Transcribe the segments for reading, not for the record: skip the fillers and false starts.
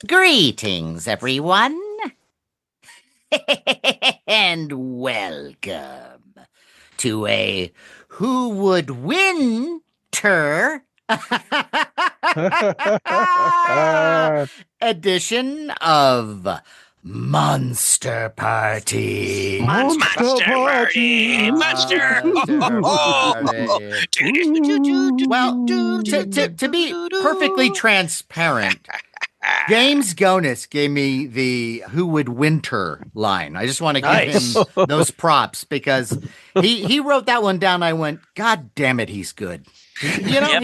Greetings, everyone, and welcome to a Who Would Win edition of Monster Party. Monster Party! Monster! Well, to be perfectly transparent, James GONIS gave me the "Who Would Winter" line. I just want to give him those props because he wrote that one down. I went, God damn it, he's good. Yep.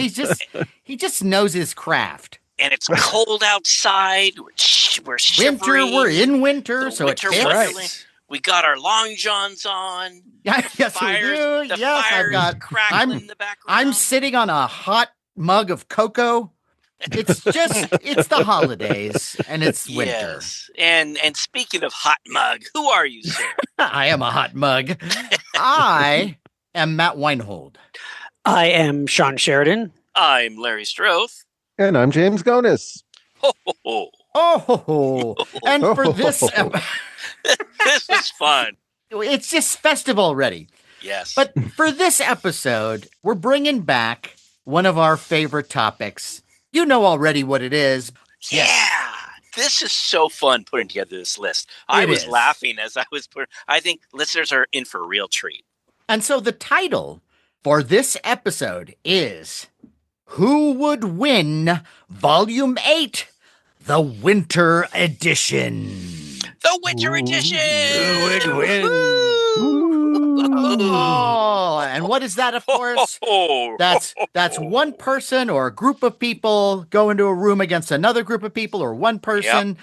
he just knows his craft. And it's cold outside. We're shivering. We're in winter, so winter it's wonderland. We got our long johns on. Yes, we do. The Yes, fire's crackling in the background. I'm sitting on a hot mug of cocoa. It's the holidays, and it's winter. Yes. And speaking of hot mug, who are you, sir? I am a hot mug. I am Matt Weinhold. I am Shawn Sheridan. I'm Larry Stroth. And I'm James GONIS. Ho, ho, ho. Oh, and for this, This is fun. It's just festive already. Yes. But for this episode, we're bringing back one of our favorite topics. You know already what it is. Yeah. This is so fun putting together this list. I was laughing as I was putting. I think listeners are in for a real treat. And so the title for this episode is Who Would Win Volume 8, the Winter Edition. The Winter Edition! Who would win? Oh, and what is that, of course? That's one person or a group of people go into a room against another group of people, or one person. Yep.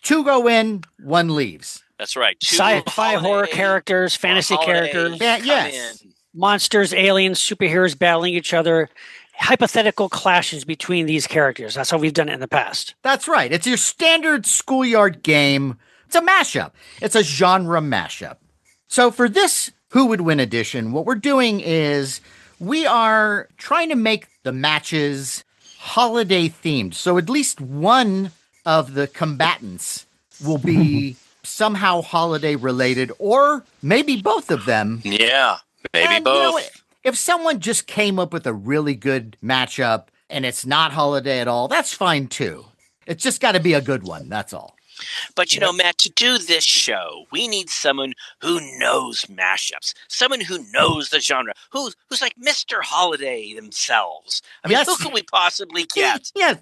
Two go in, one leaves. That's right. Sci-fi horror characters, fantasy characters, Yes. monsters, aliens, superheroes battling each other. Hypothetical clashes between these characters. That's how we've done it in the past. That's right. It's your standard schoolyard game. It's a mashup. It's a genre mashup. So for this Who Would Win edition, what we're doing is we are trying to make the matches holiday themed. So at least one of the combatants will be somehow holiday related, or maybe both of them. Yeah, maybe And, both. If someone just came up with a really good matchup and it's not holiday at all, that's fine too. It's just got to be a good one. That's all. But Matt, to do this show, we need someone who knows mashups, someone who knows the genre, who's like Mr. Holiday themselves. I mean, who could we possibly get? Yeah.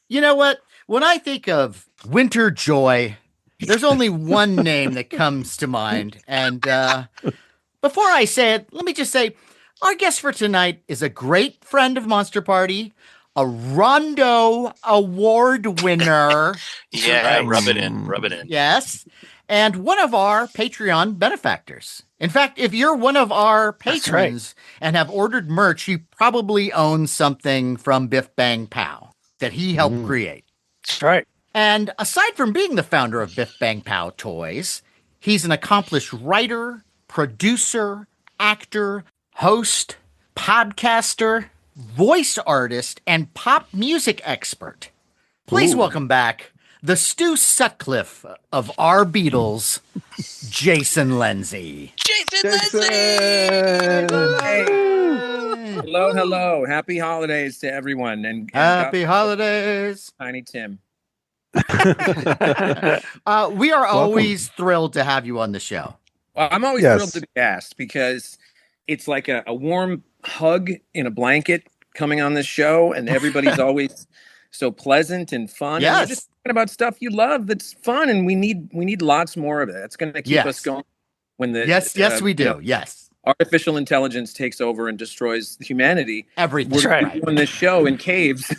You know what? When I think of Winter Joy, there's only one name that comes to mind. And before I say it, let me just say, our guest for tonight is a great friend of Monster Party, a Rondo Award winner. Yeah, rub it in. Yes. And one of our Patreon benefactors. In fact, if you're one of our patrons and have ordered merch, you probably own something from Biff Bang Pow that he helped create. That's right. And aside from being the founder of Biff Bang Pow Toys, he's an accomplished writer, producer, actor, host, podcaster, voice artist, and pop music expert. Please welcome back the Stu Sutcliffe of our Beatles, Jason LENZI. Jason LENZI! Hey. Hello. Happy holidays to everyone. And Happy holidays. Tiny Tim. We are always thrilled to have you on the show. Well, I'm always thrilled to be asked because it's like a warm hug in a blanket coming on this show, and everybody's always so pleasant and fun. Yes. And we're just talking about stuff you love that's fun, and we need lots more of it. That's going to keep us going when the we do. Yes. Artificial intelligence takes over and destroys humanity. Everything. We're doing this show in caves.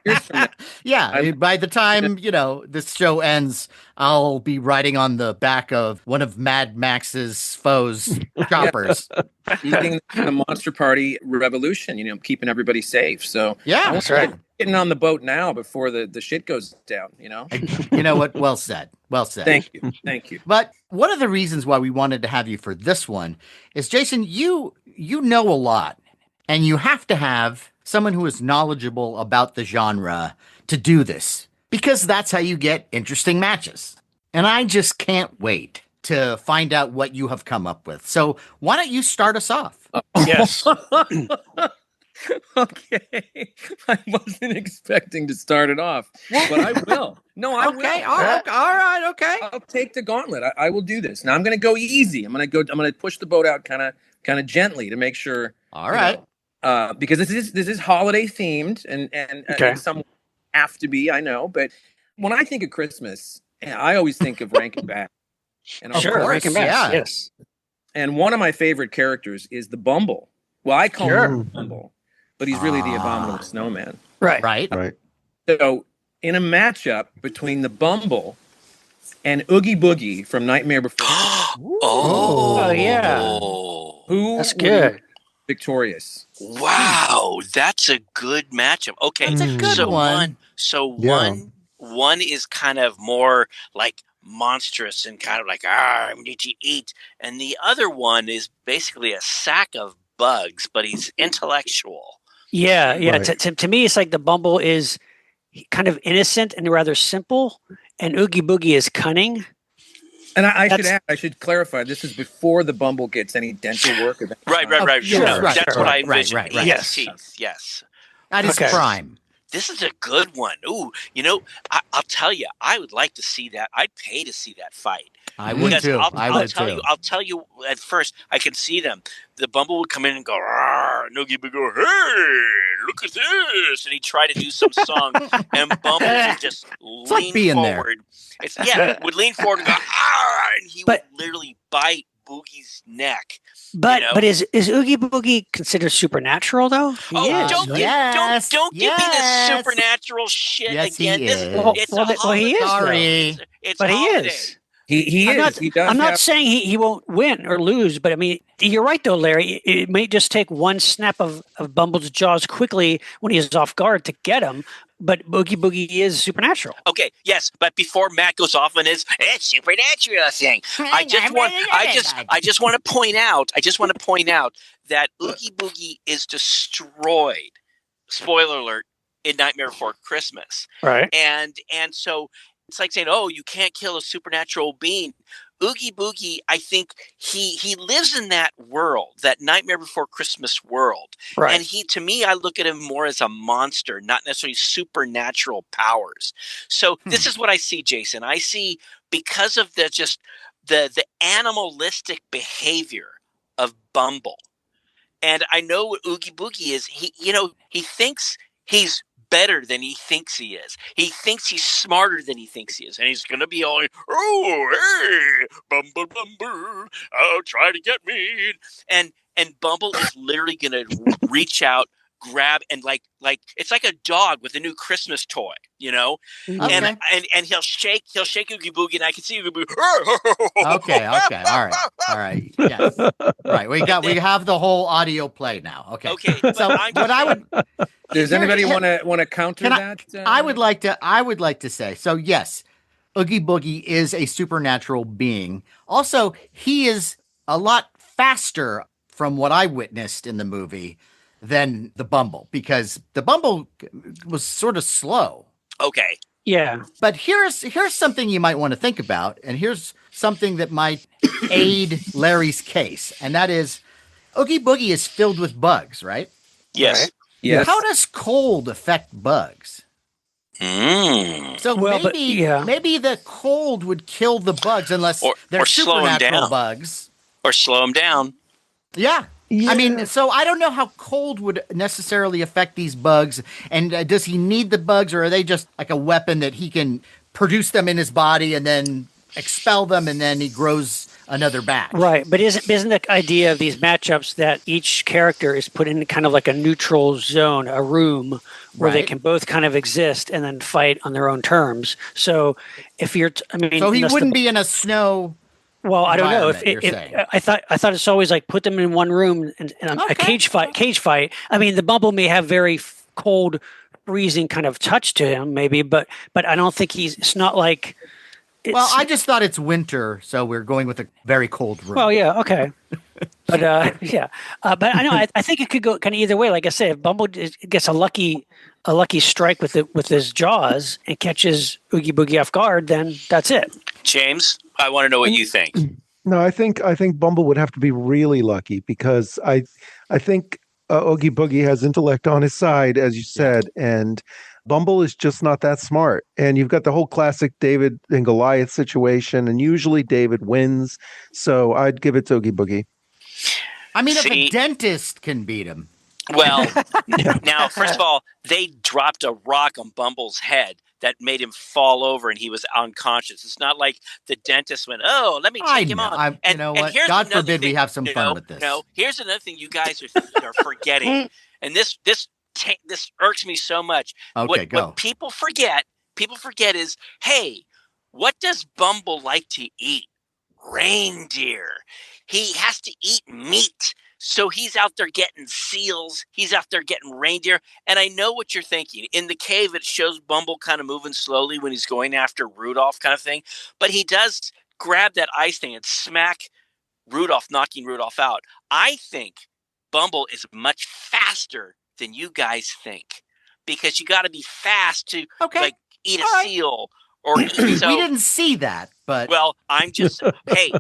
Years from now. Yeah, by the time, this show ends, I'll be riding on the back of one of Mad Max's foes' choppers. Leading the Monster Party revolution, keeping everybody safe. So yeah, that's right. Getting on the boat now before the shit goes down, You know what? Well said. Well said. Thank you. But one of the reasons why we wanted to have you for this one is, Jason, you know a lot, and you have to have someone who is knowledgeable about the genre to do this. because that's how you get interesting matches. And I just can't wait to find out what you have come up with. So why don't you start us off? Yes. Okay. I wasn't expecting to start it off, but I will. No, I will. Okay, all right, okay. I'll take the gauntlet. I will do this. Now I'm going to go easy. I'm going to push the boat out kind of gently to make sure. All right. Because this is holiday themed and some have to be, I know, but when I think of Christmas, I always think of Rankin Bass. And Of course, Rankin Bass, yeah. yes. And one of my favorite characters is the Bumble. Well, I call him Bumble, but he's really the abominable snowman. Right. Right. So in a matchup between the Bumble and Oogie Boogie from Nightmare Before Christmas, Oh, yeah. who That's would good. be victorious? Wow, that's a good matchup. Okay, That's a good so one. Yeah. one is kind of more like monstrous and kind of like I need to eat, and the other one is basically a sack of bugs, but he's intellectual. Yeah. Right. To me, it's like the Bumble is kind of innocent and rather simple, and Oogie Boogie is cunning. And I should clarify, this is before the Bumble gets any dental work. Or that Right. sure, No, right, that's sure. what I Right, envisioned. right, right. Yes. Teeth, yes. That is Okay. prime. This is a good one. Ooh, I'll tell you, I would like to see that. I'd pay to see that fight. I would Because too. I'll tell you. At first, I can see them. The Bumble would come in and go, "Rawr," and Oogie would go, "Hey, look at this!" And he'd try to do some song, and Bumble would just like lean being there. forward. Would lean forward and go, and he would literally bite Boogie's neck. But is Oogie Boogie considered supernatural though? He is. Don't Yes, give me this yes. supernatural shit Yes, he again. is. It's a Well, he is, though. Sorry. It's But he holiday. is. He I'm is. not, He does I'm not have- saying he won't win or lose, but I mean, you're right though, Larry. It may just take one snap of Bumble's jaws quickly when he's off guard to get him. But Oogie Boogie is supernatural. Okay, yes, but before Matt goes off on his supernatural thing, I just want to point out that Oogie Boogie is destroyed. Spoiler alert! In Nightmare Before Christmas, Right. and so it's like saying, "Oh, you can't kill a supernatural being." Oogie Boogie, I think he lives in that world, that Nightmare Before Christmas world. Right. And to me, I look at him more as a monster, not necessarily supernatural powers. So this is what I see, Jason. I see, because of the animalistic behavior of Bumble. And I know what Oogie Boogie is. He thinks he's better than he thinks he is. He thinks he's smarter than he thinks he is. And he's going to be all like, "Oh, hey, Bumble, try to get me." And Bumble is literally going to reach out, grab, and like it's like a dog with a new Christmas toy, Okay. and he'll shake Oogie Boogie, and I can see Oogie Boogie. Okay. All right. Yes. Right. We have the whole audio play now. Okay. Okay, but So I'm what I would Does anybody want to counter Can that? I would like to say, so yes, Oogie Boogie is a supernatural being. Also, he is a lot faster from what I witnessed in the movie than the Bumble, because the Bumble was sort of slow. Okay. Yeah. But here's something you might want to think about, and here's something that might aid Larry's case, and that is Oogie Boogie is filled with bugs, right? Yes. Right. Yes. How does cold affect bugs? So Well, but- maybe the cold would kill the bugs unless they're or slow 'em supernatural down. bugs. Or slow him down. Yeah. I mean, so I don't know how cold would necessarily affect these bugs. And does he need the bugs, or are they just like a weapon that he can produce them in his body and then expel them, and then he grows another batch? Right, but isn't the idea of these matchups that each character is put in kind of like a neutral zone, a room where they Right. can both kind of exist and then fight on their own terms? So if you're, So he wouldn't be in a snow. Well, I don't know if environment, you're saying. I thought it's always like put them in one room and a Okay. cage fight. I mean, the Bumble may have very cold, freezing kind of touch to him, maybe, but I don't think it's not like. Well, I just thought it's winter, so we're going with a very cold room. Well, yeah, okay. But yeah, but I know I think it could go kind of either way. Like I said, if Bumble gets a lucky a lucky strike with his jaws and catches Oogie Boogie off guard, then that's it. James, I want to know what you think. No, I think Bumble would have to be really lucky because I think Oogie Boogie has intellect on his side, as you said, and Bumble is just not that smart. And you've got the whole classic David and Goliath situation, and usually David wins. So I'd give it to Oogie Boogie. I mean, if a dentist can beat him. Well, now, first of all, they dropped a rock on Bumble's head that made him fall over and he was unconscious. It's not like the dentist went, "Oh, let me take him on." You know what? God forbid we have some fun with this. No, here's another thing you guys are forgetting. And this irks me so much. Okay, what people forget is, hey, what does Bumble like to eat? Reindeer. He has to eat meat. So he's out there getting seals. He's out there getting reindeer. And I know what you're thinking. In the cave, it shows Bumble kind of moving slowly when he's going after Rudolph kind of thing. But he does grab that ice thing and smack Rudolph, knocking Rudolph out. I think Bumble is much faster than you guys think. Because you got to be fast to eat a seal. Or we didn't see that, but I'm just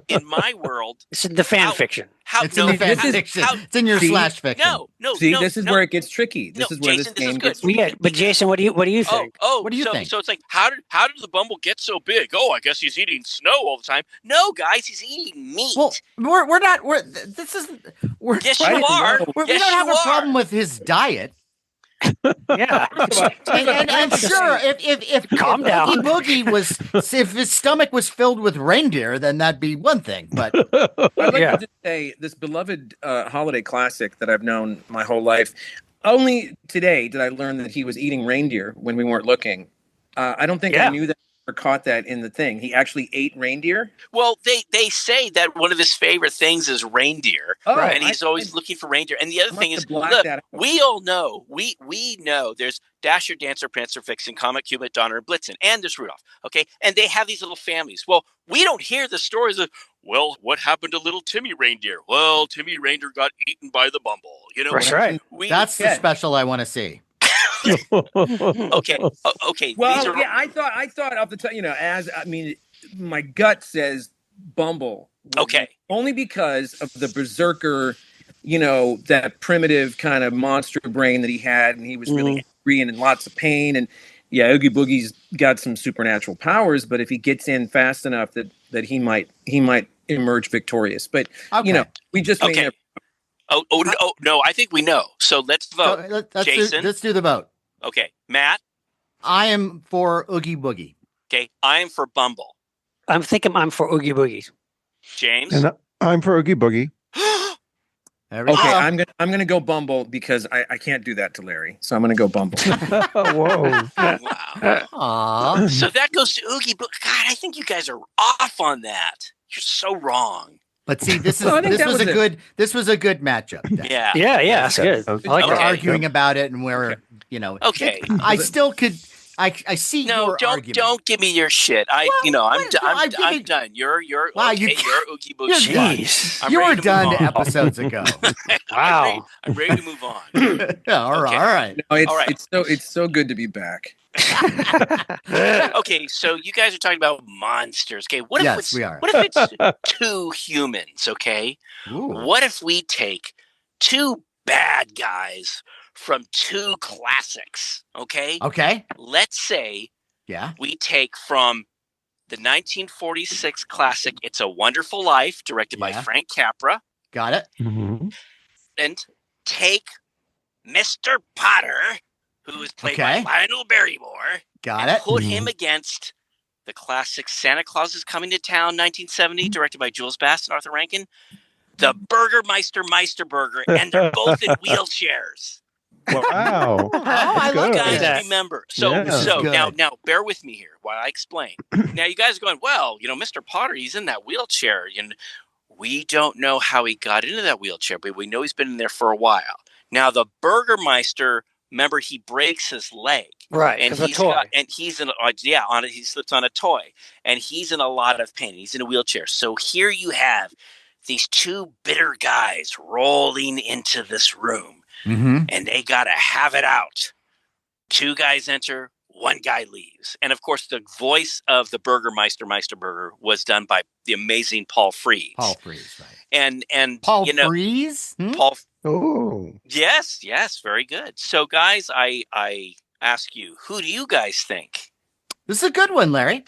in my world, it's in the fan fiction. It's in the fan fiction. It's in your slash fiction. No. This is where it gets tricky. This is where Jason, this game gets tricky. Yeah, but Jason, what do you think? What do you think? So it's like, how did the Bumble get so big? Oh, I guess he's eating snow all the time. No, guys, he's eating meat. Well, we're not. Yes, you are. We don't have a problem with his diet. Yeah, and sure, if calm down, Oogie Boogie was, if his stomach was filled with reindeer, then that'd be one thing. But I'd like to just say this beloved holiday classic that I've known my whole life. Only today did I learn that he was eating reindeer when we weren't looking. I don't think I knew that or caught that in the thing. He actually ate reindeer. Well, they say that one of his favorite things is reindeer, and he's always looking for reindeer. And the other thing is, look, we all know, we know there's Dasher, Dancer, Prancer, Vixen, Comet, Cupid, Donner, and Blitzen, and there's Rudolph. Okay, and they have these little families. Well, we don't hear the stories of, well, what happened to little Timmy Reindeer? Well, Timmy Reindeer got eaten by the Bumble. You know, that's right. That's the special I want to see. Okay. Well, I thought off the top, my gut says Bumble. Okay. Only because of the berserker, that primitive kind of monster brain that he had, and he was really angry and in lots of pain. And Oogie Boogie's got some supernatural powers, but if he gets in fast enough, that he might emerge victorious. But we just may never. No, I think we know. So let's vote. So Jason, let's do the vote. Okay, Matt. I am for Oogie Boogie. Okay, I am for Bumble. I'm thinking I'm for Oogie Boogie. James. And I'm for Oogie Boogie. I'm gonna go Bumble because I can't do that to Larry, so I'm gonna go Bumble. Whoa! Wow. Aww. So that goes to Oogie Boogie. God, I think you guys are off on that. You're so wrong. But see, this was a good matchup. Yeah. That's good. We're arguing about it, and we're Okay. I still could. I see your argument. Don't give me your shit. I'm done. You're Oogie Boogie. Jeez, you were done episodes ago. Wow. I'm ready to move on. All right. No, it's so good to be back. Okay, so you guys are talking about monsters. Okay, what if we are. What if it's two humans? Okay, what if we take two bad guys from two classics? Okay. Let's say we take from the 1946 classic "It's a Wonderful Life," directed by Frank Capra. Got it. Mm-hmm. And take Mr. Potter, who is played by Lionel Barrymore. Got it. Put him against the classic Santa Claus is Coming to Town, 1970, directed by Jules Bass and Arthur Rankin. The Burgermeister Meisterburger, and they're both in wheelchairs. Wow. I like guys that. Remember. So now bear with me here while I explain. Now you guys are going, well, Mr. Potter, he's in that wheelchair. And we don't know how he got into that wheelchair, but we know he's been in there for a while. Now the Burgermeister, remember, he breaks his leg, right? And he slips on a toy, and he's in a lot of pain. He's in a wheelchair. So here you have these two bitter guys rolling into this room, and they gotta have it out. 2 guys enter, 1 guy leaves. And of course, the voice of the Meisterburger was done by the amazing Paul Frees. Paul Frees, right? And Paul you know, Frees? Paul. Oh, Yes, very good. So, guys, I ask you, who do you guys think This is a good one, Larry.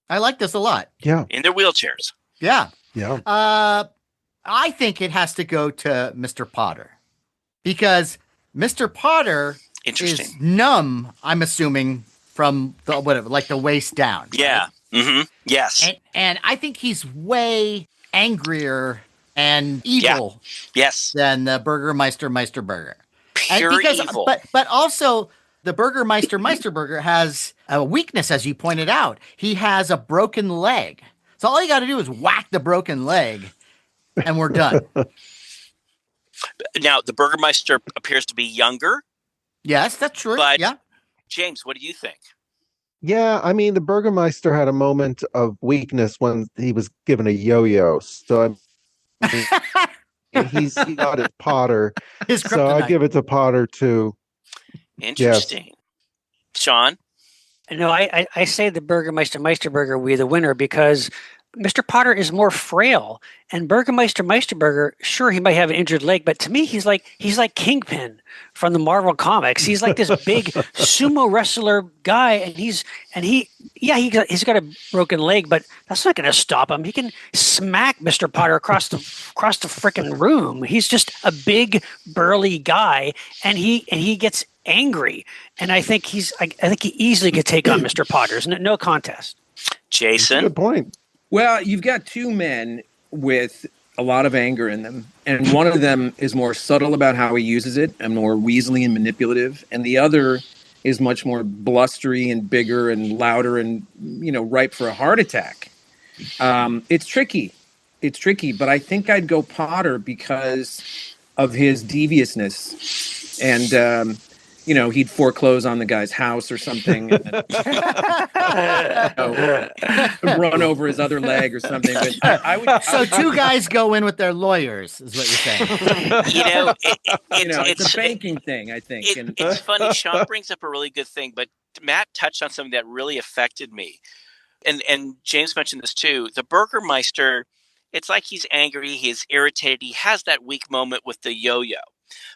I like this a lot. yeah, in their wheelchairs? Yeah. yeah. I think it has to go to Mr. Potter because Mr. Potter Interesting. is numb, I'm assuming, from the whatever, like the waist down. Yeah. Right? Mm-hmm. Yes. And I think he's way angrier and evil Yes. than the Meisterburger. Pure evil. But also the Meisterburger has a weakness, as you pointed out. He has a broken leg. So all you got to do is whack the broken leg and we're done. Now, the Burgermeister appears to be younger. Yes, that's true. But yeah. James, what do you think? Yeah, I mean, the Burgermeister had a moment of weakness when he was given a yo-yo. So I mean, he's not his Potter. His So I kryptonite. give it to Potter too. Interesting. Sean? No, I say the Meisterburger will be the winner because Mr. Potter is more frail, and Meisterburger, sure, he might have an injured leg, but to me, he's like Kingpin from the Marvel comics. He's like this big sumo wrestler guy, and he's got a broken leg, but that's not going to stop him. He can smack Mr. Potter across the freaking room. He's just a big burly guy, and he gets angry, and I think he easily could take on Mr. Potter's no contest. Jason? Good point. Well, you've got 2 men with a lot of anger in them, and one of them is more subtle about how he uses it and more weaselly and manipulative, and the other is much more blustery and bigger and louder and, ripe for a heart attack. It's tricky, but I think I'd go Potter because of his deviousness and he'd foreclose on the guy's house or something, and run over his other leg or something. But I would. So 2 guys go in with their lawyers, is what you're saying. It's a banking thing, I think. It's funny. Sean brings up a really good thing, but Matt touched on something that really affected me. And James mentioned this too. The Burgermeister, it's like he's angry, he's irritated, he has that weak moment with the yo-yo.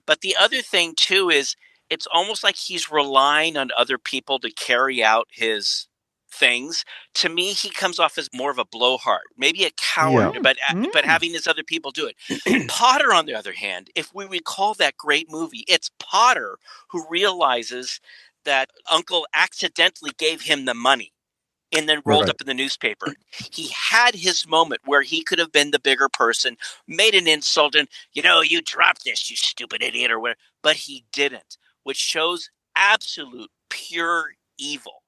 But the other thing too is it's almost like he's relying on other people to carry out his things. To me, he comes off as more of a blowhard, maybe a coward, but having his other people do it. Potter, on the other hand, if we recall that great movie, it's Potter who realizes that Uncle accidentally gave him the money and then rolled up in the newspaper. He had his moment where he could have been the bigger person, made an insult, and, you dropped this, you stupid idiot, or whatever, but he didn't, which shows absolute pure evil.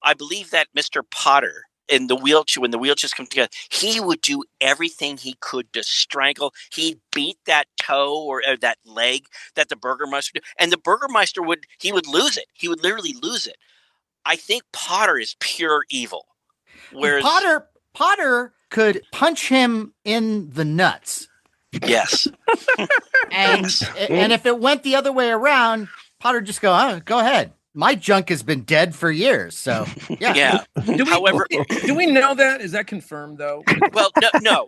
I believe that Mr. Potter in the wheelchair, when the wheelchairs come together, he would do everything he could to strangle. He'd beat that toe or that leg that the Burgermeister did. And the Burgermeister would lose it. He would literally lose it. I think Potter is pure evil. Whereas Potter could punch him in the nuts. Yes. and if it went the other way around, Potter just go ahead. My junk has been dead for years, so yeah. However, do we know that? Is that confirmed though? Well, no.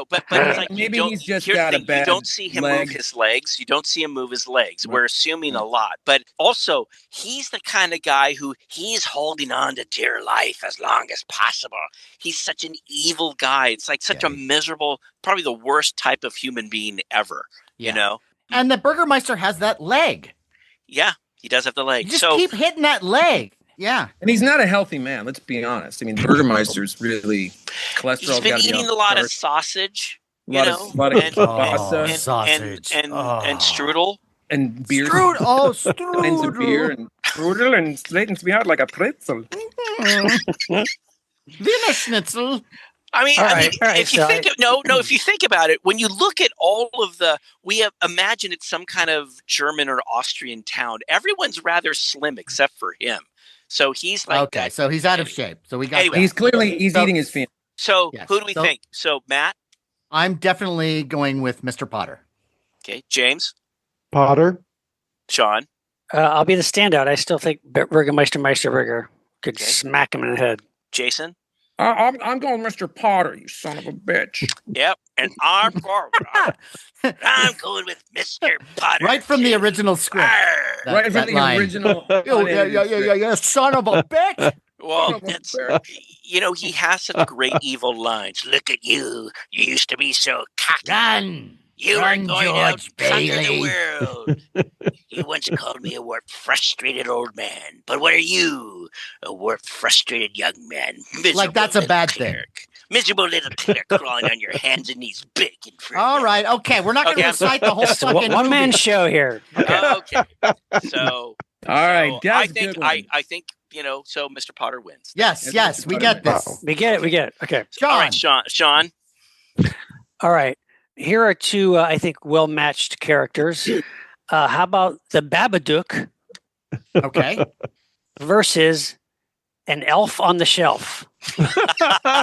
But it's like maybe he's just here's got the a thing, bad you don't see him leg. move his legs. You don't see him move his legs. We're assuming a lot, but also he's the kind of guy who he's holding on to dear life as long as possible. He's such an evil guy. It's like such a miserable, probably the worst type of human being ever. You know. And the Burgermeister has that leg. Yeah. He does have the leg. You just keep hitting that leg. Yeah. And he's not a healthy man, let's be honest. I mean, Burgermeister's really cholesterol. He's been eating a lot of sausage, a lot of kielbasa, sausage, and strudel. And beer. Strudel. Kinds of beer and strudel and straightens me out like a pretzel. Wiener Schnitzel. If you think about it, when you look at all of imagine it's some kind of German or Austrian town. Everyone's rather slim except for him. So he's like that. So he's out of shape. So we got he's eating his family. So who do we think? So Matt? I'm definitely going with Mr. Potter. Okay. James? Potter? Sean? I'll be the standout. I still think Burgermeister Meisterburger could Okay. smack him in the head. Jason? I'm going Mr. Potter, you son of a bitch. Yep. And I'm going with Mr. Potter. Right from the too. original script. Arr. That- Right from that the line. original. Oh, yeah, son of a bitch. Well, Son of a that's bitch. he has such great evil lines. Look at you. You used to be so cocky. Run. You Run, are going George to conquer Bailey. the world. You once called me a warped, frustrated old man. But what are you? A warped, frustrated young man. Like that's a Miserable bad little thing. clerk. Miserable little clerk crawling on your hands and knees, begging for All right. Okay. We're not going to Okay, I'm recite the whole It's a fucking one man movie. show here. Okay. So, All right, so that's I think good one. I think so Mr. Potter wins. Yes. We get this. We get it. Okay. Sean. All right, Sean. All right. Here are two, I think, well matched characters. How about the Babadook Okay. versus an elf on the shelf?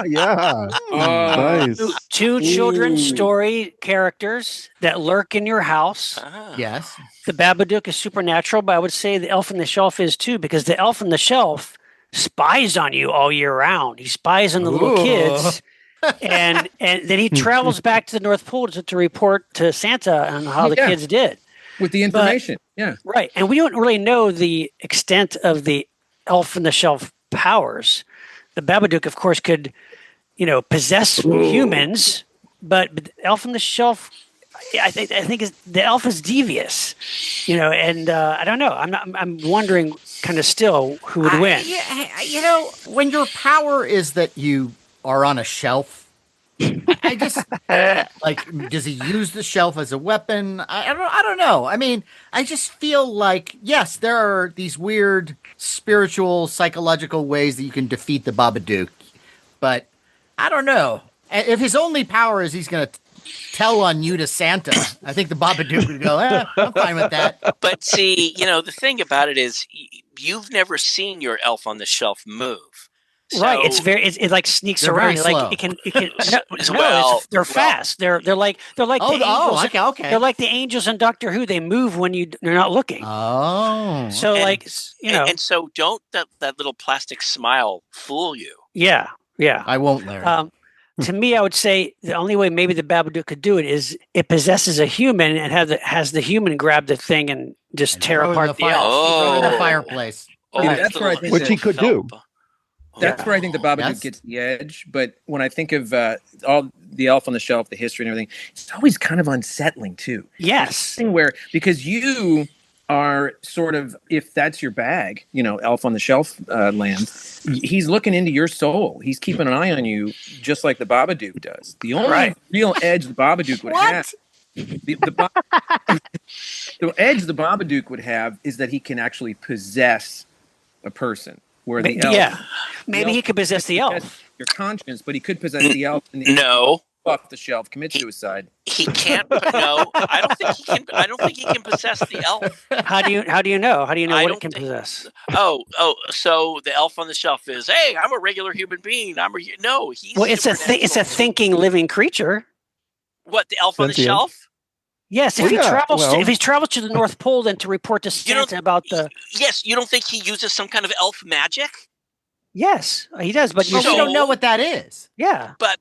Yeah. Nice. Two children's Ooh. story characters that lurk in your house. Ah. Yes. The Babadook is supernatural, but I would say the elf on the shelf is too, because the elf on the shelf spies on you all year round. He spies on the little Ooh. kids. And then he travels back to the North Pole to report to Santa on how the Yeah. kids did. With the information. Yeah. Right. And we don't really know the extent of the elf on the shelf powers. The Babadook, of course, could, possess humans, but the elf on the shelf, I think the elf is devious, and I don't know. I'm wondering kind of still who would win. When your power is that you are on a shelf, I just like, does he use the shelf as a weapon? I don't know. I mean, I just feel like, yes, there are these weird spiritual, psychological ways that you can defeat the Babadook, but I don't know. If his only power is he's going to tell on you to Santa, I think the Babadook would go, I'm fine with that. But see, the thing about it is you've never seen your elf on the shelf move. Right, So- it like sneaks They're around. very Like slow. it can. No, Well- they're fast. They're like the angels. Okay. They're like the angels in Doctor Who. They move when you're not looking. Oh. So And- you know, And so don't that little plastic smile fool you. yeah. I won't, Larry. To me, I would say the only way maybe the Babadook could do it is it possesses a human and has the human grab the thing and just tear Throw it in apart the fire. elf. Throw it in the Oh. fireplace. Oh, Yeah, it's that's the where I little- think Which he could do. Felp. That's where I think the Babadook Yes. gets the edge. But when I think of all the elf on the shelf, the history and everything, it's always kind of unsettling too. Yes. Thing where because you are sort of, if that's your bag, elf on the shelf land, he's looking into your soul. He's keeping an eye on you, just like the Babadook does. The only Right. real edge the Babadook would What? have. The edge the Babadook would have is that he can actually possess a person. Where the elf, Yeah. Maybe he elf could possess the possess elf. your conscience, but he could possess the elf and No, off the shelf, commit suicide. he can't. No, I don't think he can. I don't think he can possess the elf. How do you know? How do you know I what it don't can think- possess? Oh, so the elf on the shelf is, hey, I'm a regular human being. No, he's Well, it's a supernatural. thinking living creature. What, the elf on the Sentient. shelf? Yes, if Well, he yeah, travels, well- if he travels to the North Pole, then to report to You don't- Santa about the. Yes, you don't think he uses some kind of elf magic? Yes, he does. But you But we So- don't know what that is. yeah. But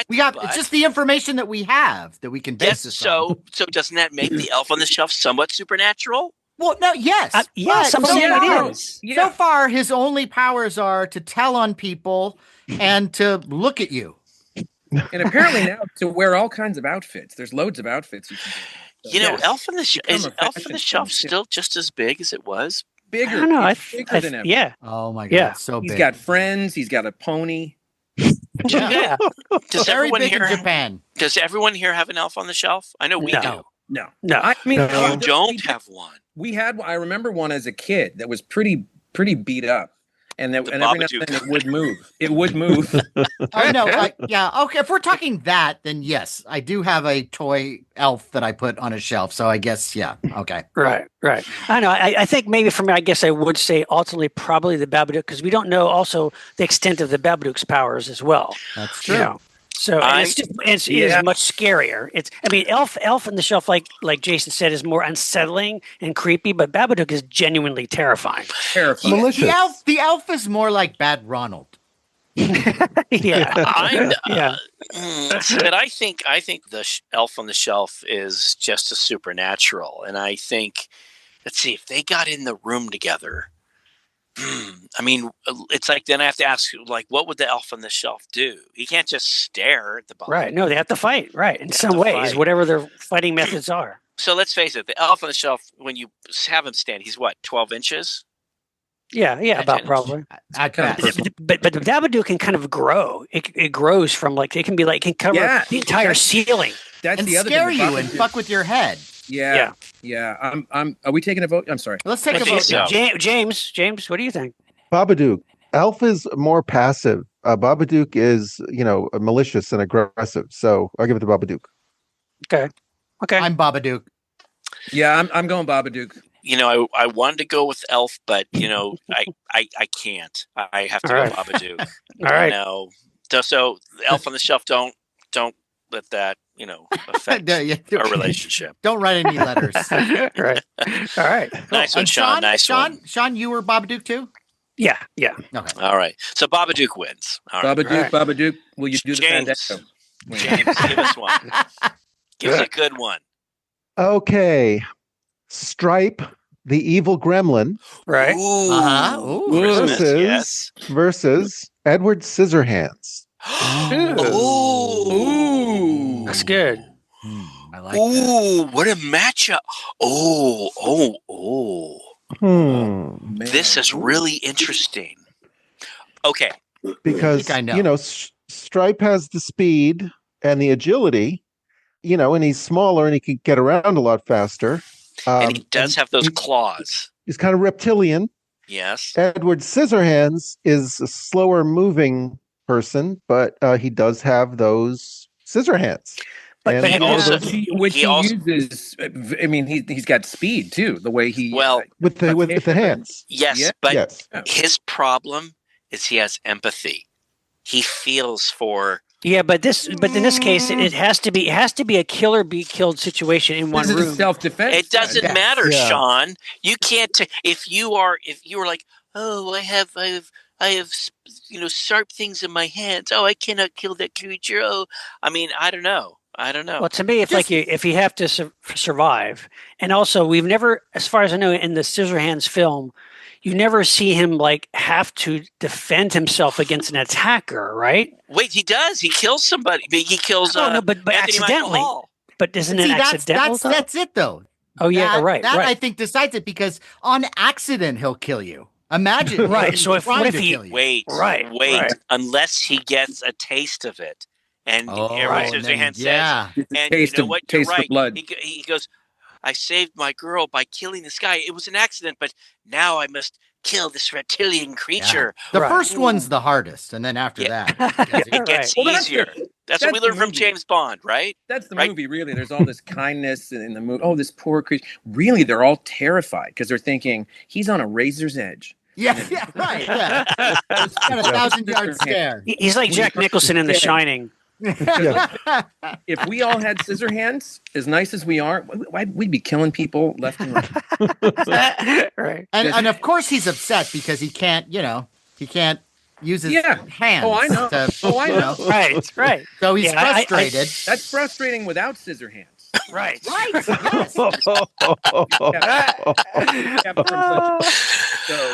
We got but- it's just the information that we have that we can base yes. this on. So doesn't that make the elf on the shelf somewhat supernatural? Well, no, yes. Yes, I'm but so saying far- it is. So far, his only powers are to tell on people and to look at you. And apparently now to wear all kinds of outfits. There's loads of outfits you can do. Elf on the Become is a elf on fashion the shelf trend, too. still just as big as it was? Bigger. I don't know. He's bigger than ever. Yeah. Oh my god, Yeah. it's so He's big. got friends. He's got a pony. Yeah. Does Very everyone big in here? Japan. Does everyone here have an elf on the shelf? I know we No. do. No. No. I mean, No. You we don't have one. We had. I remember one as a kid that was pretty beat up, and that The and every now and Babadook. then it would move. It would move. Oh no, yeah, okay. If we're talking that, then yes, I do have a toy elf that I put on a shelf. So I guess, yeah, okay. Right. I know. I think maybe for me, I guess I would say ultimately probably the Babadook because we don't know also the extent of the Babadook's powers as well. That's You true. know. So and it is much scarier. Elf on the Shelf, like Jason said, is more unsettling and creepy, but Babadook is genuinely terrifying. Terrifying. Malicious. The elf is more like Bad Ronald. Yeah, yeah. But I think the Elf on the Shelf is just a supernatural, and I think, let's see, if they got in the room together. I mean, it's like then I have to ask, like, what would the Elf on the Shelf do? He can't just stare at the bottom. Right. No, they have to fight. Right. In some ways, whatever their fighting methods are. So let's face it, the Elf on the Shelf, when you have him stand, he's what, 12 inches? Yeah, about probably. But the Babadook can kind of grow. It grows from it can cover the entire ceiling. That's and the other scare thing you and fuck with your head. Yeah. Are we taking a vote? I'm sorry. Let's take a vote. So. James, what do you think? Babadook. Elf is more passive. Babadook is, malicious and aggressive. So I'll give it to Babadook. Okay. I'm Babadook. Yeah, I'm going Babadook. I wanted to go with Elf, but I can't. I have to go Babadook. All right. So the Elf on the Shelf, don't let that affect our relationship. Don't write any letters. Right. All right. Cool. Nice one, Sean. Nice one. Sean, you were Babadook too? Yeah. Okay. All right. So Babadook wins. All right. Babadook. Will you do the Fandango? James, give us one. Give us a good one. Okay. Stripe, the evil gremlin. Right. Ooh. Christmas, versus Edward Scissorhands. Ooh. That's good. I like that. What a matchup. This is really interesting. Okay. Because, I know. Stripe has the speed and the agility, and he's smaller and he can get around a lot faster. And he does have those claws. He's kind of reptilian. Yes. Edward Scissorhands is a slower moving person, but he does have those scissor hands. But he also, uses. I mean, he's got speed too. The way he with the hands. Yes, but his problem is he has empathy. He feels for. Yeah, but in this case, it has to be a kill or be killed situation in one room. This is self-defense. It doesn't matter, Sean. You can't. If you were like, oh, I have sharp things in my hands. Oh, I cannot kill that creature. Oh, I mean, I don't know. Well, to me, if you have to survive, and also we've never, as far as I know, in the Scissorhands film, you never see him have to defend himself against an attacker, right? Wait, he does. He kills somebody. He kills. But accidentally. But isn't it accidental? That's it, though. Oh yeah, right. That I think decides it because on accident he'll kill you. Imagine. Right. So what if he wait? Unless he gets a taste of it. And Edward Scissorhands says, and you know what? You're right. Blood. He goes, I saved my girl by killing this guy. It was an accident, but now I must kill this reptilian creature. Yeah. The first one's the hardest, and then after that, it gets easier. That's what we learned from James Bond, right? That's the movie, really. There's all this kindness in the movie. Oh, this poor creature. Really, they're all terrified because they're thinking, he's on a razor's edge. Yeah, right. Yeah. Got a 1,000-yard stare. He's like Jack Nicholson in The Shining. If we all had scissor hands, as nice as we are, we'd be killing people left and right. Right. And of course he's upset because he can't use his hands. Oh, I know. I know. Right. So he's frustrated. That's frustrating without scissor hands. Right. Yes.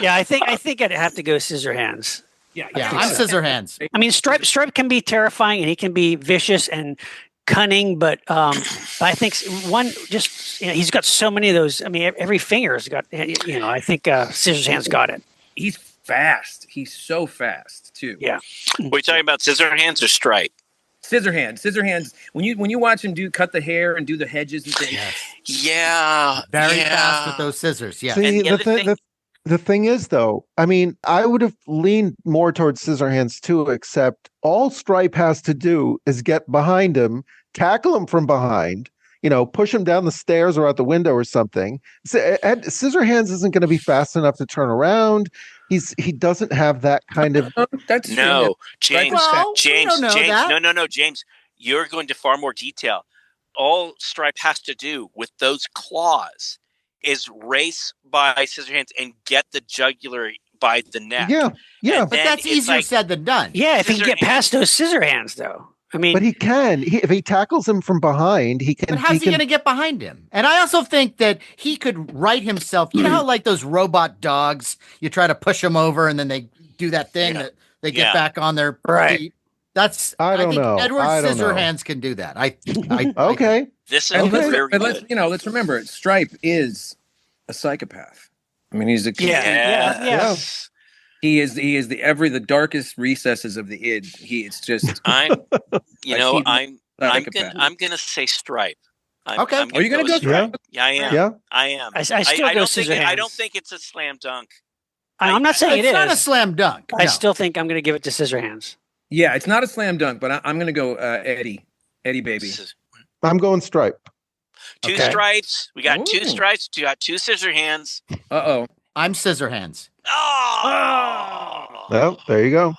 Yeah, I think I'd have to go Scissorhands. Yeah, I'm Scissorhands. I mean, Stripe can be terrifying and he can be vicious and cunning, but I think he's got so many of those. I mean, every finger's got. I think Scissorhands got it. He's fast. He's so fast too. Yeah. Were you talking about Scissorhands or Stripe? Scissorhands. When you watch him cut the hair and do the hedges and things. Yeah. Very fast with those scissors. Yeah. See, the thing is, though, I mean, I would have leaned more towards Scissorhands too, except all Stripe has to do is get behind him, tackle him from behind, push him down the stairs or out the window or something. Scissorhands isn't going to be fast enough to turn around. he doesn't have that kind of. That's No, true. James. Well, we James. don't know James. that. No, James. You're going to far more detail. All Stripe has to do with those claws is race by Scissorhands and get the jugular by the neck. Yeah, yeah. But that's easier said than done. Yeah, if he can get past those scissor hands, though. I mean, but he can. If he tackles him from behind, he can. But how's he going to get behind him? And I also think that he could right himself. You know how like those robot dogs, you try to push them over and then they do that thing that they get back on their feet. That's I don't think know. Edward I don't know. Scissorhands can do that. Okay. This is very good. Let's remember it. Stripe is a psychopath. I mean, he's a Yes. He is the darkest recesses of the id. It's just I'm psychopath. gonna say Stripe. Okay. Are you gonna go Stripe? Yeah, I am. Yeah. I am. I still go scissor hands. I don't think it's a slam dunk. I'm not saying it's not a slam dunk. I still think I'm going to give it to scissor hands. Yeah, it's not a slam dunk, but I'm going to go Eddie baby. I'm going Stripe. Two stripes. We got two stripes. We got two scissor hands. Uh-oh. I'm Scissorhands. Oh. Well, there you go.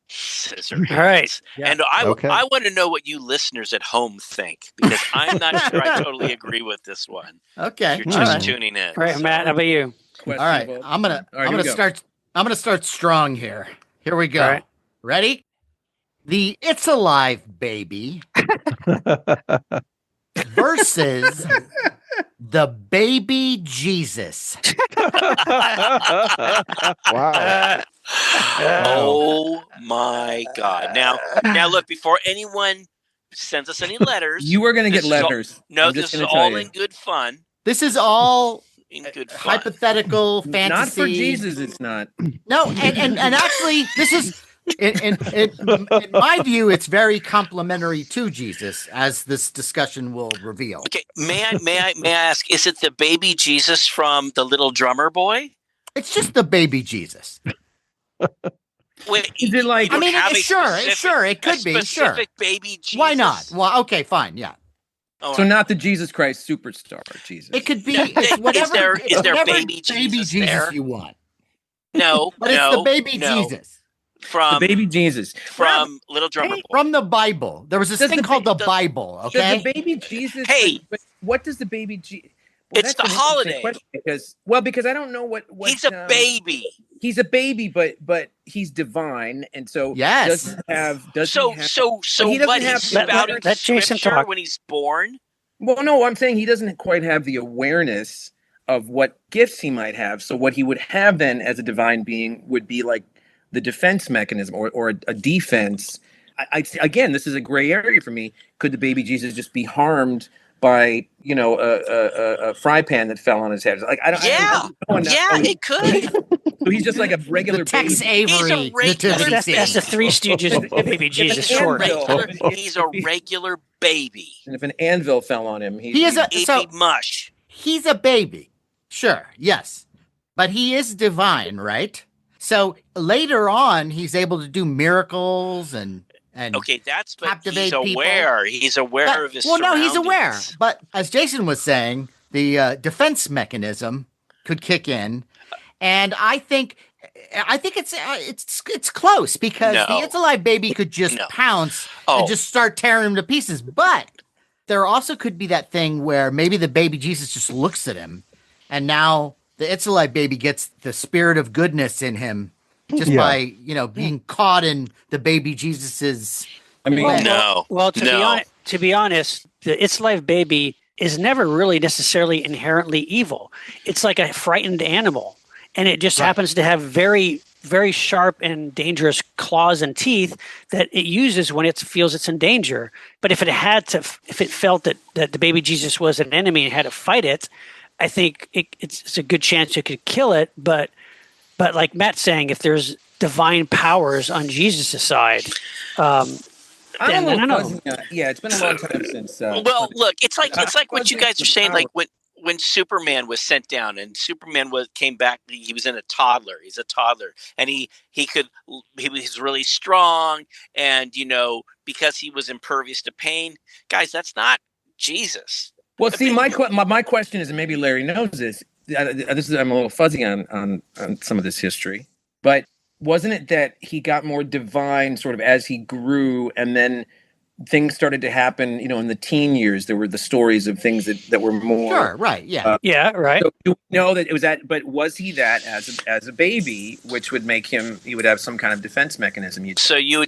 Scissor All right. And I want to know what you listeners at home think, because I'm not sure I totally agree with this one. Okay. You're just tuning in. All right, Matt, how about you? All right. I'm gonna start strong here. Here we go. All right. Ready? The It's Alive Baby versus the Baby Jesus. Wow. Oh my God. Now look, before anyone sends us any letters. You were going to get letters. This is all in good fun. This is all in good fun. Hypothetical fantasy. Not for Jesus, it's not. No, and actually, this is in my view, it's very complimentary to Jesus, as this discussion will reveal. Okay, may I ask, is it the baby Jesus from The Little Drummer Boy? It's just the baby Jesus. Wait, is it like? I mean, sure, it could be specific baby Jesus. Why not? Well, okay, fine, yeah. Oh, so not the Jesus Christ superstar Jesus. It could be whatever. Is there whatever baby Jesus there? you want? No, but it's the baby Jesus. From the baby Jesus from Little Drummer Boy. From the Bible. There was this thing called the Bible. Okay. Does the baby Jesus? Hey, what does the baby Jesus? Well, it's the holiday. Because I don't know what he's a baby. He's a baby, but he's divine, and so yes. He have what? He's spouting let Jason talk when he's born. Well, no, I'm saying he doesn't quite have the awareness of what gifts he might have. So what he would have then as a divine being would be like the defense mechanism or a defense. Again, this is a gray area for me. Could the baby Jesus just be harmed by a fry pan that fell on his head? Like I don't. It could. So he's just like a regular Tex baby. Avery. That's the Three Stooges baby Jesus short. He's a regular baby. And if an anvil fell on him, he is a mush. He's a baby, sure, yes, but he is divine, right? So later on, he's able to do miracles and okay, that's but captivate he's aware. people. He's aware of his. Well, no, he's surroundings. aware. But as Jason was saying, the defense mechanism could kick in, and I think it's close because the It's Alive baby could just pounce and just start tearing him to pieces. But there also could be that thing where maybe the baby Jesus just looks at him, and now the It's Alive baby gets the spirit of goodness in him just by being caught in the baby Jesus's. I mean, to be honest, the It's Alive baby is never really necessarily inherently evil. It's like a frightened animal, and it just happens to have very, very sharp and dangerous claws and teeth that it uses when it feels it's in danger. But if it felt that the baby Jesus was an enemy and had to fight it, I think it's a good chance it could kill it. But like Matt's saying, if there's divine powers on Jesus' side, I don't know. Yeah, it's been a long time since. Well, look, it's like what you guys are saying. Like when Superman was sent down and Superman came back, he was in a toddler. He's a toddler, and he was really strong, and because he was impervious to pain. Guys, that's not Jesus. Well, see, my question is, and maybe Larry knows this. I'm a little fuzzy on some of this history. But wasn't it that he got more divine sort of as he grew, and then things started to happen, in the teen years? There were the stories of things that were more. Sure, right, yeah. Yeah, right. So do we know that it was that? But was he that as a baby, which would make him? He would have some kind of defense mechanism. So you're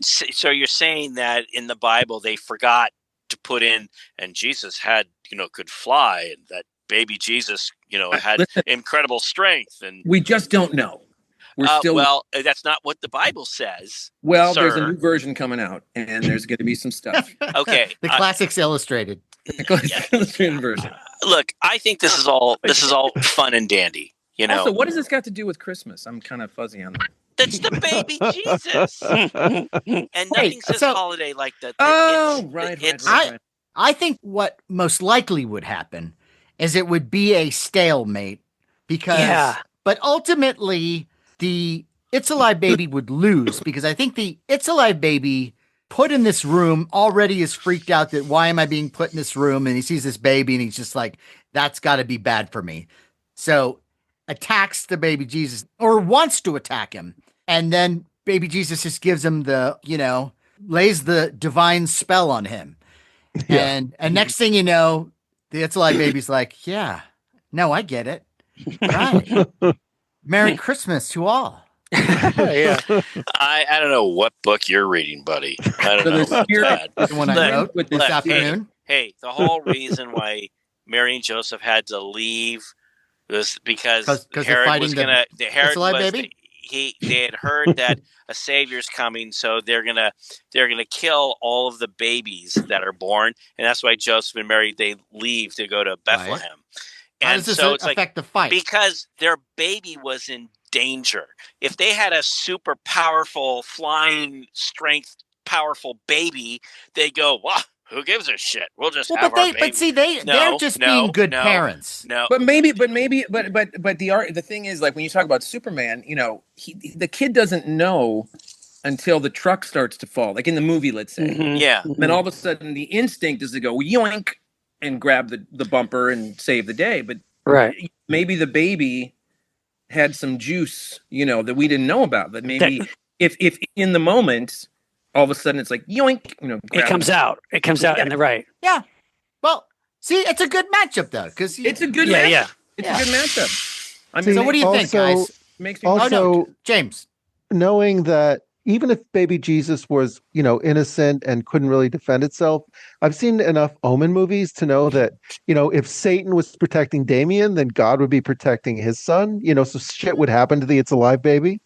saying that in the Bible they forgot to put in, and Jesus had could fly, and that baby Jesus had incredible strength, and we just don't know. We're still well. That's not what the Bible says. Well, sir. There's a new version coming out, and there's going to be some stuff. Okay, The Classics Illustrated. The Classics Illustrated version. Look, I think this is all fun and dandy. Also, what does this got to do with Christmas? I'm kind of fuzzy on that. That's the baby Jesus, and nothing says holiday like that. Right. I think what most likely would happen is it would be a stalemate because, but ultimately the It's Alive Baby would lose because I think the It's Alive Baby put in this room already is freaked out that why am I being put in this room? And he sees this baby and he's just like, that's got to be bad for me. So attacks the baby Jesus or wants to attack him. And then baby Jesus just gives him the, lays the divine spell on him. Yeah. And next thing you know, the It's Alive Baby's like, yeah, no, I get it. Right. Merry Christmas to all. Yeah. I don't know what book you're reading, buddy. I don't know about that. The one I wrote this afternoon. Hey, the whole reason why Mary and Joseph had to leave was because Herod was gonna. Herod was baby? They had heard that a savior's coming, so they're gonna kill all of the babies that are born, and that's why Joseph and Mary they leave to go to Bethlehem. Right. And how does this affect the fight? Because their baby was in danger. If they had a super powerful, flying strength, powerful baby, they go, well, who gives a shit? We'll just have our baby. But see, they're just being good parents. No, but the thing is, like when you talk about Superman, the kid doesn't know until the truck starts to fall, like in the movie, let's say. Mm-hmm. Yeah. And then all of a sudden, the instinct is to go yoink and grab the bumper and save the day. But maybe the baby had some juice, that we didn't know about. That maybe if in the moment, all of a sudden it's like yoink, it comes out. It comes out in the right. Yeah. Well, see, it's a good matchup though, because it's a good matchup. Yeah. It's a good matchup. I mean, so what do you think, guys? Makes me James, knowing that even if baby Jesus was, innocent and couldn't really defend itself, I've seen enough Omen movies to know that, if Satan was protecting Damien, then God would be protecting his son. So shit would happen to the It's Alive Baby.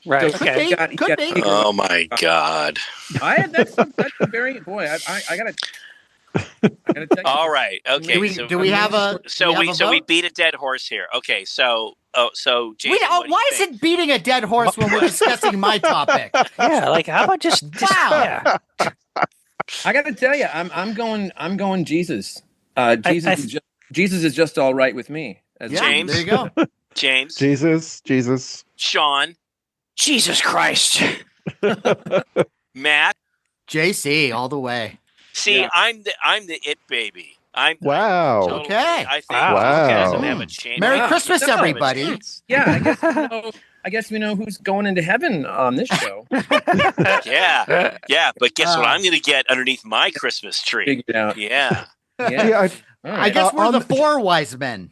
Right. So could be. Oh my God. That's a very boy. I gotta. All right. Okay. Do we have a? So we beat a dead horse here. Okay. So Jason, why is it beating a dead horse when we're discussing my topic? Yeah. Like how about just wow? Yeah. I got to tell you, I'm going Jesus. Jesus is just all right with me. James, there you go. James, Jesus, Sean, Jesus Christ, Matt, JC, all the way. See, I'm the it baby. Wow. Totally, Okay. I think wow. have a chance. Merry Christmas, everybody. Yeah, I guess we know who's going into heaven on this show. Yeah. But guess what? I'm going to get underneath my Christmas tree. Figured out. Yeah. I guess we're the four wise men.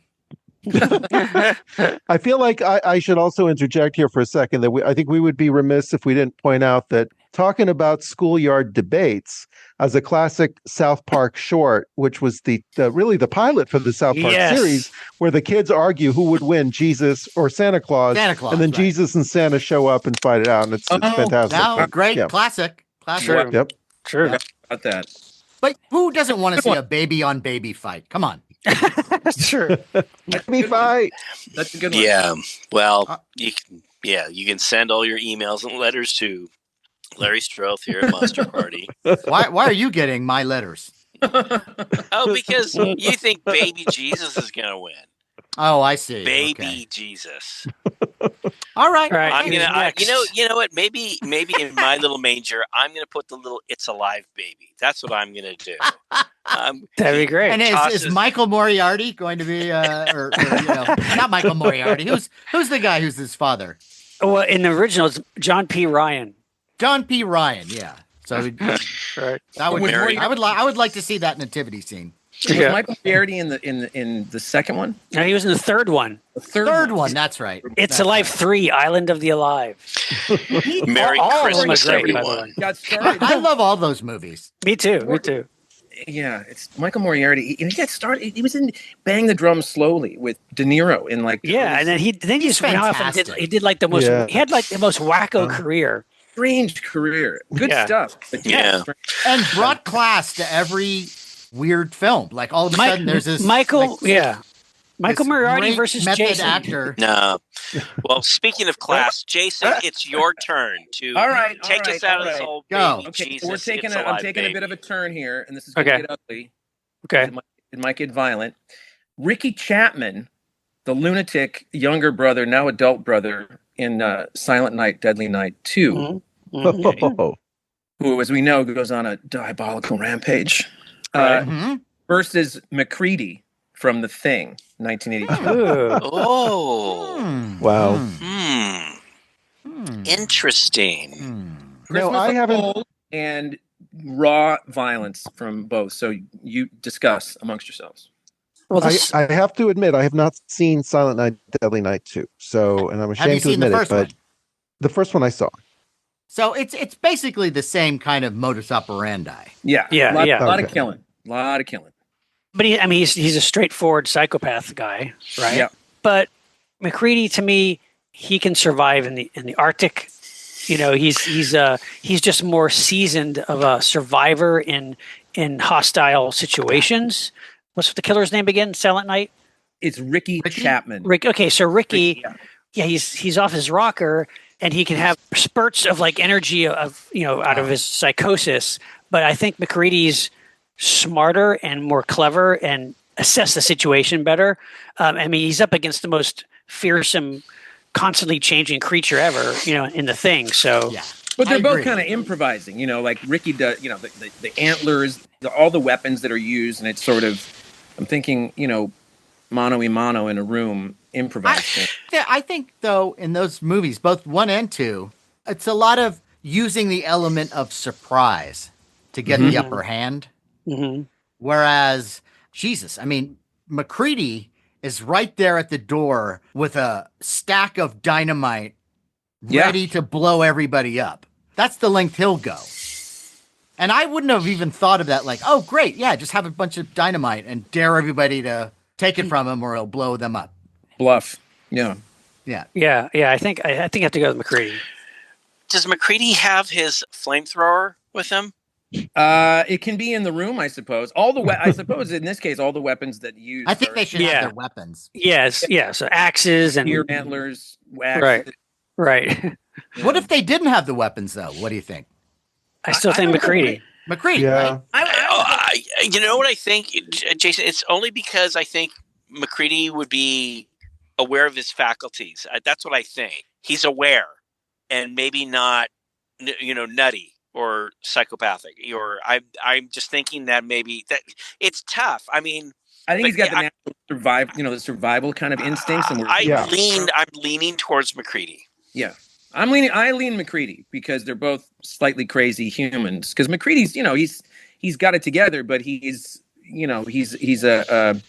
I feel like I should also interject here for a second that I think we would be remiss if we didn't point out that talking about schoolyard debates as a classic South Park short, which was really the pilot for the South Park series, where the kids argue who would win, Jesus or Santa Claus. And then Jesus and Santa show up and fight it out, and it's fantastic. No, great, classic. True. Yep. True. About that. But who doesn't want to see a baby on baby fight? Come on. Sure. Let me fight. That's a good one. Yeah. Well, you can send all your emails and letters to Larry Stroth here at Monster Party. Why are you getting my letters? Oh, because you think baby Jesus is going to win. Oh, I see. Baby Jesus. All right. I'm gonna. You know what? Maybe in my little manger, I'm gonna put the little "It's Alive" baby. That's what I'm gonna do. That'd be great. And is Michael Moriarty going to be, or not Michael Moriarty? Who's the guy who's his father? Well, in the original, it's John P. Ryan. John P. Ryan, yeah. So Right. that would be Mary- great. I would like to see that nativity scene. Was Yeah. Michael Moriarty in the second one? No, he was in the third one. The Third one, that's right. It's That's Alive right. 3, Island of the Alive. Merry all of them are Christmas, great, by the everyone. way. Got started. I love all those movies. Me too. Yeah, it's Michael Moriarty. He got started. He was in Bang the Drum Slowly with De Niro in like Yeah, and then he just went off and fantastic. he did like the most. Yeah. He had like the most wacko career. strange career. Good Yeah. stuff. But Yeah. strange. And brought class to every weird film. Like all of a sudden there's this Michael this Moriarty great versus method Jason. actor. No. Well, speaking of class, Jason, it's your turn to All right, take us out of this whole Go. baby Okay, Jesus. so we're taking it's I'm alive, taking baby. a bit of a turn here, and this is going to Okay. get ugly. Okay. It might get violent. Ricky Chapman, the lunatic younger brother, now adult brother in Silent Night, Deadly Night 2, Mhm. Mhm. who, as we know, goes on a diabolical rampage, Right. Mhm. versus McCready from The Thing, 1982. Ooh. Oh. Hmm. Wow. Hmm. Hmm. Interesting. Hmm. Christmas I on haven't- Hold and raw violence from both. So you discuss amongst yourselves. Well, this, I have to admit, I have not seen Silent Night, Deadly Night 2. So, and I'm Have you ashamed to seen the admit it, first but one? the first one I saw. So it's basically the same kind of modus operandi. Yeah, Yeah, lot, yeah. lot of Okay. killing, lot of killing. but he's a straightforward psychopath guy, right? Yeah. But McCready, to me, he can survive in the Arctic. You know, he's just more seasoned of a survivor in hostile situations. What's the killer's name again? Silent Night. It's Ricky Chapman. Rick. Okay, so Ricky, yeah. yeah, he's off his rocker, and he can have spurts of like energy of out of his psychosis. But I think McCready's smarter and more clever and assess the situation better. I mean, he's up against the most fearsome, constantly changing creature ever, in the Thing. So Yeah. But they're I both agree. kind of improvising, like Ricky does, the antlers, all the weapons that are used, and it's sort of, I'm thinking, mano a mano in a room, improvising. I think though in those movies, both 1 and 2, it's a lot of using the element of surprise to get the upper hand. mhm. Whereas, Jesus, I mean, McCready is right there at the door with a stack of dynamite Yeah. ready to blow everybody up. That's the length he'll go. And I wouldn't have even thought of that like, oh, great. Yeah, just have a bunch of dynamite and dare everybody to take it from him or he'll blow them up. Bluff. Yeah. Yeah. Yeah. I think I have to go with McCready. Does McCready have his flamethrower with him? It can be in the room, I suppose. I suppose in this case, all the weapons that use. I think they should have Yeah. their weapons. Yes. Yeah. So axes and Deer antlers, wax. Right. Right. What if they didn't have the weapons, though? What do you think? I still think McCready. McCready, Yeah. right? You know what I think, Jason? It's only because I think McCready would be aware of his faculties. That's what I think. He's aware and maybe not, nutty or psychopathic. Or I'm just thinking that maybe that it's tough. I mean, I think he's got but the natural the survival kind of instincts. And I'm leaning towards McCready. yeah. I lean McCready because they're both slightly crazy humans. Because McCready's, he's got it together, but he's a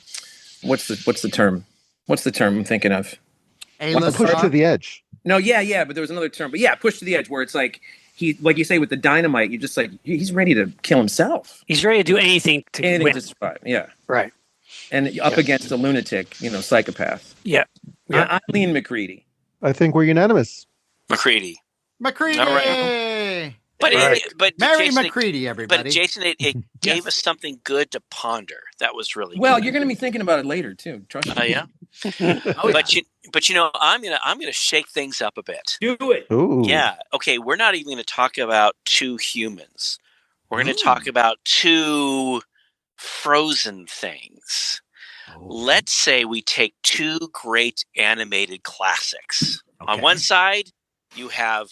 what's the term? What's the term I'm thinking of? A-list Push star? to the edge. No, yeah, but there was another term. But yeah, push to the edge, where it's like like you say with the dynamite, you're just like he's ready to kill himself. He's ready to do anything to Anything win. to survive. Yeah, Right. and up against a lunatic, psychopath. Yeah. I lean McCready. I think we're unanimous. McCready. McCready! All right. But Right. but Mary Jason, McCready, everybody. But Jason, it gave us something good to ponder. That was really Well, good. you're going to be thinking about it later too. Trust me. Yeah. Oh, yeah. But I'm gonna shake things up a bit. Do it. Ooh. Yeah. Okay. We're not even going to talk about two humans. We're going to talk about two frozen things. Let's say we take two great animated classics. On Okay. one side, you have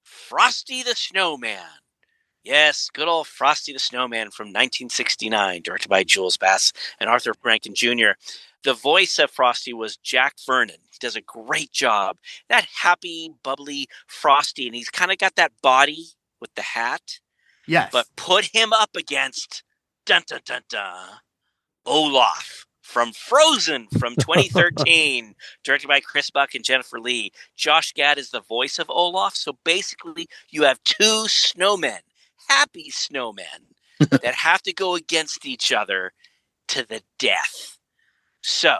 Frosty the Snowman. Yes, good old Frosty the Snowman from 1969, directed by Jules Bass and Arthur Rankin Jr. The voice of Frosty was Jack Vernon. He does a great job. That happy, bubbly Frosty, and he's kind of got that body with the hat. Yes. But put him up against dun dun dun dun Olaf from Frozen from 2013, directed by Chris Buck and Jennifer Lee. Josh Gad is the voice of Olaf. So basically, you have two snowmen, happy snowmen, that have to go against each other to the death. So,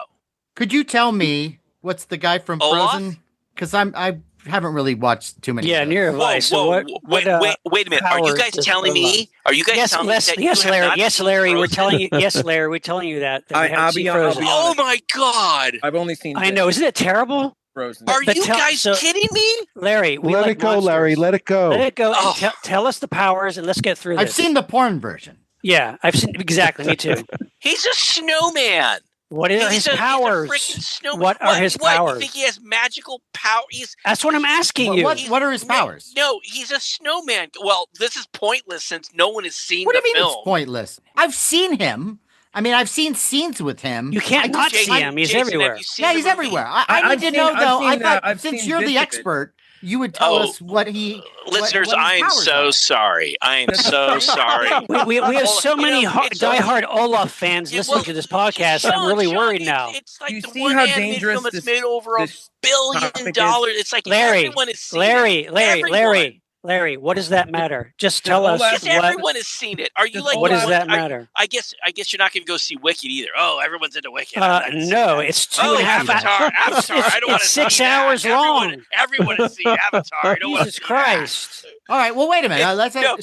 could you tell me what's the guy from Olaf? Frozen? Because I haven't really watched too many. Yeah, shows. near advice. So wait a minute. Are you powers guys does telling me? Are you guys telling me that you have Larry. not Yes, seen Larry. We're Frozen? telling you. Yes, Larry. We're telling you that. We haven't seen Frozen. Oh my God! I've only seen. I know. Isn't it terrible? Frozen. Are But you guys kidding me? Larry, we Let like it go, monsters. Larry. Let it go. Let it go. Oh. And tell us the powers, and let's get through this. I've seen the porn version. Yeah, I've seen exactly. Me too. He's a snowman. What are his powers? He's a freaking snowman. What are his powers? You think he has magical power? That's what I'm asking you. What are his powers? No, he's a snowman. Well, this is pointless since no one has seen What do the you mean film. it's pointless? I've seen him. I mean, I've seen scenes with him. You can't not see him. He's Jason, everywhere. have you seen Yeah, the he's movie? everywhere. I need to know, though. I thought since you're the expert, you would tell us what he. Listeners, what his I am powers so are. sorry. I am so sorry. We have so many it's diehard Olaf fans listening to this podcast. I'm really worried now. It's like You the see one how animated dangerous film that's this- made over $1 this billion. topic is? It's like Larry, everyone has seen it. Larry, what does that matter? Just tell us Yes, what. everyone has seen it. Are you like? What does that matter? I guess you're not going to go see Wicked either. Oh, everyone's into Wicked. No, it's 2.5 Avatar. hours. Avatar. I don't want to It's 6 see that. hours long. Everyone has seen Avatar. I don't want to Jesus see Christ. All right. Well, wait a minute. Let's. No,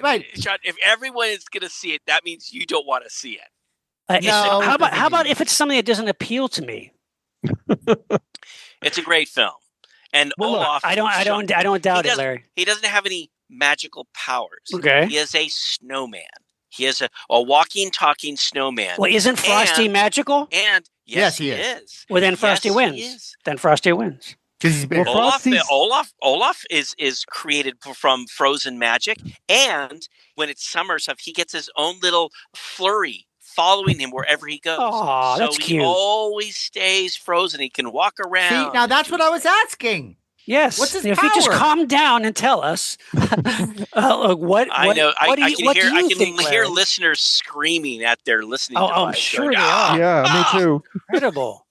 Wait. Sean, if everyone is going to see it, that means you don't want to see it. No, How about if it's something that doesn't appeal to me? It's a great film, and Well, look, Olaf. I don't doubt it, Larry. He doesn't have any magical powers. Okay. He is a snowman. He is a walking, talking snowman. Well, isn't Frosty magical? And Yes, he is. Well, then Frosty Yes, wins. he is. Then Frosty wins. Because he's big. Olaf is created from frozen magic, and when it's summer stuff, he gets his own little flurry following him wherever he goes. Aw, so that's he cute. always stays frozen. He can walk around. See, now that's what I was asking. Yes. What's his if you just power? calm down and tell us what I know. what do I you, can what hear. do you I can think, hear Larry? listeners screaming at their listening. Oh, I'm device, sure going, they are. Yeah, me too. Incredible.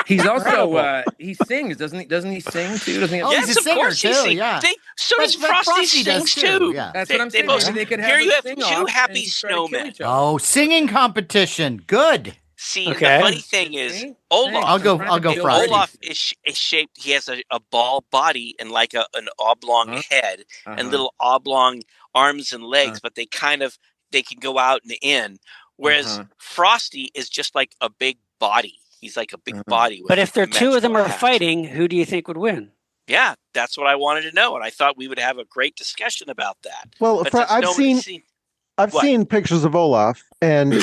He's also Incredible. he sings, doesn't he? Doesn't he sing too? Doesn't he? Oh, Yes, he's a of course singer, he too, sings. yeah. So does But Frosty, Frosty does sings too, too. yeah. That's They what I'm saying. both- Maybe they could have here you a have sing-off two and happy just try to kill snowmen. each other. Oh, singing competition. Good. See, Okay. the funny thing is, See? Olaf. I'll go Frosty. Olaf is shaped. He has a ball body and like an oblong head and little oblong arms and legs, but they can go out and in. Whereas Frosty is just like a big body. He's like a big body. With But if the two of them are magical hat. fighting, who do you think would win? Yeah, that's what I wanted to know, and I thought we would have a great discussion about that. Well, But since I've nobody's seen What? pictures of Olaf, and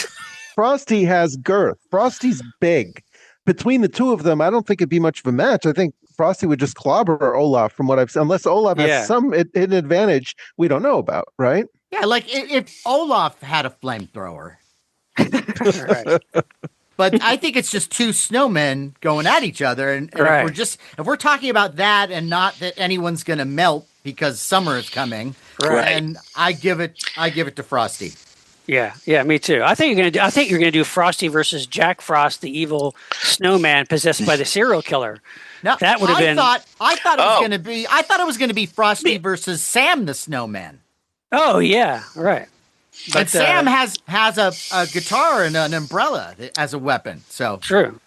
Frosty has girth. Frosty's big. Between the two of them, I don't think it'd be much of a match. I think Frosty would just clobber Olaf from what I've seen, unless Olaf has some hidden advantage we don't know about, right? Yeah, like if Olaf had a flamethrower. Right. But I think it's just two snowmen going at each other, and Right. if we're talking about that and not that anyone's going to melt because summer is coming, Right. and I give it to Frosty. Yeah, me too. I think you're gonna do Frosty versus Jack Frost, the evil snowman possessed by the serial killer. No, That would have been. I thought it was going to be Frosty versus Sam the snowman. Oh yeah, right. But Sam has a guitar and an umbrella as a weapon. So True.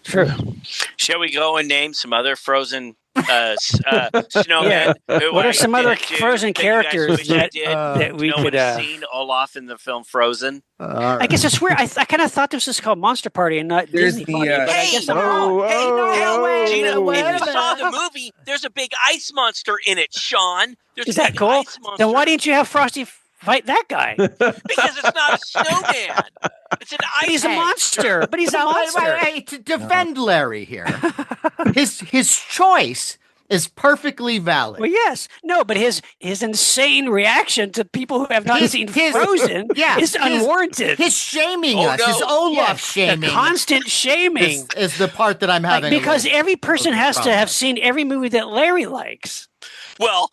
Shall we go and name some other frozen snowmen? Who What I are some other did frozen that you guys characters wish I did? that we no could? one's seen Olaf in the film Frozen. I guess it's weird. I kind of thought this was called Monster Party and not There's Disney the, Party, but I Hey, guess I'm wrong. Gina, wait a if you saw minute. the movie, there's a big ice monster in it, Sean. There's Is a that big cool? ice monster. Then why didn't you have Frosty fight that guy? But Because it's not a snowman. It's an ice he's a monster. But he's a monster. Hey, to defend Larry here, his choice is perfectly valid. Well, yes, no, but his insane reaction to people who have not seen Frozen is unwarranted. His shaming us, his Olaf shaming, the constant shaming is the part that I'm having. Because every person has to have seen every movie that Larry likes. Well,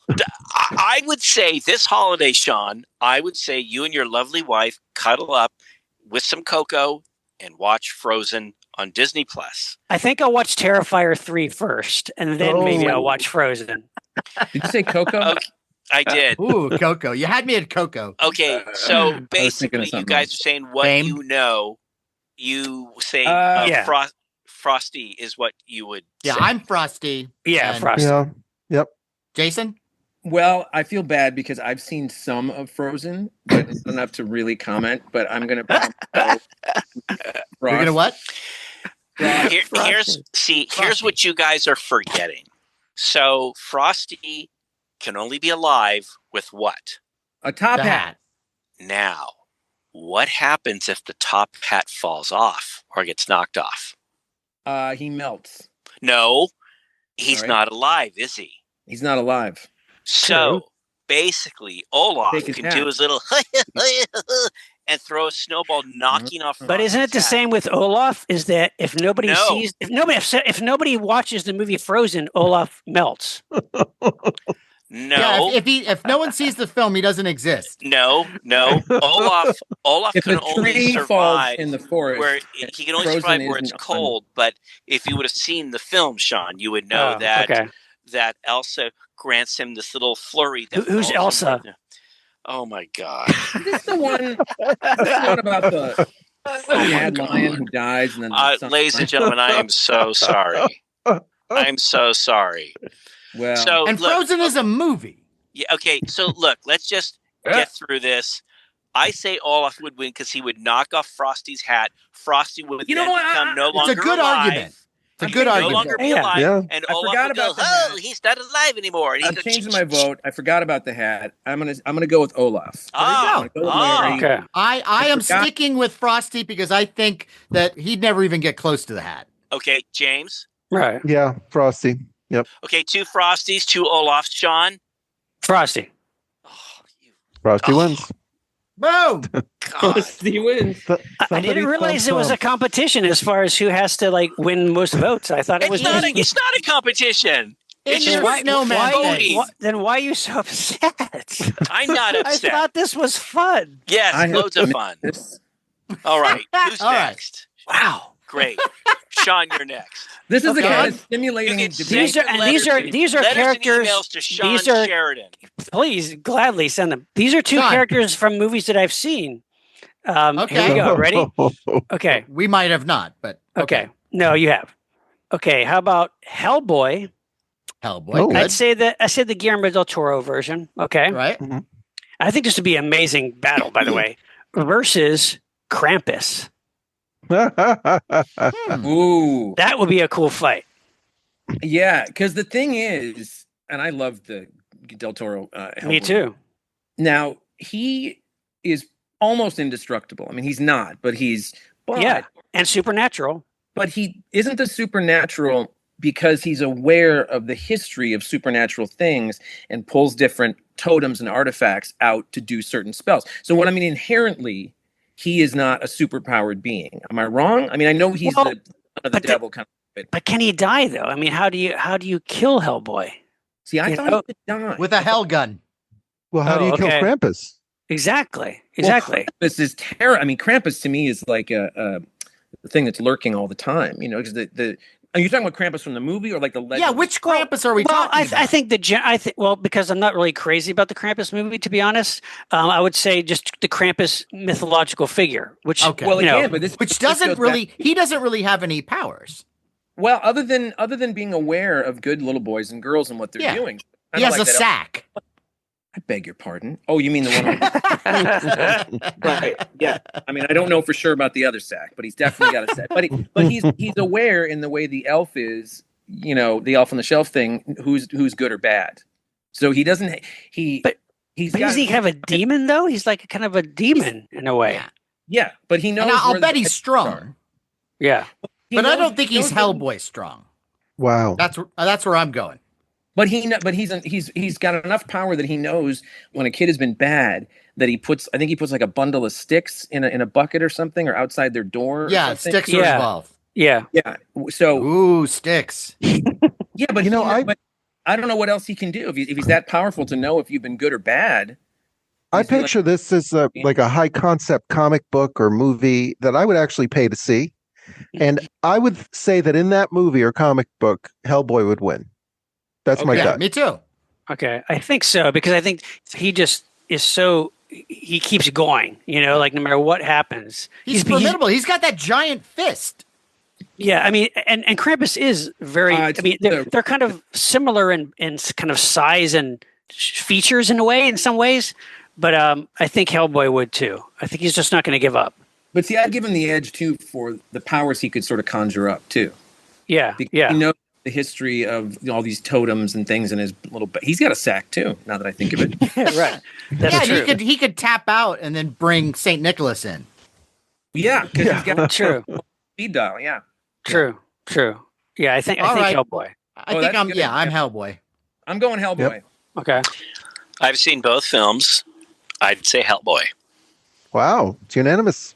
I would say this holiday, Sean, I would say you and your lovely wife cuddle up with some cocoa and watch Frozen on Disney Plus. I think I'll watch Terrifier 3 first, and then maybe I'll watch Frozen. Did you say Coco? Okay, I did. Ooh, Coco. You had me at Coco. Okay, so basically you guys are saying what you know. You say Frosty is what you would say. I'm Frosty. Yeah, Frosty. Yeah. Yep. Jason? Well, I feel bad because I've seen some of Frozen, but not enough to really comment. But I'm going to. You're going to what? Here's what you guys are forgetting. So Frosty can only be alive with what? A top hat. Now, what happens if the top hat falls off or gets knocked off? He melts. No, he's not alive, is he? He's not alive. So basically, Olaf can do his little and throw a snowball, knocking off. But isn't it the same with Olaf? Is that if nobody sees, if nobody watches the movie Frozen, Olaf melts. No. Yeah, if no one sees the film, he doesn't exist. No. Olaf if can a only tree survive falls in the forest, where he can only survive where it's cold. But if you would have seen the film, Sean, you would know that Elsa grants him this little flurry. Who's Elsa? Oh my God! Is this the one about the mad lion who dies? And then ladies and gentlemen, I am so sorry. I'm so sorry. Well, Frozen is a movie. Yeah. Okay. So look, let's just get through this. I say Olaf would win because he would knock off Frosty's hat. Frosty would become no longer alive. It's a good argument. It's a good argument. No longer be alive, and I Olaf forgot would go, about he's not alive anymore. And I'm changing my vote. I forgot about the hat. I'm gonna go with Olaf. Okay. I am sticking with Frosty because I think that he'd never even get close to the hat. Okay, James. Right. Yeah, Frosty. Yep. Okay, 2 Frosties, 2 Olafs. Sean? Frosty. Frosty wins. Boom! Frosty wins. I didn't realize it was a competition as far as who has to win most votes. I thought it was. It's not a competition. It's just voting. Then why are you so upset? I'm not upset. I thought this was fun. Yes, loads of fun. All right, who's next? Wow, great. Sean, you're next. This is the kind of stimulating. These are characters. To Shawn Sheridan. Please, gladly send them. These are 2 characters from movies that I've seen. Okay, here we go. Ready? Okay, we might have not, but okay. No, you have. Okay, how about Hellboy? Hellboy. I said the Guillermo del Toro version. Okay, right. Mm-hmm. I think this would be an amazing battle, by the way, versus Krampus. Ooh, that would be a cool fight. Yeah, because the thing is, and I love the Del Toro. Me too. Now he is almost indestructible. I mean, he's not, but and supernatural. But he isn't the supernatural because he's aware of the history of supernatural things and pulls different totems and artifacts out to do certain spells. So what I mean, inherently, he is not a superpowered being. Am I wrong? I mean, I know he's the devil kind of. But can he die though? I mean, how do you kill Hellboy? See, I thought he could die with a hell gun. Well, how do you kill Krampus? Exactly. Well, Krampus is terror. I mean, Krampus to me is like a thing that's lurking all the time. You know, because are you talking about Krampus from the movie or like the legend? Yeah, which Krampus are we talking about? I think because I'm not really crazy about the Krampus movie, to be honest. I would say just the Krampus mythological figure, which which doesn't really he doesn't really have any powers. Well, other than being aware of good little boys and girls and what they're doing, he has a sack. I beg your pardon. Oh, you mean the one? Right. Yeah. I mean, I don't know for sure about the other sack, but he's definitely got a sack. But he's aware in the way the elf is. You know, the elf on the shelf thing. Who's good or bad? So he doesn't. But does he have a demon though? He's like kind of a demon in a way. Yeah, but he knows. And I'll bet he's strong. Yeah, but I don't think he's Hellboy strong. Wow. That's where I'm going. But he's got enough power that he knows when a kid has been bad that he puts like a bundle of sticks in a bucket or something, or outside their door. Yeah, or something. sticks are involved. Yeah. So Ooh, sticks. yeah, but I I don't know what else he can do if he's that powerful to know if you've been good or bad. I picture this as like a high concept comic book or movie that I would actually pay to see. And I would say that in that movie or comic book, Hellboy would win. That's my Yeah, gut. me too. Okay, I think so, because I think he just is so, he keeps going, like no matter what happens. He's formidable. He's got that giant fist. Yeah, I mean, and Krampus is very, I mean, they're kind of similar in kind of size and features in a way, in some ways, but I think Hellboy would too. I think he's just not going to give up. But see, I'd give him the edge too for the powers he could sort of conjure up too. Yeah, because the history of all these totems and things in his little. He's got a sack too. Now that I think of it, right? That's true. He could tap out and then bring Saint Nicholas in. Yeah, because he's got true speed dial. Yeah, true. Yeah, I think Hellboy. I'm Hellboy. I'm going Hellboy. Yep. Okay. I've seen both films. I'd say Hellboy. Wow, it's unanimous.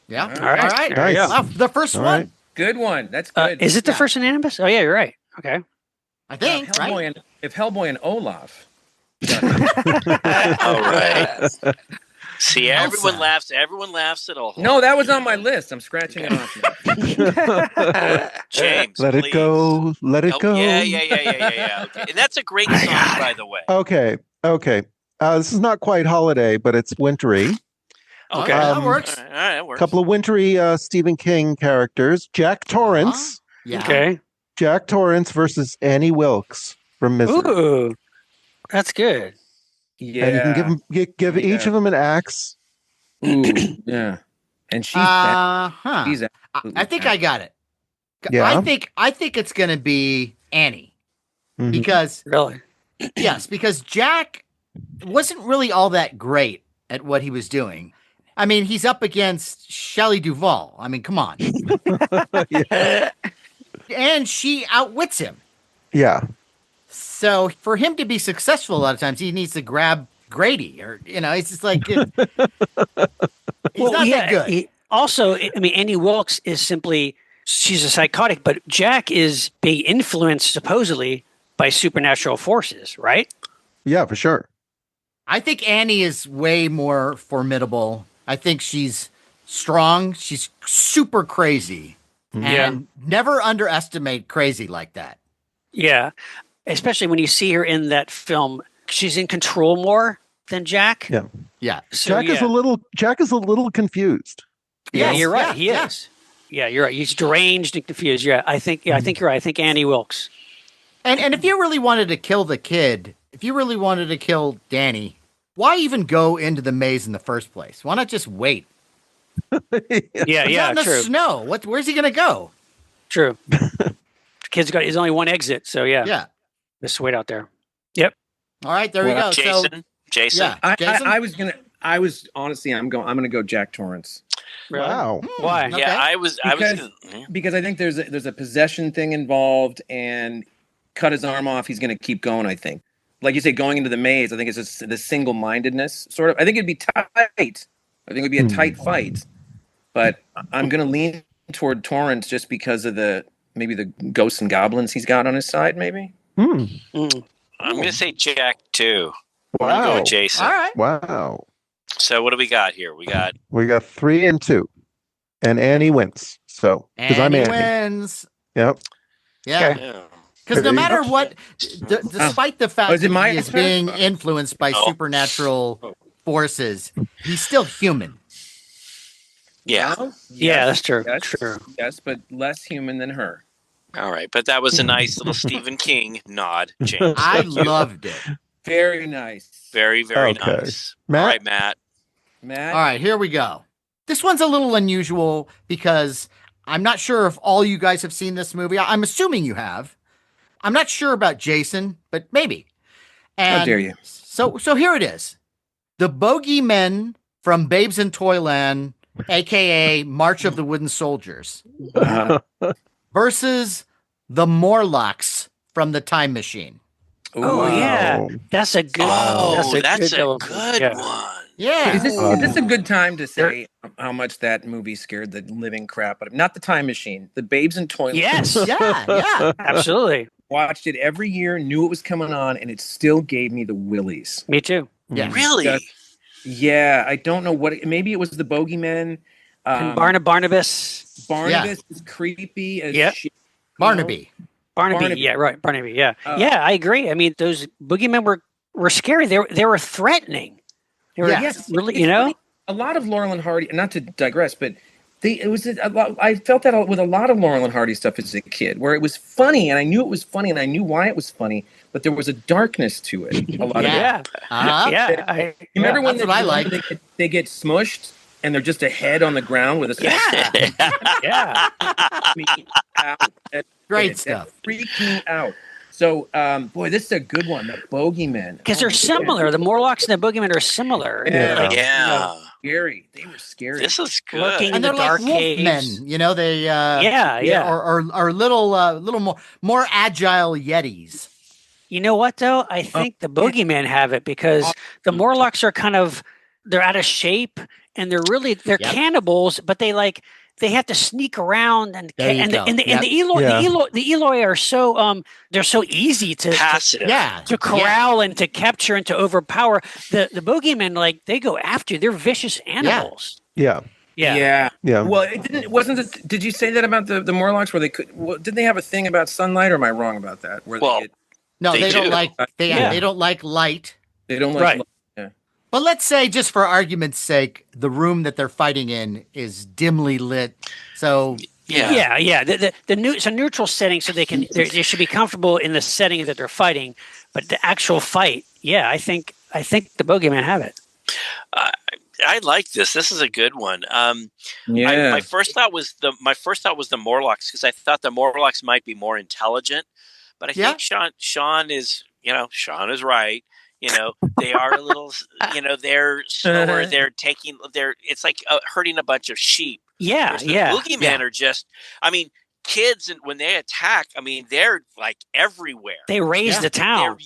Yeah. All right. Nice. Well, the first one. Right. Good one. That's good. Is it the first unanimous? Oh yeah, you're right. Okay. I think. If Hellboy and Olaf. All right. See, everyone laughs. Everyone laughs at all. No, that was on my list. I'm scratching it off now. James, Let please. it go. Let it go. Yeah. Okay. And that's a great song, by the way. Okay. This is not quite holiday, but it's wintry. Okay, that works. All right, that works. Couple of wintry Stephen King characters. Jack Torrance. Yeah. Okay. Jack Torrance versus Annie Wilkes from Misery. Ooh, that's good. Yeah. And you can give each of them an axe. Ooh, yeah. And she's I think I got it. Yeah. I think it's going to be Annie. Mhm. Because Really? yes, because Jack wasn't really all that great at what he was doing. I mean, he's up against Shelley Duvall. I mean, come on. Yeah. And she outwits him. Yeah. So for him to be successful, a lot of times he needs to grab Grady, or it's just like he's not that good. Also, I mean, Annie Wilkes is she's a psychotic, but Jack is being influenced supposedly by supernatural forces, right? Yeah, for sure. I think Annie is way more formidable. I think she's strong. She's super crazy. And never underestimate crazy like that. Yeah. Especially when you see her in that film. She's in control more than Jack. Yeah. Yeah. So, Jack is a little confused. Yeah, Yes. you're right. Yeah, He yeah. is. Yeah, you're right. He's deranged and confused. Yeah, I think you're right. I think Annie Wilkes. And if you really wanted to kill the kid, if you really wanted to kill Danny, why even go into the maze in the first place? Why not just wait? Yeah, He's out in the true. snow. Where's he going to go? True. Kid's got his only one exit, so yeah. Yeah. Just wait out there. Yep. All right, there we go. Jason. Yeah. Jason? I'm gonna go Jack Torrance. Really? Wow. Why? Okay. Yeah, I was Because I think there's a possession thing involved, and cut his arm off, he's gonna keep going. I think, like you say, going into the maze. I think it's just the single-mindedness sort of. I think it'd be tight. I think it would be a tight fight, but I'm gonna lean toward Torrance just because of maybe the ghosts and goblins he's got on his side. Maybe. I'm going to say Jack too. Wow. I'm going with Jason. All right. Wow. So what do we got here? We got 3 and 2. And Annie wins. So, because I'm Annie Annie. wins. Yep. Yeah. Because no matter what, despite the fact that he is being influenced by supernatural forces, he's still human. Yeah. Yeah, that's true. Yes, True. Yes, but less human than her. All right, but that was a nice little Stephen King nod, James. I loved it. Very nice. Very, very Okay. nice. Matt? All right, Matt. Matt. All right, here we go. This one's a little unusual because I'm not sure if all you guys have seen this movie. I'm assuming you have. I'm not sure about Jason, but maybe. And How dare you? So here it is. The Bogeymen from Babes in Toyland, aka March of the Wooden Soldiers, versus the Morlocks from the Time Machine. Oh yeah, Wow. that's a good. Oh, that's a good, good yeah. one. Yeah. Is this a good time to There- say how much that movie scared the living crap out of me? Not the Time Machine, the Babes in Toyland. Yes, Yeah. absolutely. Watched it every year, knew it was coming on, and it still gave me the willies. Me too. Yeah. Really? Just- Yeah, I don't know maybe it was the Bogeyman. And Barnabas. Barnabas is creepy as Yep. shit. Barnaby. Barnaby. Yeah, right. Barnaby. Yeah, Oh. yeah. I agree. I mean, those boogeymen were scary. They were threatening. They were Yes. really, It's funny. A lot of Laurel and Hardy. Not to digress, but I felt that with a lot of Laurel and Hardy stuff as a kid, where it was funny, and I knew it was funny, and I knew why it was funny, but there was a darkness to it. A lot of it. Yeah, Uh-huh. yeah. You remember when that's what I like. they get smushed and they're just a head on the ground with a Yeah. Great stuff. Freaked me out. So, boy, this is a good one. The Bogeyman. Because they're similar. The Morlocks and the boogeymen are similar. Yeah. Like, Yeah. Scary. They were scary. This is good. Lurking in And the they're like dark wolf caves. men, you know, they Yeah. or little more agile yetis. You know what though? I think the boogeymen have it because the Morlocks are they're out of shape and they're Yep. cannibals, but they have to sneak around and There you go. Yep. the Eloi are so they're so easy to Passive. to corral and to capture and to overpower. The boogeymen, like, they go after you. They're vicious animals. Yeah. Yeah. Well, did you say that about the Morlocks where they could? Well, didn't they have a thing about sunlight, or am I wrong about that? Where Well, No, They they don't do. like Yeah. they don't like light. they don't like. Right. But let's say, just for argument's sake, the room that they're fighting in is dimly lit. So Yeah. It's a neutral setting, so they should be comfortable in the setting that they're fighting. But the actual fight, I think the boogeymen have it. I like this. This is a good one. Yeah. My first thought was the Morlocks, because I thought the Morlocks might be more intelligent, but I think Sean is right. You know, they are a little. You know, they're slower. It's like herding a bunch of sheep. Yeah, Whereas the boogeymen are just. I mean, kids, and when they attack, I mean, they're like everywhere. They raise the town.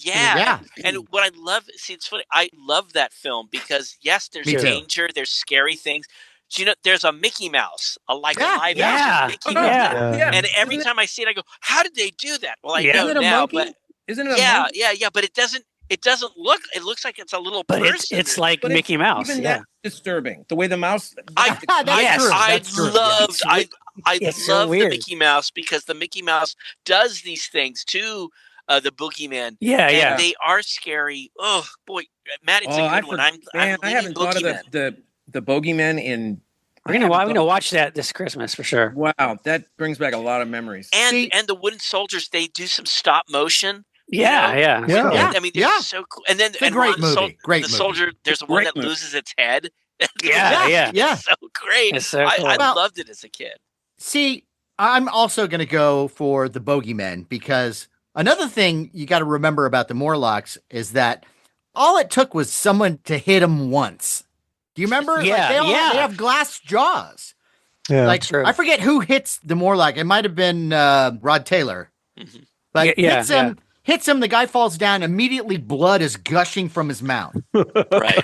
And what I love, it's funny. I love that film because yes, there's Me too. danger, there's scary things. So, you know, there's a Mickey Mouse, live action Mickey Mouse. Yeah. And every time I see it, I go, "How did they do that?" Well, I Yeah. know Isn't it a now, monkey? but Isn't it a yeah, monkey? yeah, but it doesn't look. It looks like it's a little But person. it's like But Mickey Mouse. Even Yeah. that's disturbing. The way the mouse. That's true. That's true. I It's so love the weird. Mickey Mouse because the Mickey Mouse does these things to the boogeyman. Yeah, and yeah. they are scary. Oh boy, Matt, it's a good one. I'm I leaning haven't thought of boogeyman. the Bogeyman in. We're gonna watch that this Christmas for sure. Wow, that brings back a lot of memories. And the wooden soldiers, they do some stop motion. Yeah, you know? yeah. Yeah. I mean, they're so cool. And then It's a great movie. Great the movie. soldier, there's one Great that movie. loses its head. Yeah. It's so great. It's so cool. I Well- loved it as a kid. See, I'm also going to go for the bogeymen because another thing you got to remember about the Morlocks is that all it took was someone to hit them once. Do you remember? Yeah, They have glass jaws. Yeah. Like, True. I forget who hits the Morlock. It might have been Rod Taylor. Mhm. But Yeah, hits him, the guy falls down, immediately blood is gushing from his mouth. Right.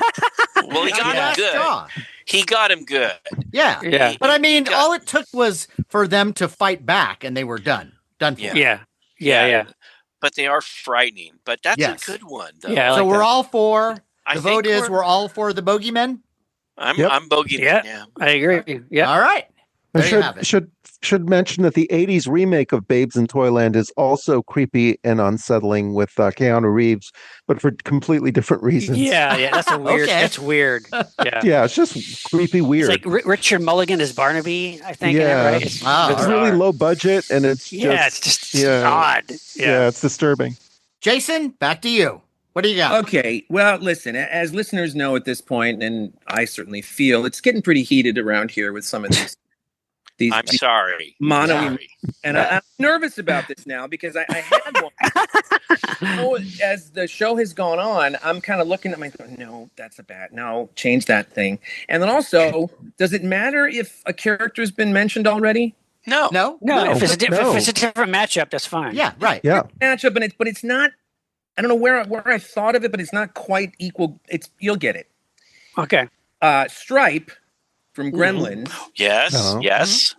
Well, he got him Glass good. jaw. He got him good. Yeah. Yeah. But I mean, got- all it took was for them to fight back and they were done. Done for. Yeah. Yeah. But they are frightening. But that's Yes. a good one, though. Yeah, I So like we're that. all for, I the think vote is we're all for the bogeymen. I'm Yep. I'm bogeyman. Yeah. Yeah. I agree with you. Yeah. All right. I There you have it. should mention that the 80s remake of Babes in Toyland is also creepy and unsettling with Keanu Reeves, but for completely different reasons. Yeah. That's a weird. Okay. That's weird. Yeah. Yeah, it's just creepy weird. It's like Richard Mulligan is Barnaby, I think. Yeah. Right? It's Wow. It's bizarre. really low budget and it's It's just yeah. odd. yeah, it's disturbing. Jason, back to you. What do you got? Okay, well, listen, as listeners know at this point, and I certainly feel, it's getting pretty heated around here with some of these. I'm sorry. mono, Sorry. and I'm nervous about this now because I had one. You know, as the show has gone on, I'm kind of looking at no, that's a bad, no, change that thing. And then also, does it matter if a character's been mentioned already? No. No? No, if it's a No. different matchup, that's fine. Yeah, right. Yeah. Matchup, but it's not I don't know where I thought of it, but it's not quite equal. You'll get it. Okay. Stripe from Gremlins Yes, Uh-huh. yes.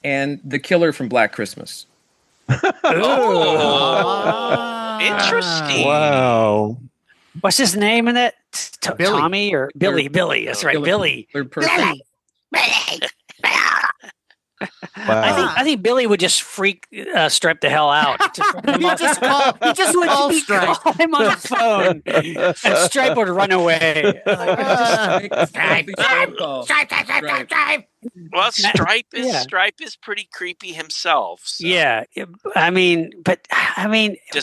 and the killer from Black Christmas. Oh, interesting. Wow. What's his name in that? Billy. Tommy or Billy? Billy. That's right, Killer- Billy. Third person. Wow. I think Billy would just freak Stripe the hell out. He just calls Stripe. Call him on the phone, and Stripe would run away. Stripe. Well, Stripe Yeah. is pretty creepy himself. So. Yeah, Does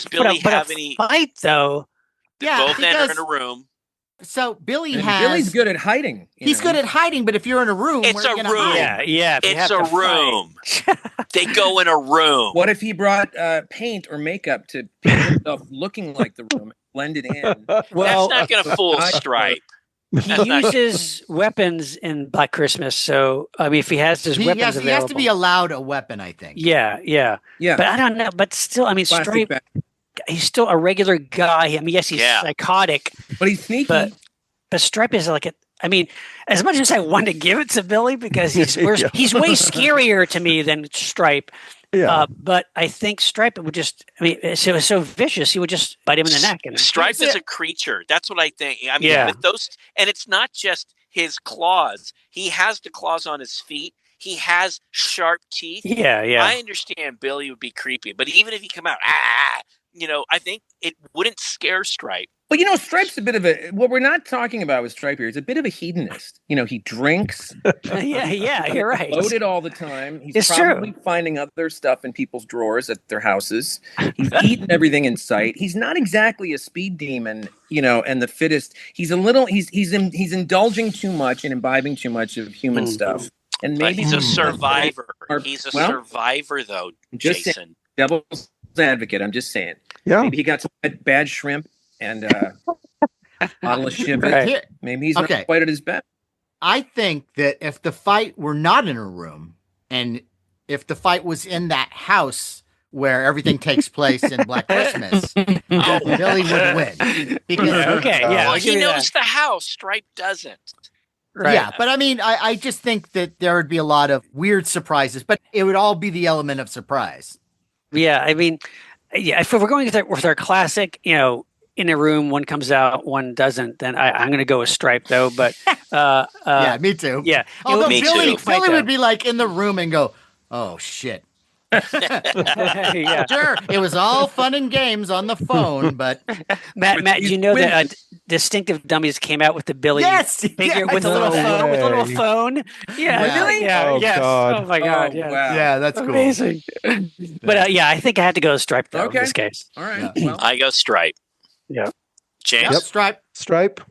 Billy have any? fight though? Yeah, Both enter in because a room. so Billy And has. Billy's good at hiding. He's good at hiding, but if you're in a room, It's where are you a gonna room. hide? Yeah. if you It's have a to fight. room. They go in a room. What if he brought paint or makeup to paint himself looking like the room, blend it in? Well, That's not going to fool Stripe. he uses weapons in Black Christmas, so I mean, if he has his He weapons has available, to be allowed a weapon, I think. yeah. Yeah, But I don't know. But still, I mean, plastic Stripe. bag. He's still a regular guy. I mean, yes, he's Yeah. psychotic, But he's sneaky. but Stripe is like I mean, as much as I want to give it to Billy because he's Yeah. he's way scarier to me than Stripe. Yeah. But I think Stripe would just. I mean, it was so vicious. He would just bite him in the neck. And Stripe is a creature. That's what I think. I mean, Yeah. with those, and it's not just his claws. He has the claws on his feet. He has sharp teeth. yeah. I understand Billy would be creepy, but even if he come out, I think it wouldn't scare Stripe. But Stripe's a bit of what we're not talking about with Stripe here is a bit of a hedonist. He drinks, yeah. You're right. loaded all the time. He's It's probably true. finding other stuff in people's drawers at their houses. He's eating everything in sight. He's not exactly a speed demon, and the fittest. He's he's indulging too much and imbibing too much of human stuff. And But maybe he's a survivor. Or- He's a well, survivor, though, just Jason. devil's advocate. I'm just saying. Yeah. Maybe he got some bad shrimp and bottle of ship. Right. Here- Maybe he's Okay. not quite at his best. I think that if the fight were not in a room, and if the fight was in that house where everything takes place in Black Christmas, that Billy would win. Because Okay. Yeah. Well, I'll give he you that. knows the house. Stripe doesn't. Right. Yeah, but I mean, I just think that there would be a lot of weird surprises, but it would all be the element of surprise. Yeah, I mean, if we're going with our classic, in a room, one comes out, one doesn't, then I'm going to go with Stripe, though. But Yeah, me too. yeah, Although Me Billy, too. Billy would be like in the room and go, "Oh shit." yeah. Sure, it was all fun and games on the phone, but Matt, these you know that witnesses. Distinctive Dummies came out with the Billy yes, figure yes. with a little No phone, with a little way. phone. Yeah, Yeah. really? Yeah, Oh, yes. God. Oh my God, Oh, yeah. wow. Yeah, that's cool. Amazing. But I think I had to go with Stripe though Okay. in this case. All right. Yeah. Well, I go Stripe. Yeah. James? Yep, Stripe. Stripe.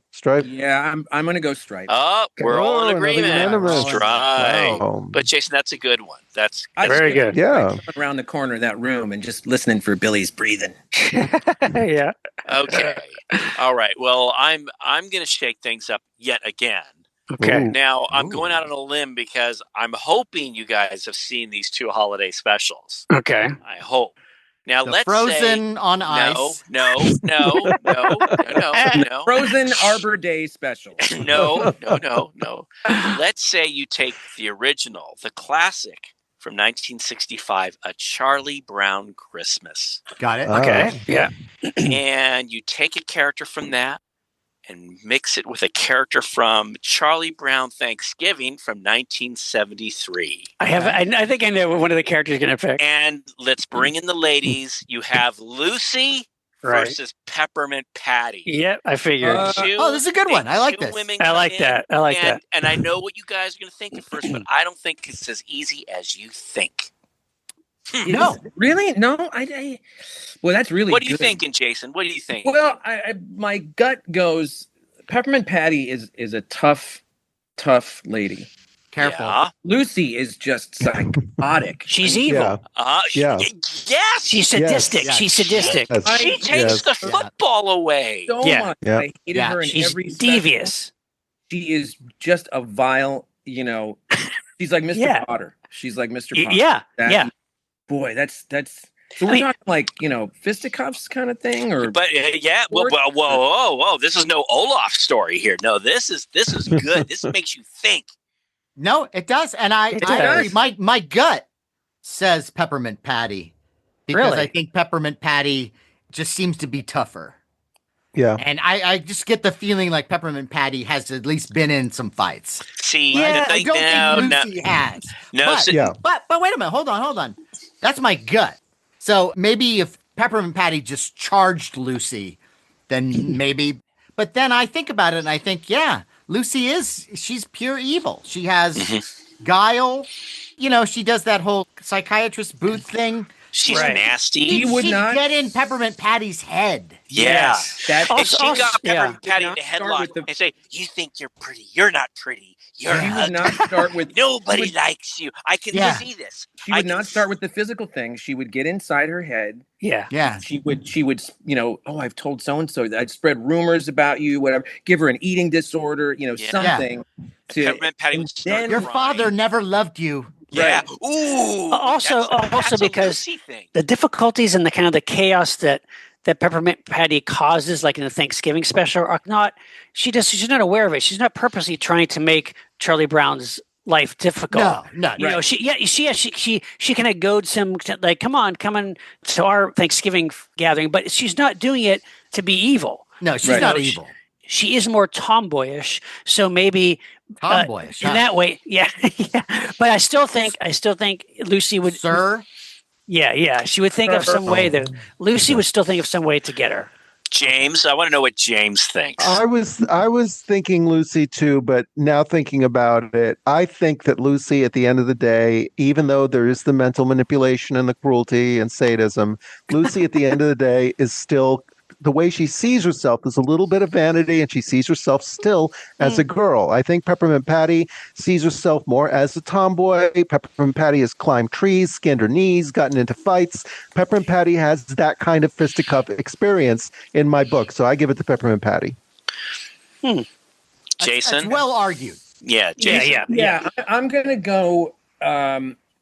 yeah, I'm going to go Stripe. Oh, we're all in another agreement. unanimous. Stripe. Wow. But Jason, that's a good one. That's I Very just good. Yeah. coming around the corner of that room and just listening for Billy's breathing. Yeah. okay. All right. Well, I'm going to shake things up yet again. Okay. Ooh. Now, I'm going out on a limb because I'm hoping you guys have seen these two holiday specials. Okay. I hope. Now, The let's Frozen say on ice. no. Frozen Arbor Day special. No. Let's say you take the original, the classic from 1965, A Charlie Brown Christmas, Got it. Okay. Yeah. and you take a character from that and mix it with a character from Charlie Brown Thanksgiving from 1973. I think I know what one of the characters you're going to pick. And let's bring in the ladies. You have Lucy Right. versus Peppermint Patty. Yep, I figured. Oh, this is a good one. I like Two this. women I come like in, that. I like that. And I know what you guys are going to think at first, but I don't think it's as easy as you think. No. Really? No, well, that's really What are you good. thinking, Jason? What do you think? Well, my gut goes Peppermint Patty is a tough lady. Careful. Yeah. Lucy is just psychotic. She's evil. Yeah. Yeah. Yes. She's sadistic. Yes. She's sadistic. Yes. She takes the football away. so Yeah. much. Yeah. I hated Yeah. her in She's every special. devious. She is just a vile, she's like Mr. Yeah. Potter. She's like Mr. Potter. Yeah. That- Yeah. Boy, that's So we're talking like, fisticuffs kind of thing, or But whoa! This is no Olaf story here. No, this is good. This makes you think. No, it does, and I agree. My gut says Peppermint Patty because Really? I think Peppermint Patty just seems to be tougher. Yeah. And I just get the feeling like Peppermint Patty has at least been in some fights. See, I don't think Lucy has. No, But wait a minute. Hold on. That's my gut. So maybe if Peppermint Patty just charged Lucy, then maybe. But then I think about it and I think, yeah, she's pure evil. She has guile. She does that whole psychiatrist booth thing. She's nasty. She'd get in Peppermint Patty's head. Yeah. If she got Peppermint Patty in a headlock and say, "You think you're pretty? You're not pretty. You're She would not start with nobody likes you. I can see this." She would not start with the physical thing. She would get inside her head. Yeah. She would, I've told so and so that I'd spread rumors about you, whatever. Give her an eating disorder, something. Peppermint Patty would start Your crying. father never loved you. Yeah. Right. Ooh. Also because the difficulties and the kind of the chaos that Peppermint Patty causes, like in the Thanksgiving special, are not. She's not aware of it. She's not purposely trying to make Charlie Brown's life difficult. No. She kind of goads him to, like, come on to our Thanksgiving gathering, but she's not doing it to be evil. No, she's not evil. She is more tomboyish, so maybe tomboyish in that way. Yeah. But I still think Lucy would. Sir. Yeah. She would think of some way that Lucy would still think of some way to get her. James, I want to know what James thinks. I was thinking Lucy too, but now thinking about it, I think that Lucy, at the end of the day, even though there is the mental manipulation and the cruelty and sadism, Lucy at the end of the day is still, the way she sees herself, there's a little bit of vanity, and she sees herself still as a girl. I think Peppermint Patty sees herself more as a tomboy. Peppermint Patty has climbed trees, skinned her knees, gotten into fights. Peppermint Patty has that kind of fisticuff experience in my book, so I give it to Peppermint Patty. Jason? That's well argued. Yeah, Jason. Yeah. I'm going to go...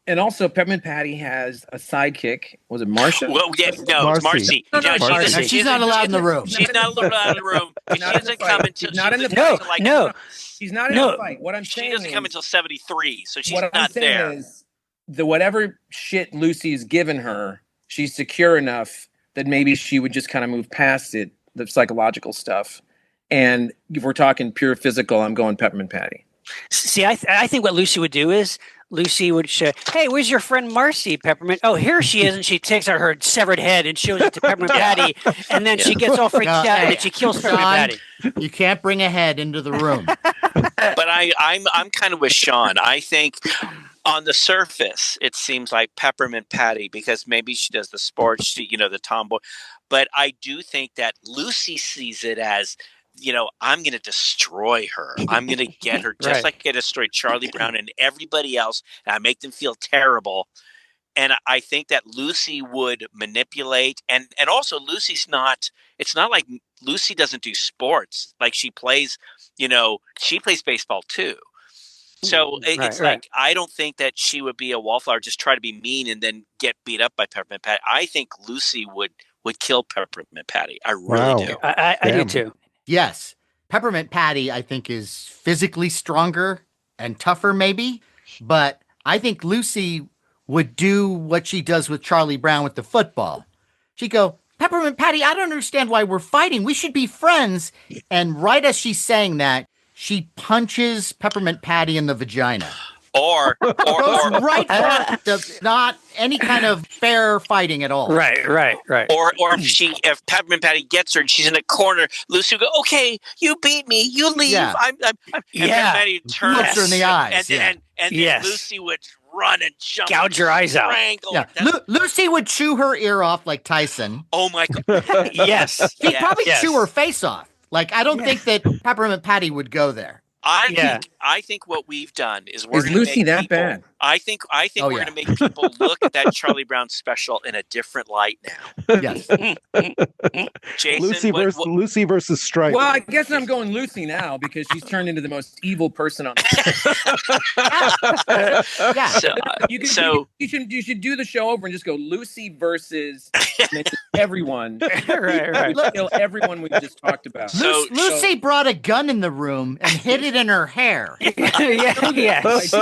and also, Peppermint Patty has a sidekick. Was it Marcia? Well, it's Marcy. Marcy. She's not allowed in the room. She's not allowed in the room. She doesn't come until she's not in the fight. No. She's not in the fight. What I'm saying she doesn't come until 73, so she's what not I'm saying there. Is whatever shit Lucy's given her, she's secure enough that maybe she would just kind of move past it, the psychological stuff. And if we're talking pure physical, I'm going Peppermint Patty. See, I think what Lucy would do is Lucy would say, "Hey, where's your friend Marcy, Peppermint? Oh, here she is." And she takes out her severed head and shows it to Peppermint Patty. And then she gets all freaked out and then she kills Peppermint Patty. You can't bring a head into the room. But I'm kind of with Sean. I think on the surface, it seems like Peppermint Patty because maybe she does the sports, the tomboy. But I do think that Lucy sees it as, I'm going to destroy her. I'm going to get her just like I destroyed Charlie Brown and everybody else. And I make them feel terrible. And I think that Lucy would manipulate. And also Lucy's not, it's not like Lucy doesn't do sports. Like she plays baseball too. So it's like, I don't think that she would be a wallflower, just try to be mean and then get beat up by Peppermint Patty. I think Lucy would kill Peppermint Patty. I really do. I do too. Yes. Peppermint Patty, I think, is physically stronger and tougher, maybe. But I think Lucy would do what she does with Charlie Brown with the football. She'd go, "Peppermint Patty, I don't understand why we're fighting. We should be friends." And right as she's saying that, she punches Peppermint Patty in the vagina. Or goes right for not any kind of fair fighting at all. Right. Or if Peppermint Patty gets her and she's in a corner, Lucy will go, "Okay, you beat me, you leave." Yeah. And Peppermint Patty turns looks her in the eyes. And then Lucy would run and jump, gouge her eyes out. Yeah. Lucy would chew her ear off like Tyson. Oh my God! Yes, She'd probably chew her face off. Like I don't think that Peppermint Patty would go there. I think what we've done is we're Is going to Lucy make that people, bad? I think Oh, we're yeah. going to make people look at that Charlie Brown special in a different light now. Yes. Jason, Lucy versus Stripe. Well, I guess I'm going Lucy now because she's turned into the most evil person on the Yeah. you should do the show over and just go Lucy versus everyone. right. Kill everyone we just talked about. Lucy brought a gun in the room and hid it in her hair. Yes.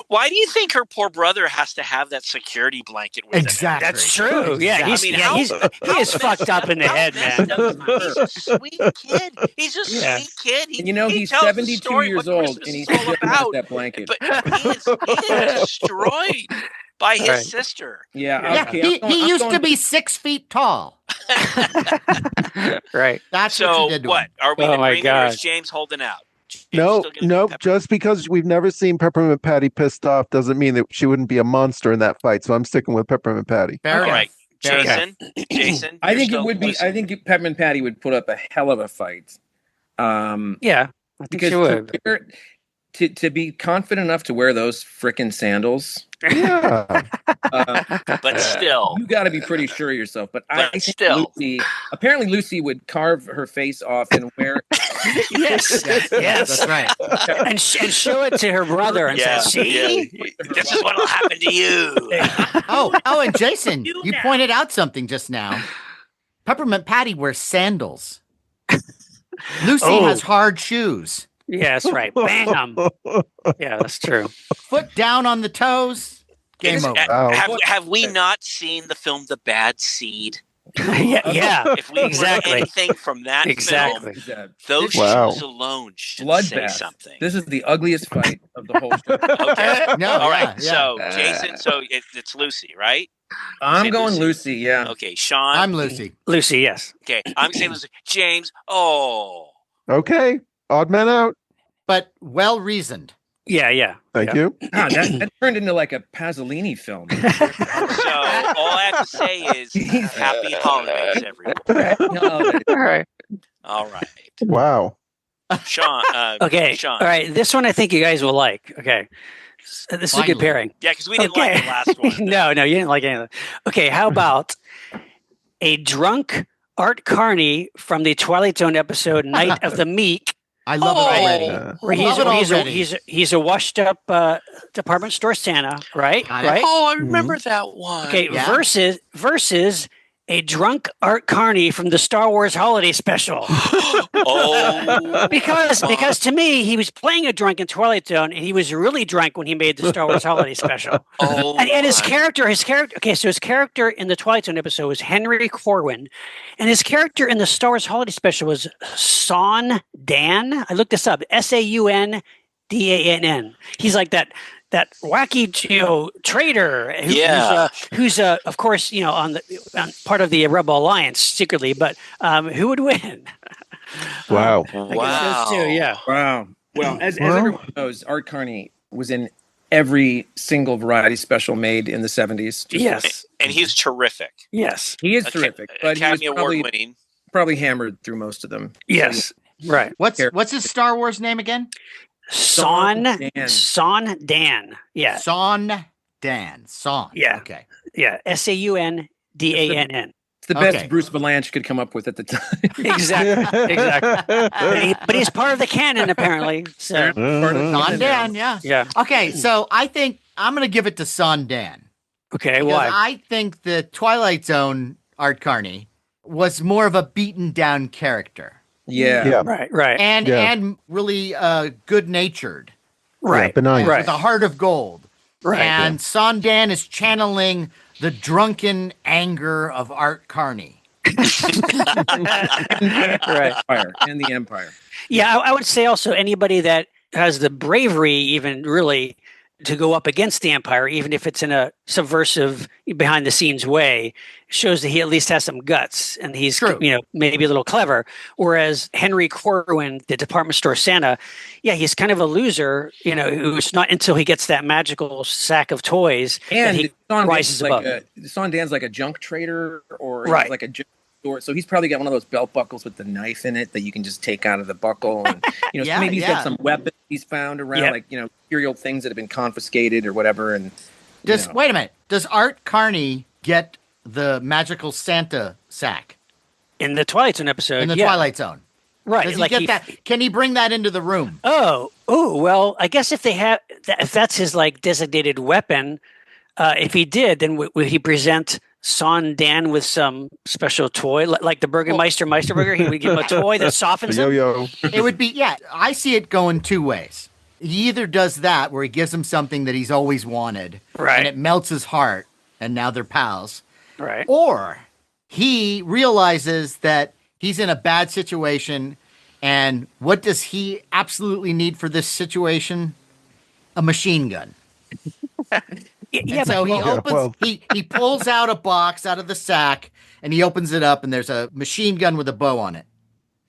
Why do you think her poor brother has to have that security blanket with him? Exactly. That's true. Yeah, Exactly. he is fucked up in the head, man. He's a sweet kid. He's a sweet kid. He's 72 years old and he's still got that blanket. But he is destroyed by his sister. Yeah. Okay, he used to be 6 feet tall. Right. That's what you did to him. Are we Oh in my agreement, or is God. James holding out? Nope. Just because we've never seen Peppermint Patty pissed off doesn't mean that she wouldn't be a monster in that fight. So I'm sticking with Peppermint Patty. Fair All enough. right, Jason. I think it would be. I think Peppermint Patty would put up a hell of a fight. Yeah, I think Because she would. to be confident enough to wear those frickin' sandals, Yeah. But still, you got to be pretty sure of yourself. But I think still. Lucy would carve her face off and wear. Yes. That's right. And show it to her brother and say, "See, this is what'll happen to you." Oh, and Jason, you pointed out something just now. Peppermint Patty wears sandals. Lucy has hard shoes. Yeah, that's right. Bam. Yeah, that's true. Foot down on the toes. Game over. Have we not seen the film The Bad Seed? Yeah. If we learn anything from that film, those shoes alone should say something. This is the ugliest fight of the whole show. Okay. No, all right. yeah. So, Jason, it's Lucy, right? I'm going Lucy, yeah. Okay, Sean. I'm Lucy. Lucy, yes. Okay, I'm saying Lucy. James, Okay. Odd man out. But well reasoned. Yeah. Thank you. That turned into like a Pasolini film. So all I have to say is happy holidays, everyone. All right. Wow. Sean. Okay. Sean. All right. This one I think you guys will like. Okay. This is a good pairing. Yeah, because we didn't like the last one. No, you didn't like any of them. Okay, how about a drunk Art Carney from the Twilight Zone episode Night of the Meek? I love it already. Where he's a washed up department store Santa, right? Right. Oh, I remember that one. Okay, versus a drunk Art Carney from the Star Wars Holiday Special. Because to me, he was playing a drunk in Twilight Zone, and he was really drunk when he made the Star Wars Holiday Special. And his character. Okay, so his character in the Twilight Zone episode was Henry Corwin, and his character in the Star Wars Holiday Special was SHAWN Dan. I looked this up. SAUNDANN. He's like that wacky, traider who's of course, on part of the Rebel Alliance secretly, but who would win? Wow. I guess those two, yeah. Wow. Well, as everyone knows, Art Carney was in every single variety special made in the 70s. Yes. And he's terrific. Yes. He is terrific. But Academy he was Award winning. probably hammered through most of them. Yes. Right. What's his Star Wars name again? SHAWN Dan. Yeah. SHAWN Dan. SHAWN. Yeah. Okay. Yeah. SAUNDANN. It's the best Bruce Valanche could come up with at the time. Exactly. But he's part of the canon, apparently. So. SHAWN Dan, yeah. Yeah. Okay, so I think I'm going to give it to SHAWN Dan. Okay, Because why? I think the Twilight Zone Art Carney was more of a beaten down character. Yeah. Right. And really good natured. Right. Benign. Right. With a heart of gold. Right. And SHAWN Dan is channeling the drunken anger of Art Carney. Right. And the Empire. Yeah, I would say also anybody that has the bravery, even really, to go up against the Empire, even if it's in a subversive, behind the scenes way, shows that he at least has some guts and he's, maybe a little clever. Whereas Henry Corwin, the department store Santa, he's kind of a loser, who's not until he gets that magical sack of toys and that he rises above. SHAWN Dan's like a junk trader or right. like a sword. So he's probably got one of those belt buckles with the knife in it that you can just take out of the buckle. And, you know, Yeah, so maybe he's yeah. got some weapons he's found around, Yep. like, you know, material things that have been confiscated or whatever. And Wait a minute. Does Art Carney get the magical Santa sack In the Twilight Zone episode, in the yeah. Twilight Zone? Right. Does he like get that? Can he bring that into the room? Oh, well, I guess if they have, if that's his like designated weapon, if he did, then would he present Son Dan with some special toy, like the Burgermeister Meisterburger? He would give him a toy that softens him. Yo-yo. It would be, yeah, I see it going two ways. He either does that, where he gives him something that he's always wanted, Right. and it melts his heart, and now they're pals. Right. Or he realizes that he's in a bad situation, and what does he absolutely need for this situation? A machine gun. Yeah, And so he but, opens, he pulls out a box out of the sack, and he opens it up, and there's a machine gun with a bow on it.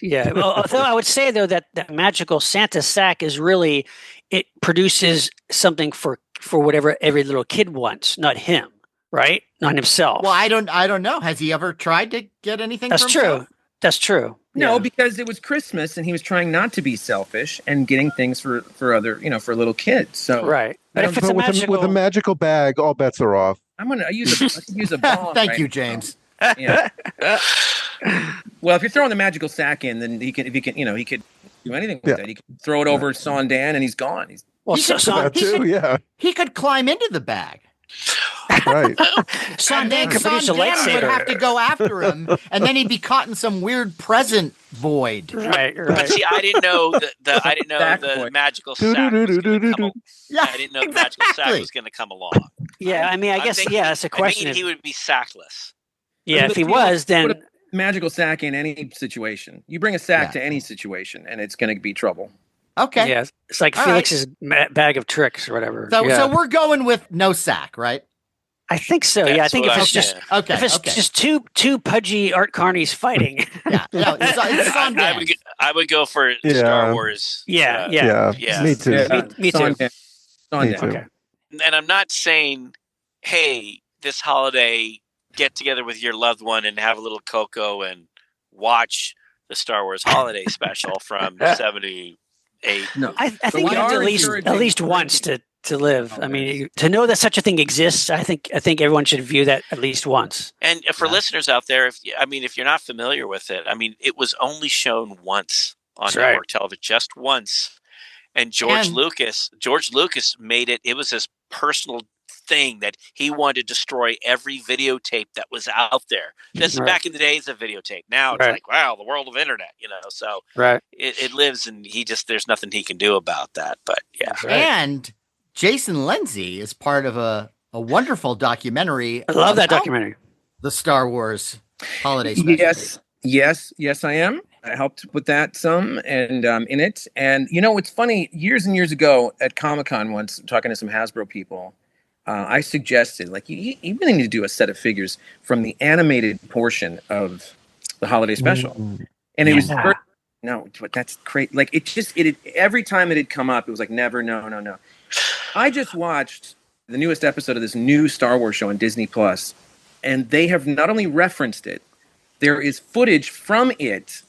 yeah. Well, although I would say though that magical Santa sack is really, it produces something for whatever every little kid wants, not him, right? Not himself. Well, I don't know. Has he ever tried to get anything? That's for true. himself? That's true. No, Yeah. because it was Christmas and he was trying not to be selfish and getting things for other, you know, for little kids. So Right. But if it's But a magical, with a magical bag, all bets are off. I could use a ball. Thank right you, now. James. Yeah. Well, if you're throwing the magical sack in, then he could do anything with Yeah. it. He could throw it over Son Dan and he's gone. well, He could- Son That too, yeah. He could climb into the bag. Right. Dan could produce a Son Dan would lightsaber. have to go after him, and then he'd be caught in some weird present void. Right. But Right. see, I didn't know Sack the boy. magical sack was going to come. Yeah, I didn't know the magical sack exactly. was going to come along. Yeah. I mean, I I'm guess thinking- yeah. It's a I'm question. thinking he would be sackless. Yeah. If he was, Put then a magical sack in any situation. You bring a sack Yeah. to any situation, and it's going to be trouble. Okay. yeah, it's like All Felix's bag of tricks or whatever. So, yeah. so we're going with no sack, right? I think so. Yeah. I That's think what if I it's just think. Okay. if it's okay. just two pudgy Art Carneys fighting. Yeah. No, it's Son Dan. I would go for Yeah. Star Wars. Yeah. Yeah. Yeah. Me too. Me Son too. Dan. Son Me Dan. too. Okay. And I'm not saying, hey, this holiday, get together with your loved one and have a little cocoa and watch the Star Wars holiday special from '78. No. I think we you have to are at encouraging least once drinking. to live. I mean, to know that such a thing exists, I think everyone should view that at least once. And for listeners out there, if you're not familiar with it, it was only shown once on That's right. network television, just once. And George Lucas made it. It was his personal thing that he wanted to destroy every videotape that was out there. This is Right. back in the days of videotape. Now it's Right. like, wow, the world of internet, So Right. it lives, and there's nothing he can do about that. But yeah, Right. And Jason Lenzi is part of a wonderful documentary. I love that about documentary. The Star Wars holiday special. Yes, I am. I helped with that some and in it. And it's funny, years and years ago at Comic-Con once, talking to some Hasbro people, I suggested, like, you really need to do a set of figures from the animated portion of the holiday special. And it was Yeah. no, but that's great. Like, every time it had come up, it was like, never, no. I just watched the newest episode of this new Star Wars show on Disney Plus, and they have not only referenced it, there is footage from it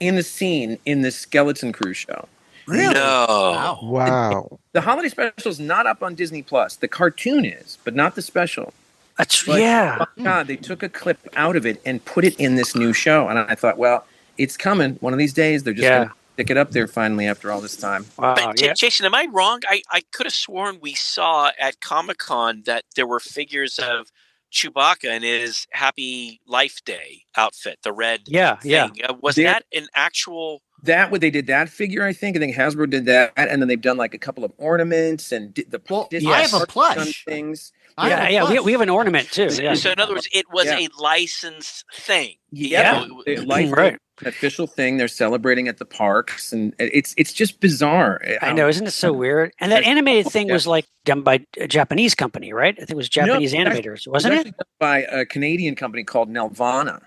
in the scene in the Skeleton Crew show. Really? No. Wow. Wow. The holiday special is not up on Disney Plus. The cartoon is, but not the special. That's But, yeah. my God, they took a clip out of it and put it in this new show. And I thought, well, it's coming. One of these days, they're just going to stick it up there finally after all this time. Wow. But Yeah. Jason, am I wrong? I could have sworn we saw at Comic-Con that there were figures of Chewbacca in his Happy Life Day outfit, the red Yeah. Yeah. thing. Was There- that an actual? They did that figure, I think. I think Hasbro did that. And then they've done like a couple of ornaments and Well, Disney I have a done plush. things. I have Yeah. a Yeah. plush. We have an ornament too. Yeah. So in other words, it was Yeah. a licensed thing. Yeah, You know, Right. an official thing. They're celebrating at the parks, and it's just bizarre. I know, isn't it so weird? And that animated thing Yeah. was like done by a Japanese company, right? I think it was Japanese No, animators, It was wasn't actually it? done by a Canadian company called Nelvana,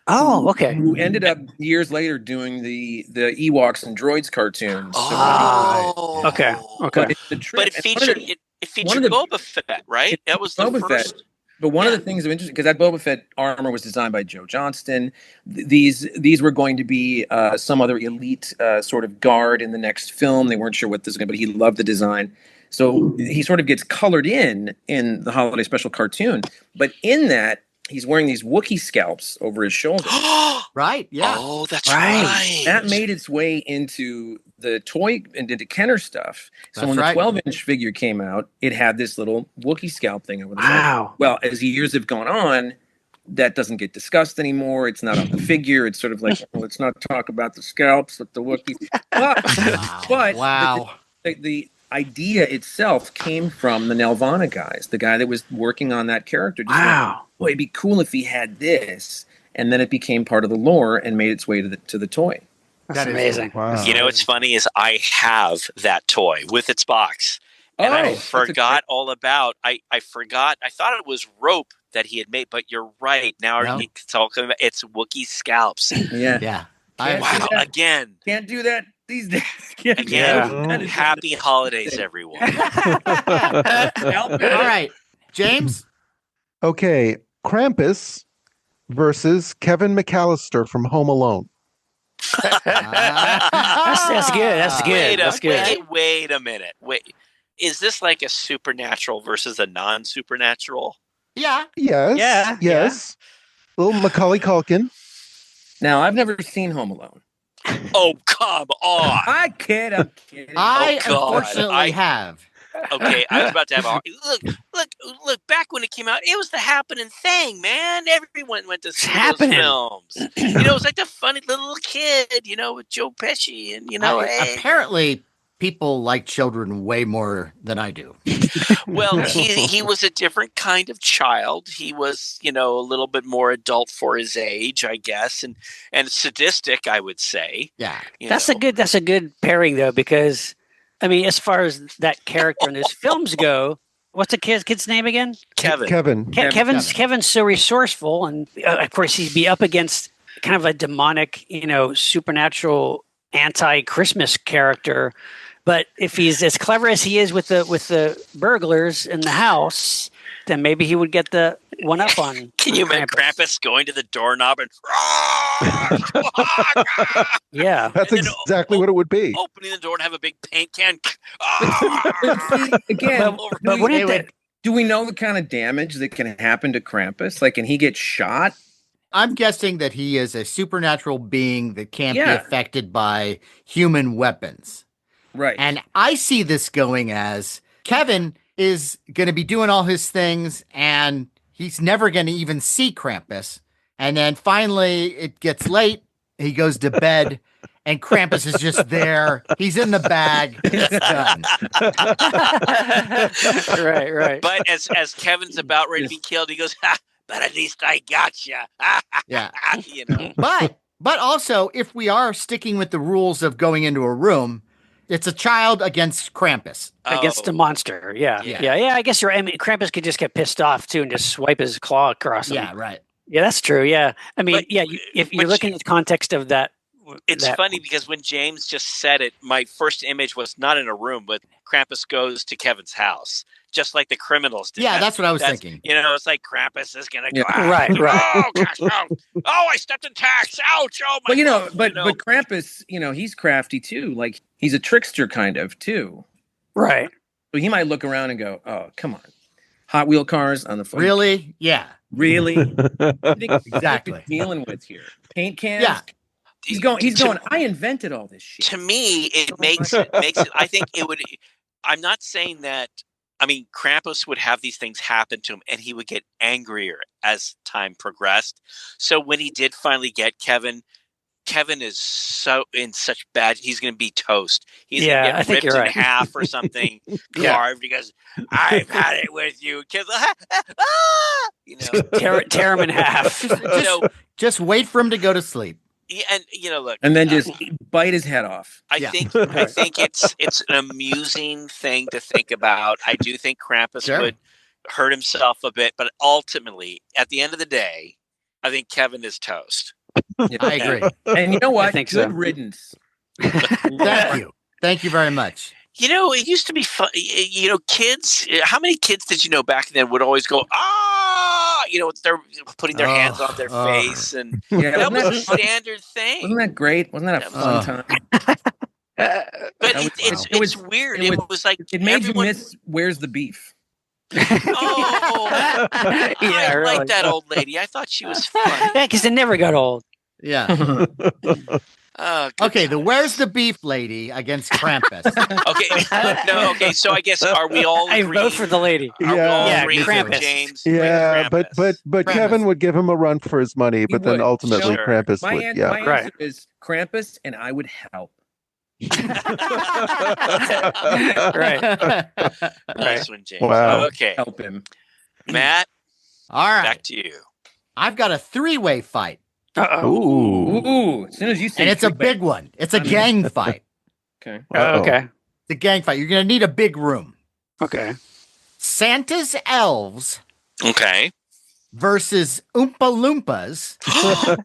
Oh, okay. who ended up years later doing the Ewoks and Droids cartoons. Oh, Okay. Okay. But it's the trip. But it And one of featured the- one of Boba the- Fett, right? It That was the Boba Fett. first. But one of the things of interest, because that Boba Fett armor was designed by Joe Johnston. These were going to be some other elite sort of guard in the next film. They weren't sure what this was going to be, but he loved the design. So he sort of gets colored in the holiday special cartoon. But in that, he's wearing these Wookiee scalps over his shoulder. Right, yeah. Oh, that's right. That made its way into the toy and into Kenner stuff. So when the 12-inch figure came out, it had this little Wookiee scalp thing over the shoulder. Well, as the years have gone on, that doesn't get discussed anymore. It's not on the figure. It's sort of like, let's not talk about the scalps with the Wookiee. But the idea itself came from the Nelvana guys, the guy that was working on that character. Boy, it'd be cool if he had this. And then it became part of the lore and made its way to the toy. That's amazing. Wow. You know what's funny is I have that toy with its box. And I forgot all about I forgot. I thought it was rope that he had made, but you're right. Now it's all coming back. It's Wookiee scalps. Yeah. Wow, again. Can't do that these days. Again, happy holidays, everyone. All right. James? Okay, Krampus versus Kevin McAllister from Home Alone. That's good. That's good. Wait a minute. Wait. Is this like a supernatural versus a non-supernatural? Yeah. Yes. Yes. Little Macaulay Culkin. Now, I've never seen Home Alone. Oh, come on. I'm kidding. I unfortunately have. Okay, I was about to have look. Back when it came out, it was the happening thing, man. Everyone went to see those films. It was like the funny little kid, with Joe Pesci, and apparently people like children way more than I do. Well, he was a different kind of child. He was, a little bit more adult for his age, I guess, and sadistic, I would say. Yeah, that's a good pairing though, because. I mean, as far as that character in those films go, what's the kid's name again? Kevin. Kevin's so resourceful, and of course he'd be up against kind of a demonic, supernatural anti-Christmas character. But if he's as clever as he is with the burglars in the house, then maybe he would get the one up on. Can you imagine Krampus going to the doorknob and yeah, that's exactly what it would be. Opening the door and have a big paint can. Again, but do we know the kind of damage that can happen to Krampus? Like, can he get shot? I'm guessing that he is a supernatural being that can't be affected by human weapons. Right. And I see this going as Kevin is going to be doing all his things and he's never going to even see Krampus. And then finally it gets late. He goes to bed and Krampus is just there. He's in the bag. It's done. Right. But as Kevin's about ready to be killed, he goes, but at least I got you. Yeah. But also, if we are sticking with the rules of going into a room, it's a child against Krampus. Against the monster. Yeah. I guess I mean, Krampus could just get pissed off too and just swipe his claw across him. Yeah, right. Yeah, that's true. Yeah. I mean, if you're looking at the context of that. It's funny because when James just said it, my first image was not in a room, but Krampus goes to Kevin's house, just like the criminals did. Yeah, that's what I was thinking. It's like Krampus is going to go, right. Oh, gosh, I stepped in tax. Ouch. Oh, my God. But Krampus, he's crafty too. Like, he's a trickster kind of too. Right. So he might look around and go, oh, come on. Hot wheel cars on the floor. Really? Yeah. Really? I think exactly. What we're dealing with here. Paint cans? Yeah. He's going, I invented all this shit. To me, it makes it, I think it would, I'm not saying that, I mean, Krampus would have these things happen to him and he would get angrier as time progressed. So when he did finally get Kevin is so in such bad, he's going to be toast. He's going to get ripped in half or something, carved. He goes, I've had it with you. Kids, tear him in half. Just wait for him to go to sleep. Yeah, and look, and then just bite his head off. I think it's an amusing thing to think about. I do think Krampus would hurt himself a bit, but ultimately, at the end of the day, I think Kevin is toast. I agree. And you know what? I think Good riddance. Thank you very much. It used to be fun. Kids. How many kids did you know back then would always go, they're putting their hands on their face, and that was a standard thing. Wasn't that great? Wasn't that a fun time? But it's weird. It was like it made you miss Where's the Beef? Oh, I really. like that old lady. I thought she was fun. Yeah, because it never got old. Yeah. Okay, the Where's the Beef lady against Krampus. Okay, so I guess are we all I agreeing? vote for the lady. Are we all agreeing for Krampus. James? Yeah, Krampus. but Krampus. Kevin would give him a run for his money, but then would. ultimately Sure. Krampus My would. answer is Krampus, and I would help. Right. Nice one, James. Wow. Okay, Help him. Matt, All right. back to you. I've got a 3-way fight. Uh-oh. Ooh, as soon as you say And it's a big one. It's a gang fight. Okay. Okay. It's a gang fight. You're going to need a big room. Okay. Santa's elves Okay. versus Oompa Loompas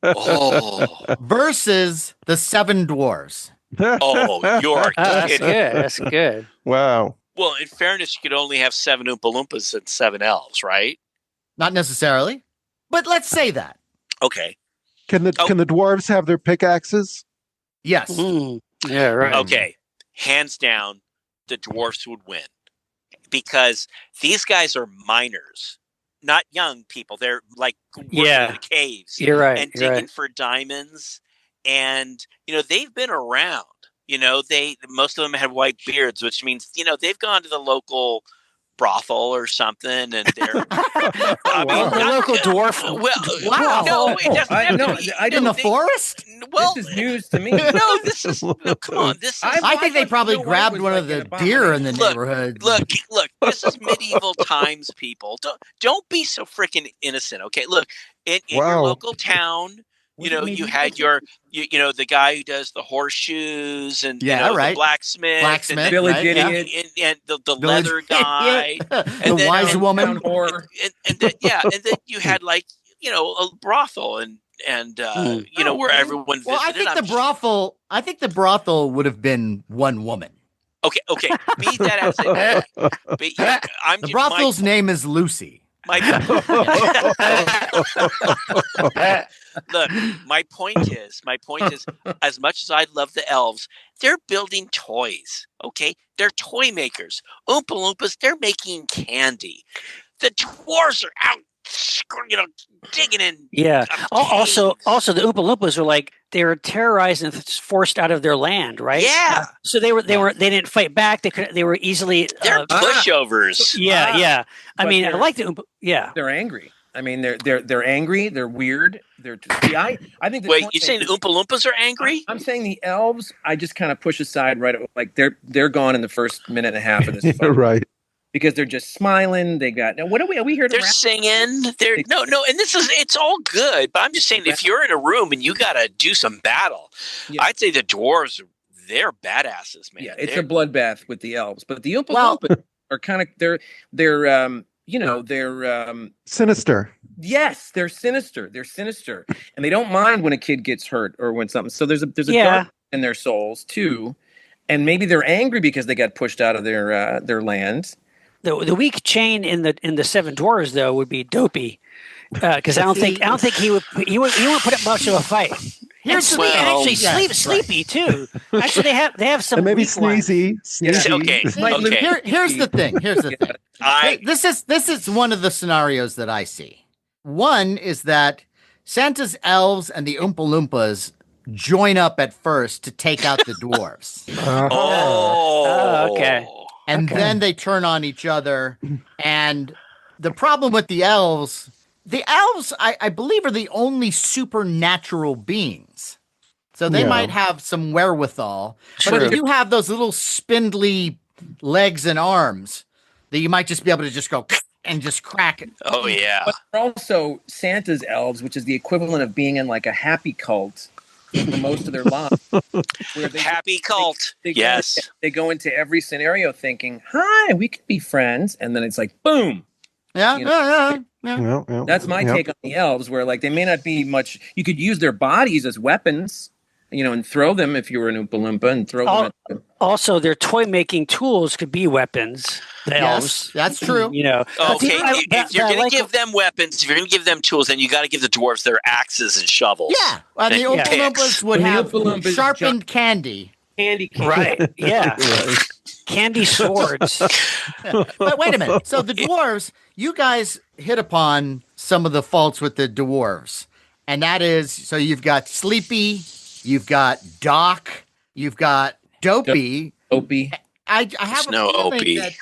Oh, versus the 7 dwarves. you're That's kidding. good. That's good. Wow. Well, in fairness, you could only have 7 Oompa Loompas and 7 elves, right? Not necessarily, but let's say that. Okay. Can the dwarves have their pickaxes? Yes. Mm. Yeah, right. Okay. Hands down, the dwarfs would win because these guys are miners, not young people. They're like working in the caves You're right. and You're digging right. for diamonds. And, they've been around. Most of them have white beards, which means, they've gone to the local brothel or something, and they're The local dwarf. Wow. No, it doesn't have to know. be. I In the forest? Well, This is news to me. no, this is come on. This is. I think they probably know what grabbed was one like of the an deer in the abomination. neighborhood. Look. This is medieval times, people. Don't be so freaking innocent. Okay, look in your local town. You had the guy who does the horseshoes and the blacksmith, Blacksmith, and village right? idiot, and the Village leather guy, the wise woman. and then you had a brothel and where everyone visited. Well, I think the brothel would have been one woman. Okay. Be that as it may, The brothel's name is Lucy. Look, my point is, as much as I love the elves, they're building toys. Okay, they're toy makers. Oompa Loompas, they're making candy. The dwarves are out, digging in. Yeah. Also, the Oompa Loompas were they were terrorized and forced out of their land, right? Yeah. So they didn't fight back. They were easily. They're pushovers. Yeah. I like the Oompa. Yeah. They're angry. I mean, they're angry. They're weird. I think. Wait, you're saying the Oompa Loompas are angry? I'm saying the elves. I just kind of push aside they're gone in the first minute and a half of this. Fight. Right. Because they're just smiling. They got now. What are we here to? They're singing. They're no, and it's all good. But I'm just saying, if you're in a room and you got to do some battle, I'd say the dwarves, they're badasses, man. Yeah, it's a bloodbath with the elves, but the Oompa Loompas are kind of they're sinister. Yes, they're sinister. They're sinister, and they don't mind when a kid gets hurt or when something. So there's a dark in their souls too, and maybe they're angry because they got pushed out of their land. The weak chain in the 7 dwarves though would be Dopey, because I don't think he would put up much of a fight. Sleepy too. Actually, they have some. And maybe Sneezy. Okay. Here's the thing. This is one of the scenarios that I see. One is that Santa's elves and the Oompa Loompas join up at first to take out the dwarves. Okay. And then they turn on each other. And the problem with the elves, I believe, are the only supernatural beings. So they might have some wherewithal. But if you have those little spindly legs and arms, that you might just be able to just go and just crack it. Oh, yeah. But they're also Santa's elves, which is the equivalent of being in a happy cult for most of their lives. Happy cult. Yes. They go into every scenario thinking, hi, we could be friends. And then it's like, boom. Yeah. That's my take on the elves, where they may not be much. You could use their bodies as weapons, and throw them if you were an Oompa Loompa and throw them at them. Also, their toy-making tools could be weapons. The elves. That's true. You know. Okay, if you're going to give them weapons, if you're going to give them tools, then you got to give the dwarves their axes and shovels. Yeah, and the Oompa Loompas would have sharpened candy. Candy cane. Right, yeah. Right. Candy swords. But wait a minute. So the dwarves, you guys hit upon some of the faults with the dwarves. And that is, so you've got Sleepy, you've got Doc, you've got Dopey. Opie. I have no a feeling Opie. that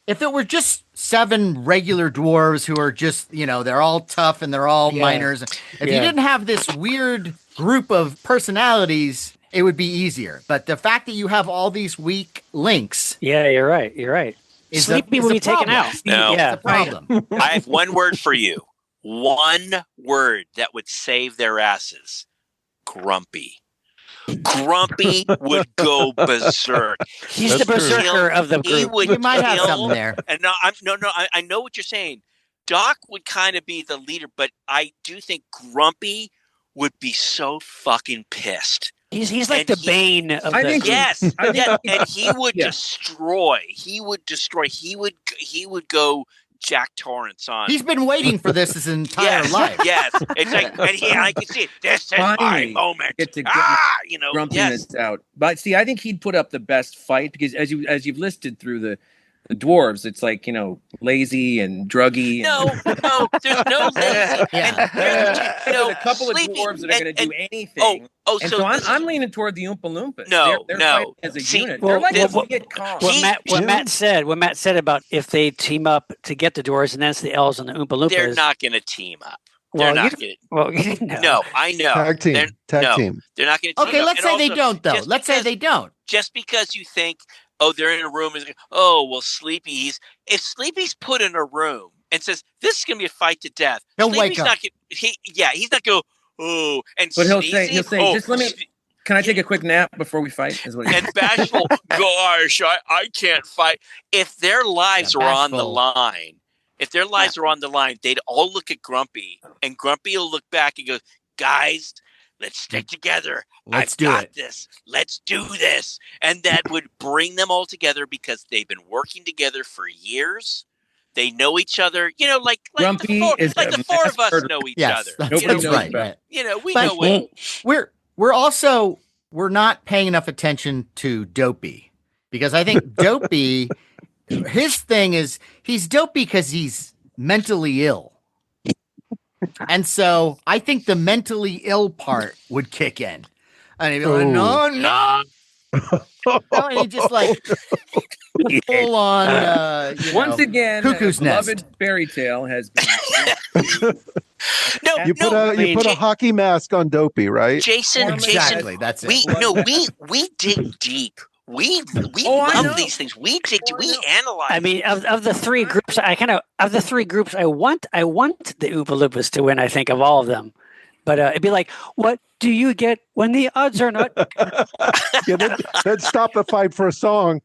if it were just 7 regular dwarves who are just, they're all tough and they're all miners. If you didn't have this weird group of personalities, it would be easier. But the fact that you have all these weak links. Yeah, you're right. You're right. Sleepy will be taken out. No. It's a problem. I have one word for you. One word that would save their asses. Grumpy. Grumpy would go berserk. He's the berserker of the group. We might have something there. And I know what you're saying. Doc would kind of be the leader, but I do think Grumpy would be so fucking pissed. He's like the bane of the group. Yes, and he would destroy. He would destroy. He would go Jack Torrance on. He's been waiting for this his entire life. Yes, it's like, and I can see it. This is my moment. Get to get Grumpiness out. But see, I think he'd put up the best fight because as you've listed through the dwarves, it's like, lazy and druggy. No, there's no lazy. There's a couple of dwarves that are going to do anything. So I'm leaning toward the Oompa Loompas. They're fighting as a unit. They're like get caught. What Matt said about if they team up to get the dwarves and then it's the elves and the Oompa Loompas. They're not going to team up. They're not going to. No, I know. Tag team. They're not going to team up. Okay, let's say they don't, though. Let's say they don't. Just because you think, they're in a room. Well, Sleepy's. If Sleepy's put in a room and says, this is going to be a fight to death. He'll wake up. He's not going, But he'll say, just let me, can I take a quick nap before we fight? Is what and Bashful, gosh, I can't fight. If their lives are on the line, they'd all look at Grumpy, and Grumpy will look back and go, guys, let's stick together. Let's do this. And that would bring them all together because they've been working together for years. They know each other, like Grumpy the four of us know each other. That's right. We know what. We're not paying enough attention to Dopey because I think Dopey, his thing is he's dopey because he's mentally ill. And so I think the mentally ill part would kick in. And he'd be like, no. And he just like full on, once again, cuckoo's nest. Beloved fairy tale has been. You put a hockey mask on Dopey, right? Jason, that's it. We dig deep. We love these things. We dig deep. We analyze. I mean, of the 3 groups, I want the Oompa Loompas to win. I think of all of them. But it'd be like, what do you get when the odds are not? Then stop the fight for a song.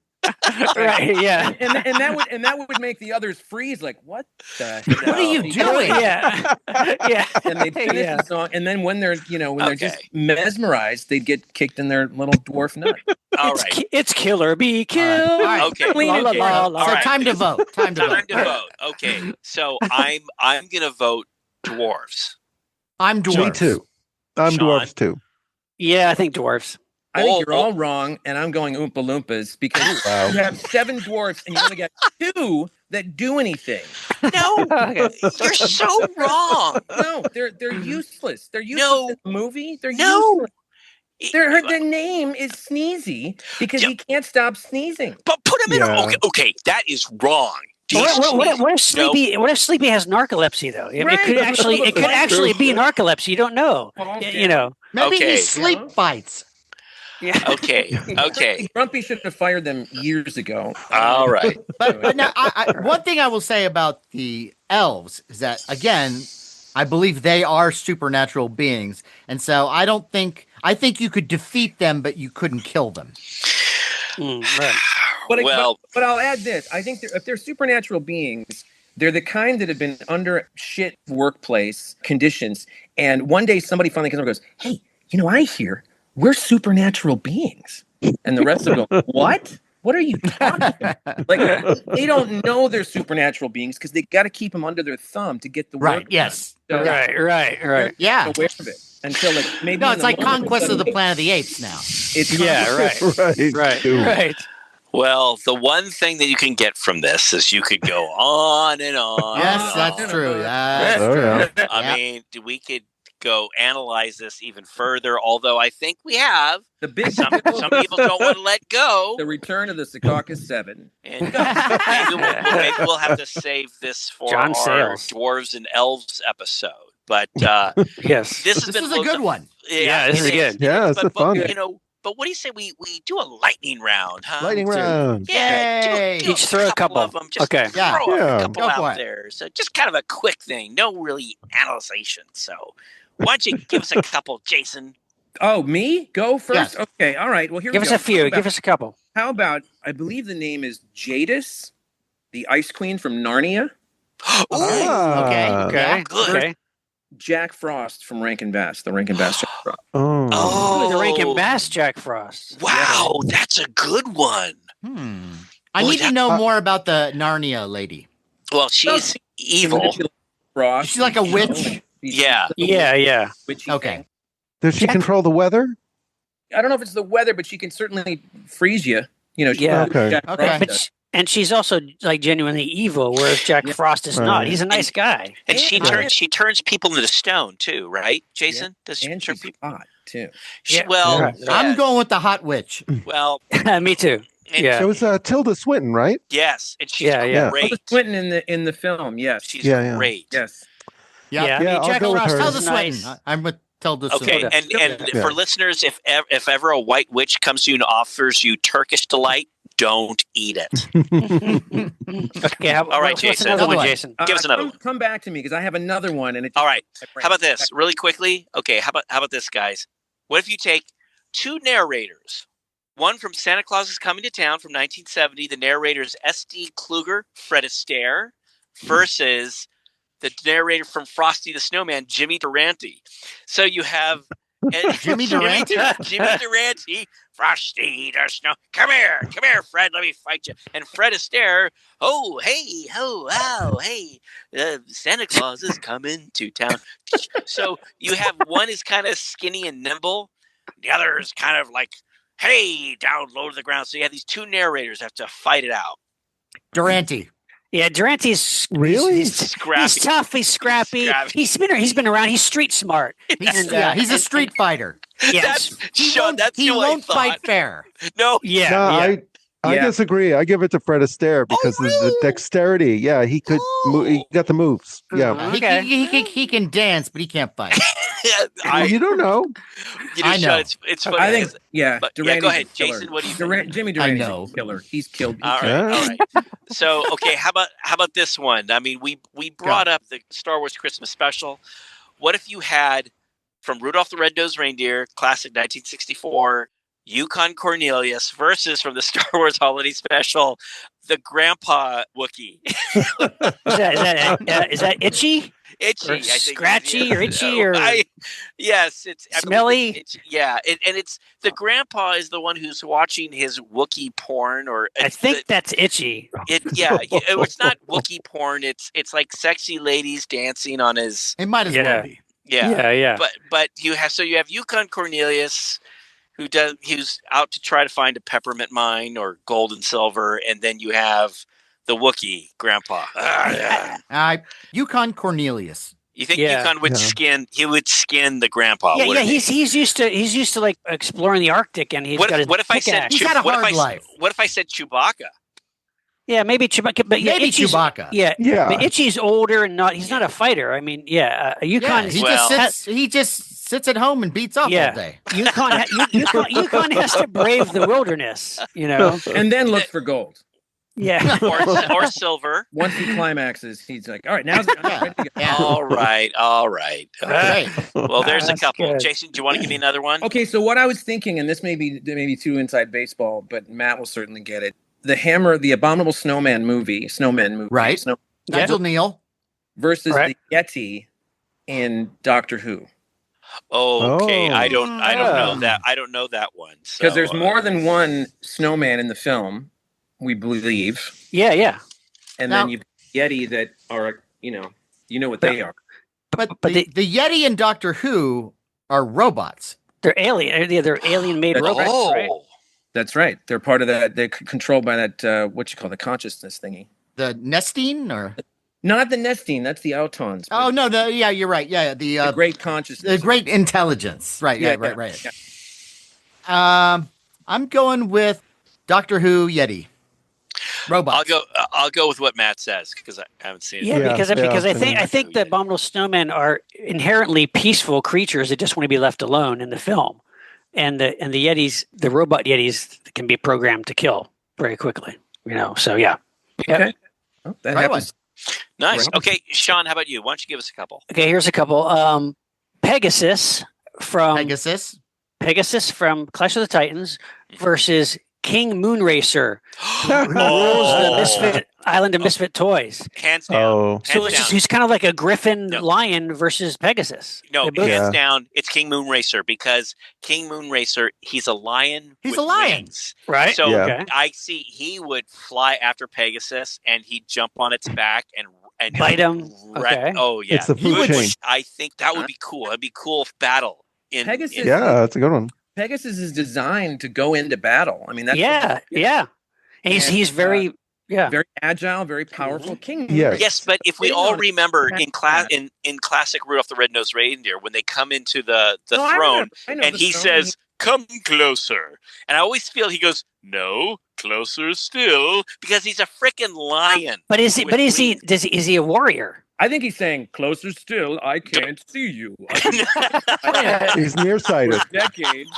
Right? Yeah. And that would make the others freeze. Like, what the hell? What are you doing? Yeah. Yeah. And they'd finish the song, and then when they're they're just mesmerized, they'd get kicked in their little dwarf nut. All right. It's kill or be killed. All right. Okay. So time to vote. Time to vote. Okay. So I'm gonna vote dwarves. I'm dwarves. Me too. I'm Sean? dwarves too. Yeah, I think dwarves. I think you're all wrong, and I'm going Oompa Loompas because you have 7 dwarfs, and you only got 2 that do anything. No, you're so wrong. No, they're useless. They're useless in the movie. They're useless. Their name is Sneezy because he can't stop sneezing. But put him in. Okay, that is wrong. What if Sleepy has narcolepsy though? It could actually be narcolepsy. You don't know. Maybe he sleep fights. Yeah. Okay. Grumpy should have fired them years ago. All right. But now, one thing I will say about the elves is that, again, I believe they are supernatural beings. And so I think you could defeat them, but you couldn't kill them. Right. But I'll add this. I think if they're supernatural beings, they're the kind that have been under shit workplace conditions. And one day somebody finally comes over and goes, hey, I hear we're supernatural beings. And the rest of them go, what? What are you talking about? Like, they don't know they're supernatural beings because they got to keep them under their thumb to get the work Right. done. Yes. So Right. they're Yeah. aware of it until like maybe No, in it's the like moment, Conquest of the suddenly Planet of the Apes now. It's Yeah. Right. Right. Dude. Right. Well, the one thing that you can get from this is you could go on and on. Yes, and that's on. true. That's Oh, true. yeah. I mean, we could go analyze this even further, although I think we have. the big Some people don't want to let go. the return of the Secaucus 7. And maybe we'll have to save this for John our Sayles. Dwarves and Elves episode. But Yes. this has This been is a good one. Yeah, this is good. Yeah, it's but, fun. you know, but what do you say we do a lightning round, huh? Lightning round. Yeah, Yay. do Each throw a couple. of them. Just Okay. Yeah. throw Yeah. a couple Go for out it. there. So just kind of a quick thing. No really analyzation. So why don't you give us a couple, Jason? Oh, me? Go first? Yes. Okay, all right. Well, here Give we us go. a few. Give us a couple. How about, I believe the name is Jadis, the Ice Queen from Narnia. Ah. Okay. Okay. Yeah. Good. Okay. Jack Frost from Rankin Bass, the Rankin Bass Jack Frost. Oh. Oh, The Rankin Bass Jack Frost. Wow, that's a good one. I Boy, need to know more about the Narnia lady. Well, she's evil. Frost. Is she like a witch? Yeah. Yeah. Witchy Okay. thing. Does she control the weather? I don't know if it's the weather, but she can certainly freeze you. You know, she Yeah. Okay. Jack Okay. Frost But does. and she's also like genuinely evil, whereas Jack Yeah. Frost is Right. not. He's a nice guy. And she Yeah. turns people into stone too, right, Jason? Does she And turn she's people? hot, too. Yeah. Well, Yeah. yeah. I'm going with the hot witch. Well, Me too. and Yeah. It was Tilda Swinton, right? yes, and she's Yeah, yeah. great. Tilda Swinton in the film, yes. She's Yeah. great. Yes. Yep. Yeah. I Yeah, mean, I'll Jack go with Frost her. Tilda is Swinton. nice. I'm with Tilda Okay, Swinton. and Yeah. for listeners, if ever a white witch comes to you and offers you Turkish delight, don't eat it. Okay. All right, what's Jason. another one, Another one. Jason? Give us another one. Come back to me because I have another one. And All right. How about this, really quickly? Okay, how about this, guys? What if you take two narrators? One from Santa Claus is Coming to Town from 1970. The narrators S.D. Kluger, Fred Astaire, versus the narrator from Frosty the Snowman, Jimmy Durante. So you have Jimmy Durante? Jimmy Durante, Frosty the Snow. Come here, Fred. Let me fight you. And Fred Astaire. Oh, hey, hey. Santa Claus is coming to town. So you have one is kind of skinny and nimble. The other is kind of like, hey, down low to the ground. So you have these two narrators have to fight it out. Durante. Yeah, Durante's Really? He's Scrappy. tough. He's scrappy. He's been around. He's street smart. He's a street fighter. Yes. Sean, that's he who I won't thought. fight fair. No, Yeah. No, yeah. I Yeah. disagree. I give it to Fred Astaire because the dexterity. Yeah, he could. He got the moves. Yeah. Okay. He can dance, but he can't fight. You don't know. I know. Sean, it's funny. I think, because- yeah. but, yeah, Durante's go a ahead, killer. Jason. What do you think? Jimmy I Durante's know. a killer. He's killed. All right. So, okay, how about this one? I mean, we brought up the Star Wars Christmas special. What if you had from Rudolph the Red-Nosed Reindeer, classic 1964, Yukon Cornelius versus from the Star Wars Holiday Special, the Grandpa Wookiee. Is that itchy? Itchy, Or I think. scratchy or itchy or yes, it's I believe smelly? It's, yeah, and it's the grandpa is the one who's watching his Wookiee porn, or I think that's itchy. it's not Wookiee porn. It's like sexy ladies dancing on his. It might as well be. Yeah. But you have Yukon Cornelius, who's out to try to find a peppermint mine or gold and silver, and then you have the Wookiee grandpa. Yukon Cornelius. You think Yeah. Yukon would skin? He would skin the grandpa. Yeah, wouldn't he? he's used to like exploring the Arctic, and he's got his What if I said pickaxe. He's had a hard life. What if I said Chewbacca? Yeah, maybe Chewbacca, but yeah, Maybe Itchy's, Chewbacca. Yeah, Yeah. but Itchy's older and he's not a fighter. I mean, Yukon is He just sits at home and beats up all day. Yukon has to brave the wilderness, you know. And then look for gold. Yeah. or silver. Once he climaxes, he's like, all right, now's ready to go. Yeah. All right. Right. Well, there's a That's couple. good. Jason, do you want to give me another one? Okay, so what I was thinking, and this may be too inside baseball, but Matt will certainly get it. The Abominable Snowman movie, Right. Nigel Neal. versus Right. the Yeti in Doctor Who. Okay, Oh. I don't know that. I don't know that one. Because there's more than one snowman in the film, we believe. Yeah. And Now- then you've Yeti that are, you know what they are. But But the Yeti and Doctor Who are robots. they're alien. They're alien-made That's robots, right? That's right. They're part of that. They're controlled by that, what you call the consciousness thingy. The Nestine or Not the Nestine. That's the Autons. oh no, you're right. Yeah, the great consciousness. the great intelligence. Right, Yeah, right. yeah. I'm going with Doctor Who Yeti. Robots. I'll go with what Matt says because I haven't seen it. Yeah, because I think the Yeah. abominable snowmen are inherently peaceful creatures that just want to be left alone in the film, and the Yetis, the robot Yetis, can be programmed to kill very quickly. So yeah. Okay. Oh, that Right happens. Nice. Right. Okay, Sean, how about you? Why don't you give us a couple? Okay, here's a couple. Pegasus from Clash of the Titans versus King Moonracer, who rules the Misfit Island of Misfit Toys. Hands down. Oh. So Hands down. he's kind of like a Griffin No. lion versus Pegasus. No, They both- hands down, it's King Moonracer because King Moonracer, he's a lion. He's with a lion. wings. right? So Yeah. Okay. I see he would fly after Pegasus and he'd jump on its back and Bite him. wreck- Okay. Oh yeah, It's the He food would- chain. I think that would be cool. That'd be cool battle. Pegasus- Yeah, that's a good one. Pegasus is designed to go into battle. I mean, that's Yeah. And he's very very agile, very powerful king. Yes. Yes, but if we They all know remember to in classic Rudolph the Red-Nosed Reindeer, when they come into the No, I throne know and the he throne. says, "Come closer," and I always feel he goes, "No, closer still," because he's a freaking lion. But is he? with But is he? wings. Is he a warrior? I think he's saying, "Closer still, I can't see you. I've He's nearsighted. for decades,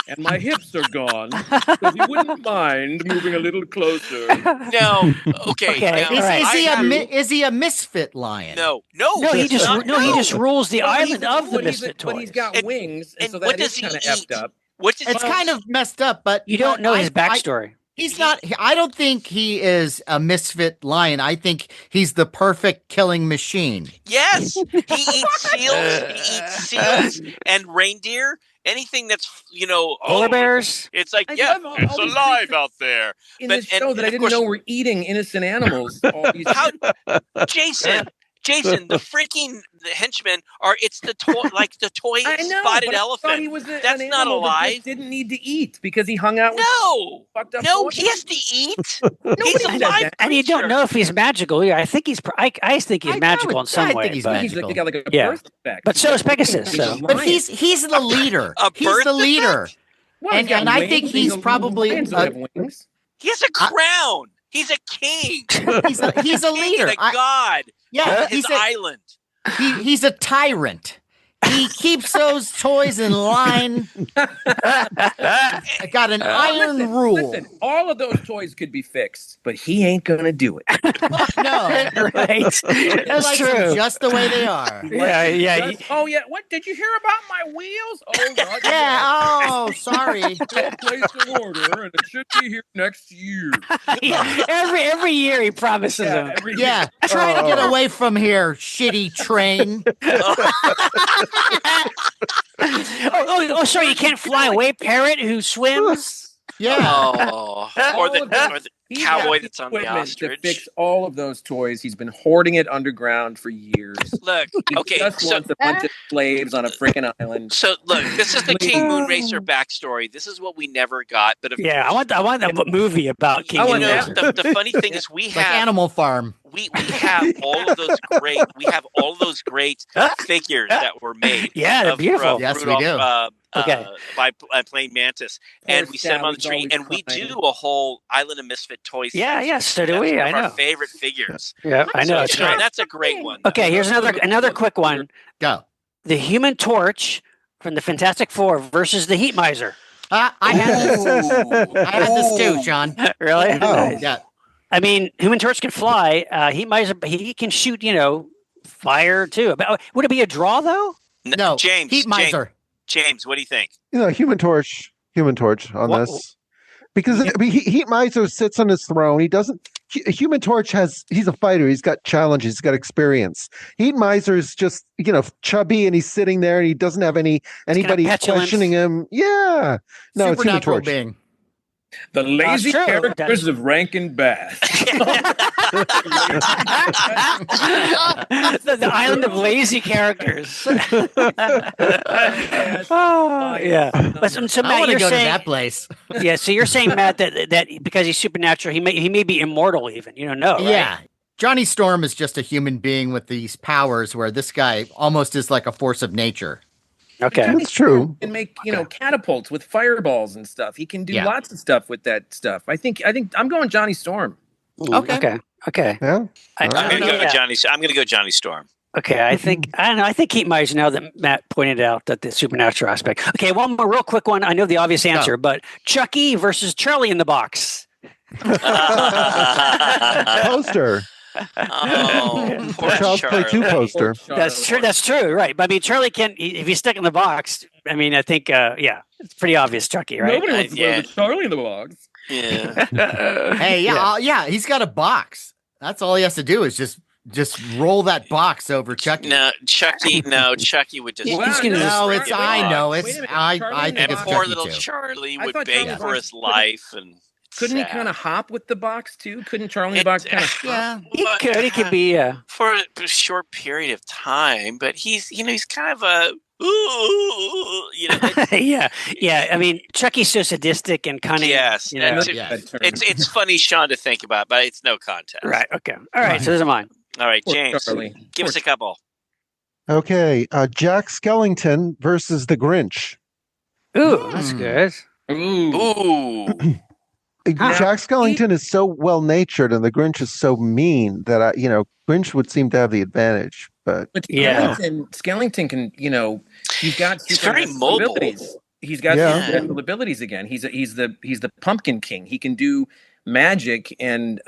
and my hips are gone. So you wouldn't mind moving a little closer." No, okay. Okay, now, all right. Is he a misfit lion? No, No, he just not- he just rules the Well, island of the but he's- Misfit But Toys. he's got And- wings, and so what that does is he kind of eat? effed up. What does It's kind of messed up, but You don't know his backstory. He's not. I don't think he is a misfit lion. I think he's the perfect killing machine. Yes, he eats seals and reindeer. Anything that's Polar bears. It's like I yeah, love all it's these alive creatures out there. In But- this show and that I of didn't course- know were eating innocent animals. All these How, Jason, the freaking henchmen it's the toy I know, spotted but I elephant. thought he was That's an not animal that alive. just didn't need to eat because he hung out with No, fucked up no, boys. he has to eat. Nobody He's a does live that. And you don't creature. know if he's magical. Yeah, I think he's. I think he's magical in some I way. think he's but, He's like, he got like a Yeah. birth defect. but so is Pegasus. He's a So. But lion. he's the leader. A He's birth the leader. Well, he's and- got and I wings. think he's probably Lions don't have wings. He has a crown. He's a king. He's a King leader. and a god. Yeah, on his island. he's a tyrant. He keeps those toys in line. Got an iron rule. Listen, all of those toys could be fixed, but he ain't gonna do it. No, Right. he That's likes them true. just the way they are. Yeah. Oh yeah. What did you hear about my wheels? Oh God. Yeah. Oh, sorry. I placed an order, and it should be here next year. Yeah. Every year he promises them. every Yeah. Try to get away from here, shitty train. Oh, sorry, you can't fly away, parrot who swims. Yeah. Oh, or the He's cowboy got that's on the equipment ostrich. to fix all of those toys. He's been hoarding it underground for years. Look, He okay, just so wants a bunch of slaves on a freaking island. look, this is the King Moonracer backstory. This is what we never got. But if, Yeah, I want that movie about King I you want know, that. the funny thing is we Like have Animal Farm. we have all of those great figures that were made. Yeah, they're of, beautiful. Yes, we Rudolph, do. Okay. By Plain Mantis, and we set them on the Sally's tree, always and we crying. do a whole Island of Misfit Toys. Yeah, section. so do That's we. one I of our know. favorite figures. Yeah, I know. So, It's Sean, great. that's a great one. Okay, here's another quick one. Go. The Human Torch from the Fantastic Four versus the Heat Miser. I had this too, Sean. Really? Oh. Nice. Yeah. I mean, Human Torch can fly. Heat Miser, he can shoot. Fire too. But would it be a draw though? No. James, Heat miser. James, what do you think? Human Torch on What- this. Because I mean, Heat Miser sits on his throne. He doesn't. Human Torch he's a fighter. He's got challenges. He's got experience. Heat Miser is just chubby, and he's sitting there, and he doesn't have anybody questioning him. Yeah, no, it's Human Torch. Being. The lazy characters of Rankin Bass. the island of lazy characters. Oh, yeah. So Matt, I want to go saying, to that place. Yeah, so you're saying, Matt, that because he's supernatural, he may be immortal even. You don't know, right? Yeah. Johnny Storm is just a human being with these powers where this guy almost is like a force of nature. Okay. That's true. He can make, catapults with fireballs and stuff. He can do lots of stuff with that stuff. I think I'm going Johnny Storm. Okay. Yeah. I'm going to go Johnny. I'm going to go Johnny Storm. Okay, I don't know. I think Heat Miser, now that Matt pointed out that the supernatural aspect. Okay, one more real quick one. I know the obvious answer, but Chucky versus Charlie in the Box. Poster. Oh, poor Child's Play 2 poster. That's true. That's true. Right. But I mean, Charlie can't, if he's stuck in the box, I mean, I think, it's pretty obvious, Chucky, right? Nobody wants to play with Charlie in the box. Yeah. Hey, he's got a box. That's all he has to do is just roll that box over Chucky. No, Chucky would just. I think it's poor Chucky little too. Charlie would beg for his life, and couldn't he kind of hop with the box too? Couldn't Charlie in the box kind of? Yeah, he could be for a short period of time, but he's kind of a. yeah. I mean, Chucky's so sadistic and cunning. Yes, it's funny, Sean, to think about, but it's no contest. Right. Okay. All right. So those are mine. All right, James, give us a couple. Okay, Jack Skellington versus the Grinch. Ooh, that's good. Ooh. Jack Skellington is so well-natured, and the Grinch is so mean that Grinch would seem to have the advantage. But Skellington can, he's got he's very mobile. Abilities. He's got supernatural abilities again. He's the Pumpkin King. He can do magic and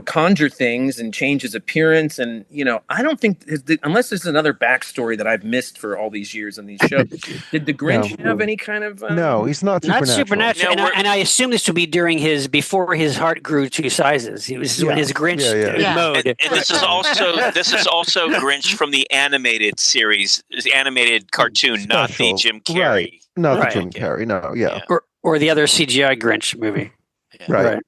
conjure things and change his appearance, and I don't think unless there's another backstory that I've missed for all these years on these shows. Did the Grinch have any kind of no, he's not supernatural. And I assume this would be before his heart grew 2 sizes. He was in his Grinch mode. And this is also Grinch from the animated series, the animated cartoon, not the Jim Carrey. Right. Not the Jim Carrey, no, or the other CGI Grinch movie. Right.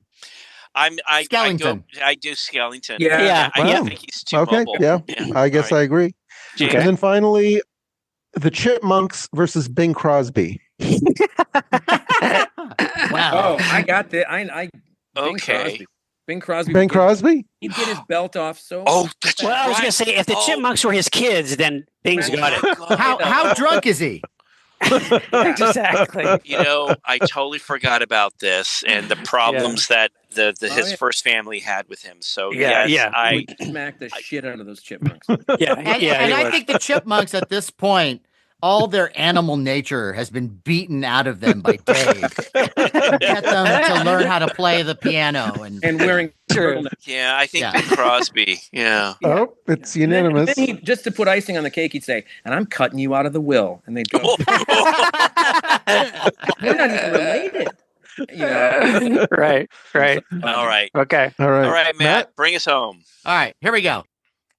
Skellington. I do Skellington. Yeah. I think he's too mobile. I guess I agree. Okay. And then finally, the Chipmunks versus Bing Crosby. Wow. Oh, I got that. Okay. Bing Crosby. Bing Crosby? He'd get his belt off so. Oh, that's I was going to say, if the Chipmunks were his kids, then Bing's got it. How drunk is he? Exactly. I totally forgot about this and the problems that his first family had with him. So I smacked the shit out of those chipmunks. And I think the Chipmunks at this point, all their animal nature has been beaten out of them by Dave. Get them to learn how to play the piano and wearing. Yeah, I think Bing Crosby. Yeah. Oh, it's unanimous. Then just to put icing on the cake, he'd say, "And I'm cutting you out of the will," and they'd go. They're not even related. Right. All right. Okay. All right, Matt, bring us home. All right, here we go.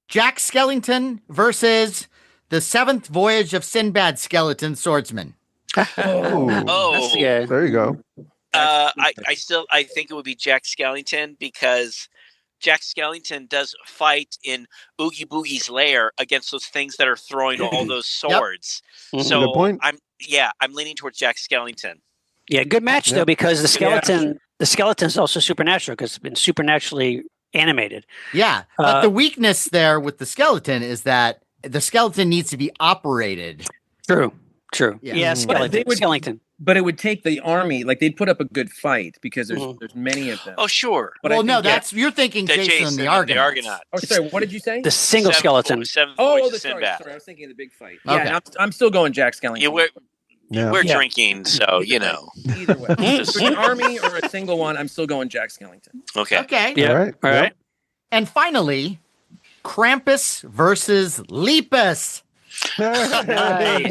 Jack Skellington versus the 7th Voyage of Sinbad Skeleton Swordsman. Oh, yeah. There you go. I think it would be Jack Skellington because Jack Skellington does fight in Oogie Boogie's lair against those things that are throwing all those swords. Good So point. I'm leaning towards Jack Skellington. Yeah, good match though, because the skeleton is also supernatural because it's been supernaturally animated. Yeah, but the weakness there with the skeleton is that the skeleton needs to be operated. True. Yeah. Skellington. But it would take the army, like they'd put up a good fight because there's many of them. Oh, sure. But you're thinking Jason and the Argonaut. Oh, sorry, what did you say? The single skeleton. Sorry, I was thinking of the big fight. Okay. Yeah, and I'm still going Jack Skellington. We're drinking, so Either way. If an army or a single one, I'm still going Jack Skellington. Okay. Yeah. All right. And finally, Krampus versus Lepus. Hey.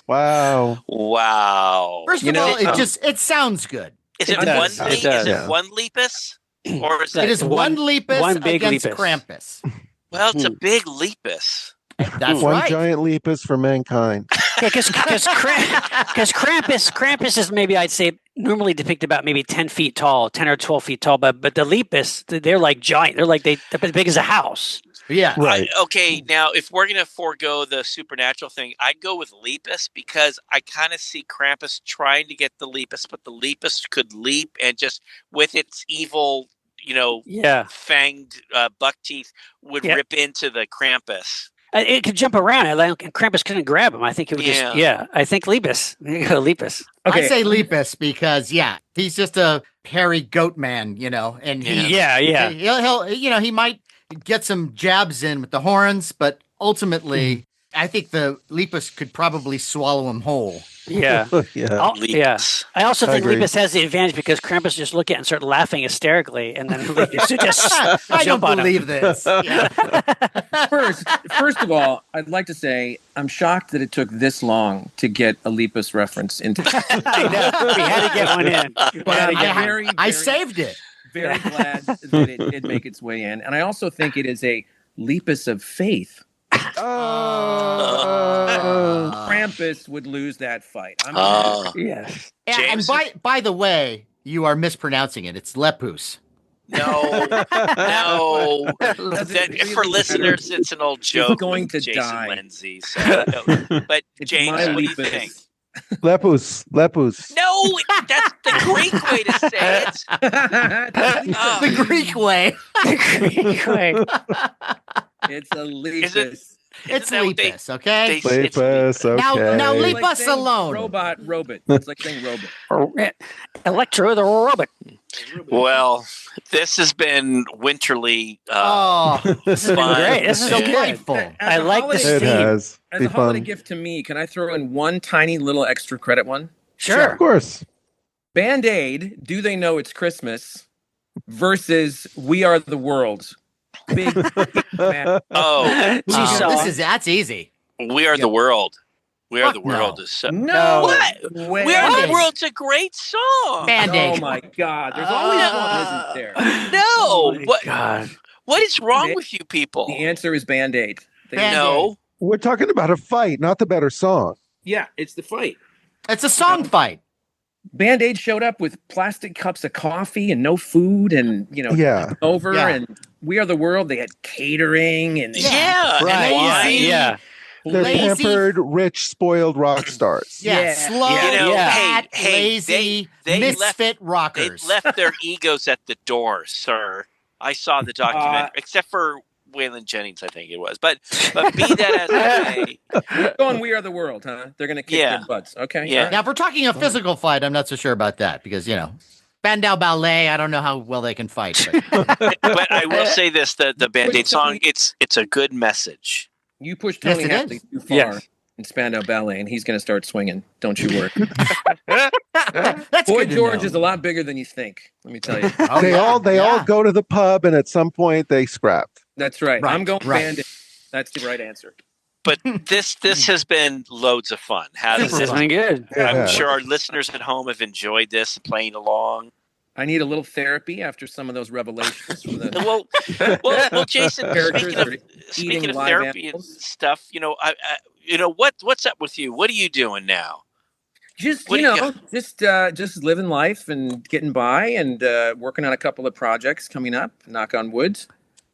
Wow. Wow. First of all, it sounds good. Is it does. one? It does. Is it one lepus, or is It is one lepus one big against lepus. Krampus. Well, it's a big lepus. That's One right. giant lepus for mankind. Yeah, because Krampus is maybe, I'd say, normally depicted about maybe 10 feet tall, 10 or 12 feet tall, but the lepus, they're like giant. They're as big as a house. Yeah. Right. Okay, now if we're gonna forego the supernatural thing, I'd go with lepus because I kind of see Krampus trying to get the lepus, but the lepus could leap and just with its evil, fanged buck teeth would rip into the Krampus. It could jump around, and Krampus couldn't grab him. I think it would I think lepus. Lepus. Okay. I say lepus because he's just a hairy goat man, and he might get some jabs in with the horns, but ultimately I think the lepus could probably swallow him whole. Yeah. Lepus. I also think agree. Lepus has the advantage because Krampus just look at it and start laughing hysterically, and then Lepus just I don't jump on him. believe this. Yeah. First of all, I'd like to say I'm shocked that it took this long to get a lepus reference into this. I know. We had to get one in. But I saved it. Very glad that it did make its way in. And I also think it is a lepus of faith. Krampus would lose that fight. Yes. And by the way, you are mispronouncing it. It's lepus. No. For listeners, it's an old joke. He's going to Jason die. LENZI. But James, what do you think? Lepus. No, that's the Greek way to say it. The Greek way. It's a lepus. It's lepus, okay? Lepus, okay. Now leave Like us saying alone. Robot. It's like saying robot. Electro the robot. Well, this has been winterly This has been great. This is delightful. I like this It theme. has. As Be a holiday fun. gift to me, can I throw in one tiny little extra credit one? Sure. Of course. Band-Aid, Do They Know It's Christmas? Versus We Are the World. Big man. That's easy. We Are the World. We Are Fuck the World no. is so... No What? way. We Are the World's a great song. Band-Aid. Oh my God. There's always one, isn't there? No. Oh my God. What is wrong with you people? The answer is Band-Aid. No. We're talking about a fight, not the better song. Yeah, it's the fight. It's a song fight. Band-Aid showed up with plastic cups of coffee and no food and, over. Yeah. And We Are the World, they had catering and Yeah. Right. And Yeah. They're Lazy. pampered, rich, spoiled rock stars. Yeah. Slow, fat, lazy, misfit rockers. They left their egos at the door, sir. I saw the documentary, except for Waylon Jennings, I think it was. But be that as it may. Going We Are the World, huh? They're going to kick their butts. Okay. Yeah. Now, if we're talking a physical fight, I'm not so sure about that because, Bandau Ballet, I don't know how well they can fight. But, But I will say this, the Band-Aid song, it's a good message. You push Tony Yes, it Hadley is. too far in Spandau Ballet, and he's going to start swinging. Don't you worry. that's Boy good to George know. is a lot bigger than you think. Let me tell you. Oh, They yeah. all go to the pub, and at some point they scrap. That's right. Right, I'm going right. Band-Aid. That's the right answer. But this has been loads of fun. This has been good. Yeah. I'm sure our listeners at home have enjoyed this, playing along. I need a little therapy after some of those revelations from the Well, Jason. characters that are Speaking eating of live therapy animals. and stuff, what's up with you? What are you doing now? Just What do you just living life and getting by and working on a couple of projects coming up. Knock on wood.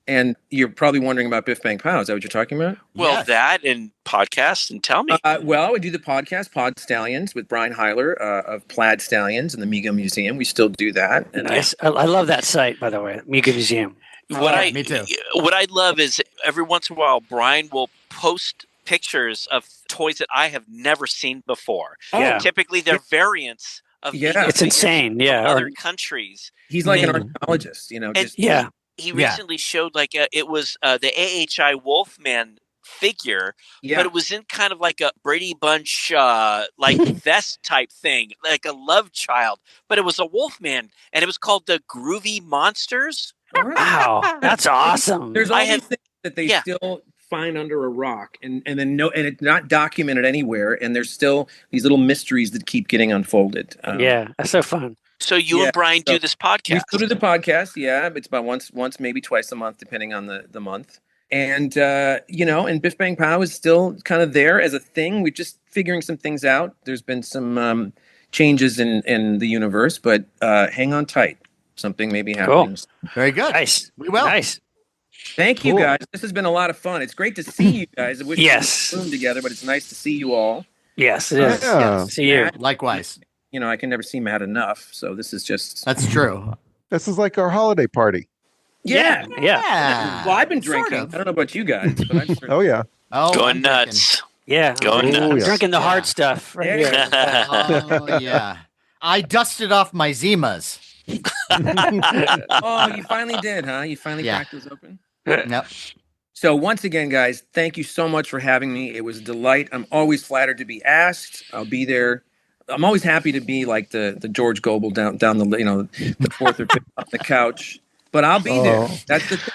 And you're probably wondering about Biff Bang Pow. Is that what you're talking about? Well, Yes. that and podcasts, and tell me. Well, I do the podcast Pod Stallions with Brian Heiler of Plaid Stallions and the Migo Museum. We still do that. And Nice. I love that site, by the way, Miga Museum. Me too. What I love is every once in a while, Brian will post pictures of toys that I have never seen before. Yeah. Typically, they're variants of Yeah. Migo It's figures insane. from Yeah. other countries. he's like an Mm. archaeologist, just Yeah. He recently showed it was the AHI Wolfman figure, but it was in kind of like a Brady Bunch vest type thing, like a love child. But it was a Wolfman, and it was called the Groovy Monsters. Wow. That's awesome. There's all I these have- things that they Yeah. still find under a rock, and then it's not documented anywhere, and there's still these little mysteries that keep getting unfolded. Yeah, that's so fun. So you and Brian do this podcast. We still do the podcast. Yeah, it's about once, maybe twice a month, depending on the month. And and Biff Bang Pow is still kind of there as a thing. We're just figuring some things out. There's been some changes in the universe, but hang on tight. Something may be happening. Cool. Very good. Nice. We will. Nice. Thank you, guys. This has been a lot of fun. It's great to see you guys. I wish we Yes. were in the room together, but it's nice to see you all. Yes, it is. Yeah. Yes. See you. Likewise. I can never see Matt enough. So this is just That's true. This is like our holiday party. yeah. Yeah. Well, I've been Sort drinking. of. I don't know about you guys, but I'm Oh yeah. Oh, Going I'm nuts. Yeah. Going I'm nuts. drinking the Yeah. hard stuff right Yeah. here. drinking. Oh, yeah. I dusted off my Zimas. Oh, you finally did, huh? You finally Yeah. cracked those open? Yep. So once again, guys, thank you so much for having me. It was a delight. I'm always flattered to be asked. I'll be there. I'm always happy to be like the George Gobel down the fourth or fifth on the couch. But I'll be there. That's the thing.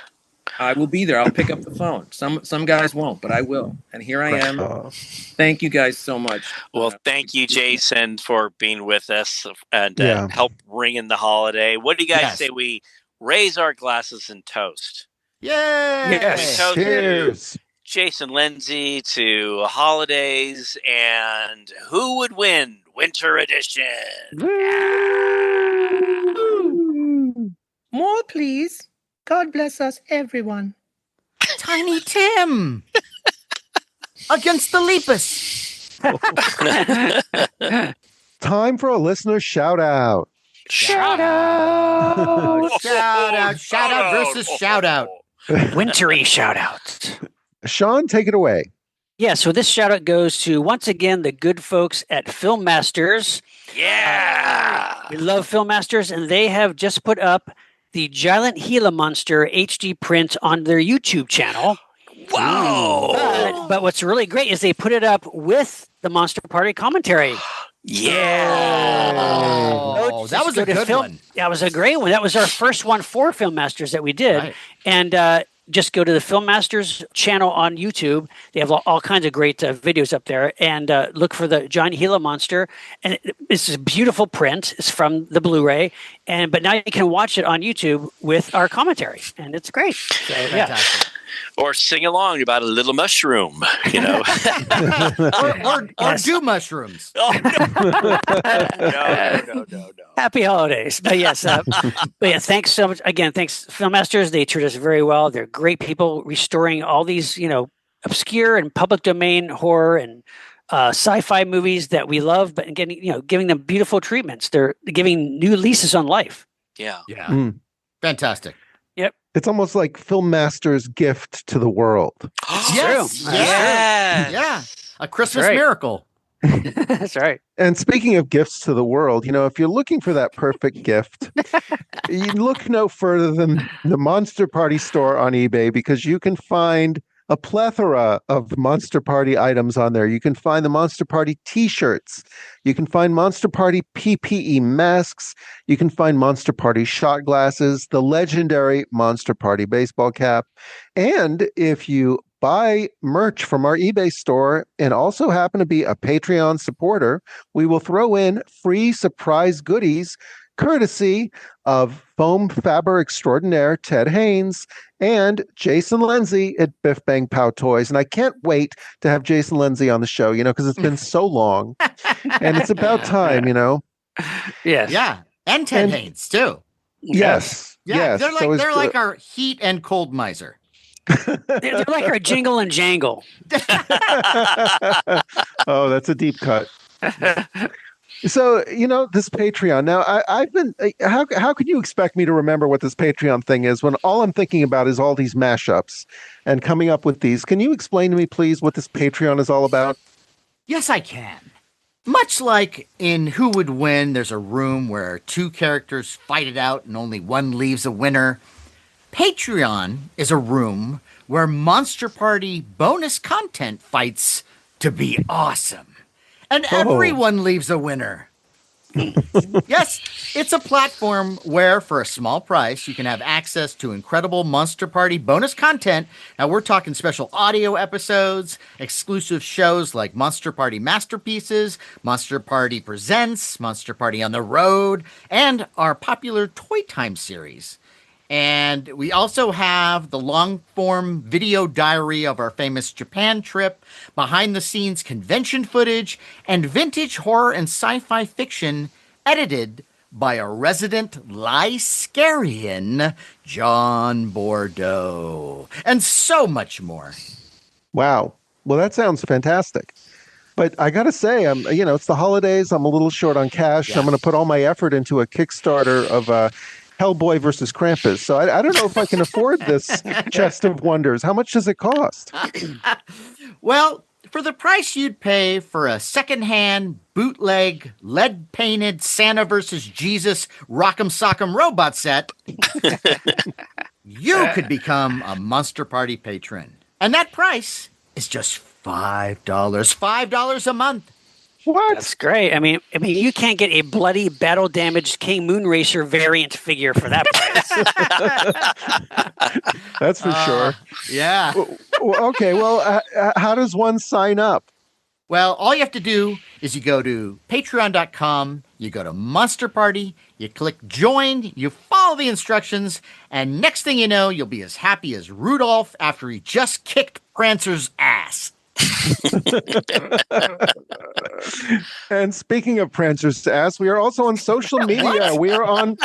I will be there. I'll pick up the phone. Some guys won't, but I will. And here I am. Thank you guys so much. Well, thank you, Jason, for being with us and Yeah. help ring in the holiday. What do you guys Yes. say we raise our glasses and toast? Yay! Yes. Toast to Cheers. Jason Lindsay, to holidays, and who would win Winter Edition? More, please. God bless us, everyone. Tiny Tim against the Lepus. Time for a listener shout out. Shout out. Shout out versus shout out. Wintry shout out. Sean, take it away. Yeah, so this shout out goes to, once again, the good folks at Film Masters. Yeah. We love Film Masters, and they have just put up the Giant Gila Monster HD print on their YouTube channel. Wow. But what's really great is they put it up with the Monster Party commentary. Yeah. Oh, that was a good one. That was a great one. That was our first one for Film Masters that we did. Right. And just go to the Film Masters channel on YouTube. They have all kinds of great videos up there. And look for the Giant Gila Monster. And it's a beautiful print. It's from the Blu-ray. But now you can watch it on YouTube with our commentary. And it's great. So, yeah. Fantastic. Or sing along about a little mushroom, or do mushrooms. Oh, no. Happy holidays. But yes, but yeah, thanks so much. Again, thanks, Film Masters. They treat us very well. They're great people restoring all these, obscure and public domain horror and sci-fi movies that we love, but giving them beautiful treatments. They're giving new leases on life. Yeah. Yeah. Fantastic. It's almost like Film Master's gift to the world. Yes. True. Yes. Yeah. A Christmas Right. miracle. That's right. And speaking of gifts to the world, if you're looking for that perfect gift, you look no further than the Monster Party store on eBay, because you can find a plethora of Monster Party items on there. You can find the Monster Party t-shirts. You can find Monster Party PPE masks. You can find Monster Party shot glasses, the legendary Monster Party baseball cap. And if you buy merch from our eBay store and also happen to be a Patreon supporter, we will throw in free surprise goodies courtesy of foam fabber extraordinaire Ted Haynes and Jason Lindsay at Biff Bang Pow Toys. And I can't wait to have Jason Lindsay on the show, because it's been so long. And it's about time, Yes. Yeah. And Ted Haynes, too. Yes. Yeah. Yes. They're like, So they're like our heat and cold miser. They're like our jingle and jangle. Oh, that's a deep cut. So, this Patreon. Now, I've been. How could you expect me to remember what this Patreon thing is when all I'm thinking about is all these mashups and coming up with these? Can you explain to me, please, what this Patreon is all about? Yes, I can. Much like in Who Would Win, there's a room where two characters fight it out and only one leaves a winner. Patreon is a room where Monster Party bonus content fights to be awesome. And everyone leaves a winner. Yes, it's a platform where, for a small price, you can have access to incredible Monster Party bonus content. Now, we're talking special audio episodes, exclusive shows like Monster Party Masterpieces, Monster Party Presents, Monster Party on the Road, and our popular Toy Time series. And we also have the long form video diary of our famous Japan trip, behind the scenes convention footage, and vintage horror and sci fi fiction edited by a resident Lyscarian, John Bordeaux, and so much more. Wow. Well, that sounds fantastic. But I got to say, it's the holidays. I'm a little short on cash. Yeah. I'm going to put all my effort into a Kickstarter of Hellboy versus Krampus. So I don't know if I can afford this chest of wonders. How much does it cost? Well, for the price you'd pay for a secondhand, bootleg, lead-painted Santa versus Jesus Rock'em Sock'em robot set, you could become a Monster Party patron. And that price is just $5. $5 a month. What? That's great. I mean, you can't get a bloody battle-damaged King Moonracer variant figure for that price. That's for sure. Yeah. Okay. Well, how does one sign up? Well, all you have to do is you go to patreon.com, you go to Monster Party, you click join, you follow the instructions, and next thing you know, you'll be as happy as Rudolph after he just kicked Prancer's ass. And speaking of Prancer's ass, we are also on social media. We are on,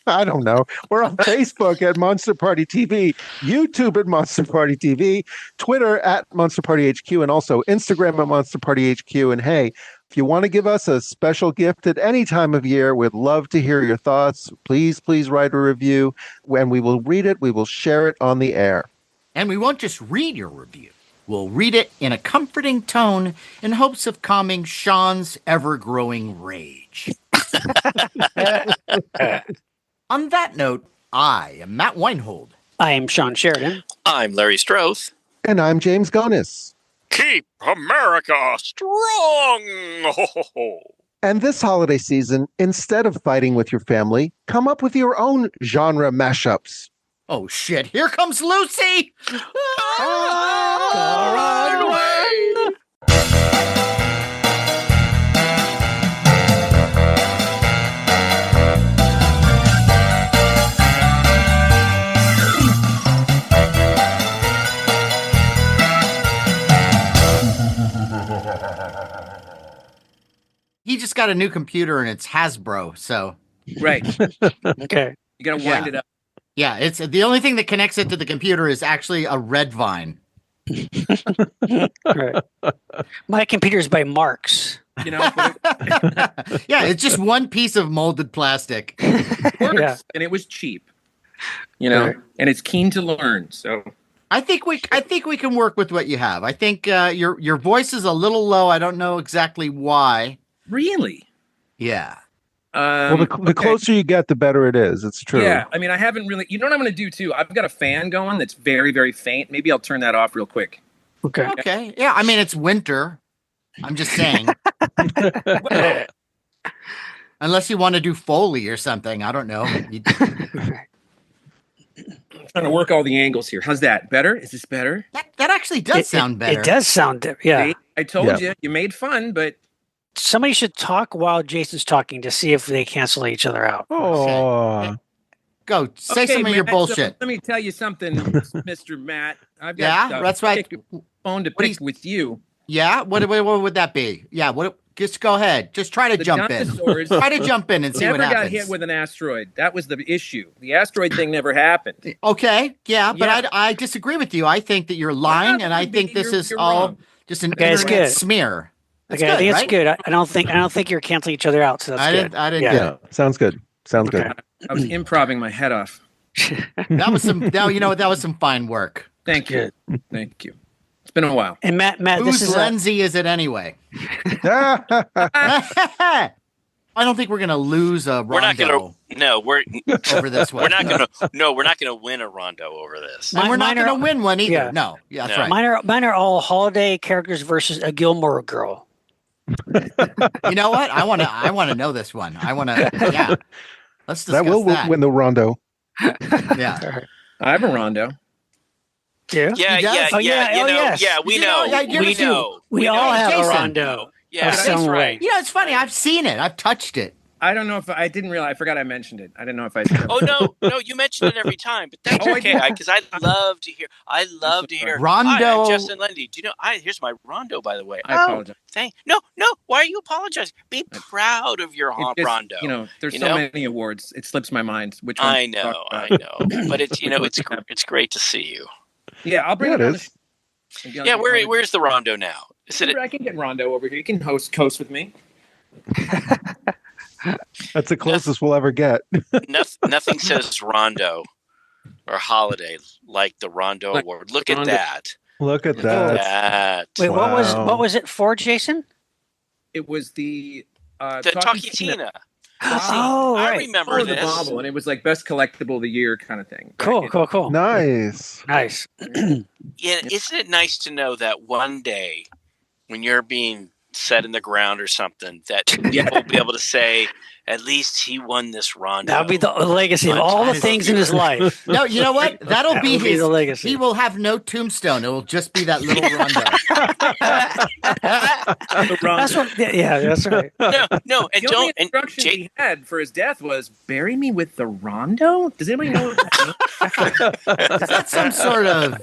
I don't know, we're on Facebook at Monster Party TV, YouTube at Monster Party TV, Twitter at Monster Party HQ, and also Instagram at Monster Party HQ. And hey, if you want to give us a special gift at any time of year, we'd love to hear your thoughts. Please write a review. When we will read it, we will share it on the air. And we won't just read your review. We'll read it in a comforting tone in hopes of calming Sean's ever-growing rage. On that note, I am Matt Weinhold. I am Shawn Sheridan. I'm Larry Strothe. And I'm James GONIS. Keep America strong! Ho, ho, ho. And this holiday season, instead of fighting with your family, come up with your own genre mashups. Oh shit, here comes Lucy! Run away! He just got a new computer and it's Hasbro, so. Right. Okay. You got to wind it up. Yeah, it's the only thing that connects it to the computer is actually a red vine. Right. My computer's by Marx. You know, but Yeah, it's just one piece of molded plastic. it works, Yeah. and it was cheap. You know, Right. and it's keen to learn. So I think we can work with what you have. I think your voice is a little low. I don't know exactly why. really, Yeah. Well, the okay. closer you get, the better it is. It's true. Yeah, I mean, I haven't really. You know what I'm going to do too? I've got a fan going that's very, very faint. Maybe I'll turn that off real quick. Okay. Okay. Yeah, I mean it's winter. I'm just saying. Well, Unless you want to do Foley or something. I don't know. I'm trying to work all the angles here. How's that? Better? Is this better? That actually does sound better. It does sound, yeah. See? I told you, you made fun, but Somebody should talk while Jason's talking to see if they cancel each other out. Oh, Go say some of your Matt, so bullshit. let me tell you something, Mr. Matt. I've got Yeah, that's right. phone to What do pick with you. Yeah, what would that be? Yeah, just go ahead. Just try to The jump in. dinosaurs Try to jump in and see never what got happens. hit with an asteroid. That was the issue. The asteroid thing never happened. Okay, yeah, but Yeah. I disagree with you. I think that you're lying, not and I lying, think this you're- is you're all wrong. just an Okay, it's internet good. smear. That's Okay, I think right? it's good. I don't think you're canceling each other out, so that's I good. didn't. I didn't Yeah. get yeah. Sounds good. Sounds Okay. good. I was improving my head off. it. That was some. Now you know what? That was some fine work. Thank you. Thank you. It's been a while. And Matt, Whose this is LENZI is it anyway? I don't think we're gonna lose a We're not rondo going to. No, we're over this one. we're not going to. No, we're not going to win a rondo over this. And we're not Mine are- gonna win one either. yeah. No, yeah, that's No. right. mine are all holiday characters versus a Gilmore Girl. You know what? I want to know this one. Yeah. Let's discuss That will win the rondo. Yeah. I have a rondo. Yeah. Yeah, He does? yeah, Oh, yeah. yeah. You Oh, know, yes. yeah, we You know, know. yeah, give We it to- know. We know. all have a Jason. rondo. Yeah, Of that's some right. way. You know, it's funny. I've seen it. I've touched it. I don't know if I didn't realize. I forgot I mentioned it. I didn't know if I. Oh no, you mention it every time, but that's Oh, I okay. do. Because I love to hear. I love to hear. Rondo. Hi, I'm Justin Lundy. Do you know? Here's my rondo, by the way. I apologize. No. Why are you apologizing? Be proud of your It's just, rondo. There's You so know? many awards. It slips my mind which one. I know, but it's it's great to see you. Yeah, I'll bring Yeah, it it on the is. show. Yeah, where's the rondo now? Is it? I can get Rondo over here. You can coast with me. That's the closest we'll ever get. Nothing says rondo or holiday like the Rondo Award. Look at Rondo. that. Look at that. Wait, Wow. what was it for, Jason? It was the Talkie Tina. Oh, I right. remember the this. novel, and it was like best collectible of the year kind of thing. Cool. Nice. Nice. Yeah, isn't it nice to know that one day when you're being set in the ground or something, that people will be able to say, at least he won this Rondo. That'll be the legacy of all the things in his life. No, you know what? That'll That be will be his the legacy. He will have no tombstone. It will just be that little rondo. That's what. Yeah, that's right. No, and The only don't. And instruction he had for his death was bury me with the Rondo. Does anybody know what that means? Is that some sort of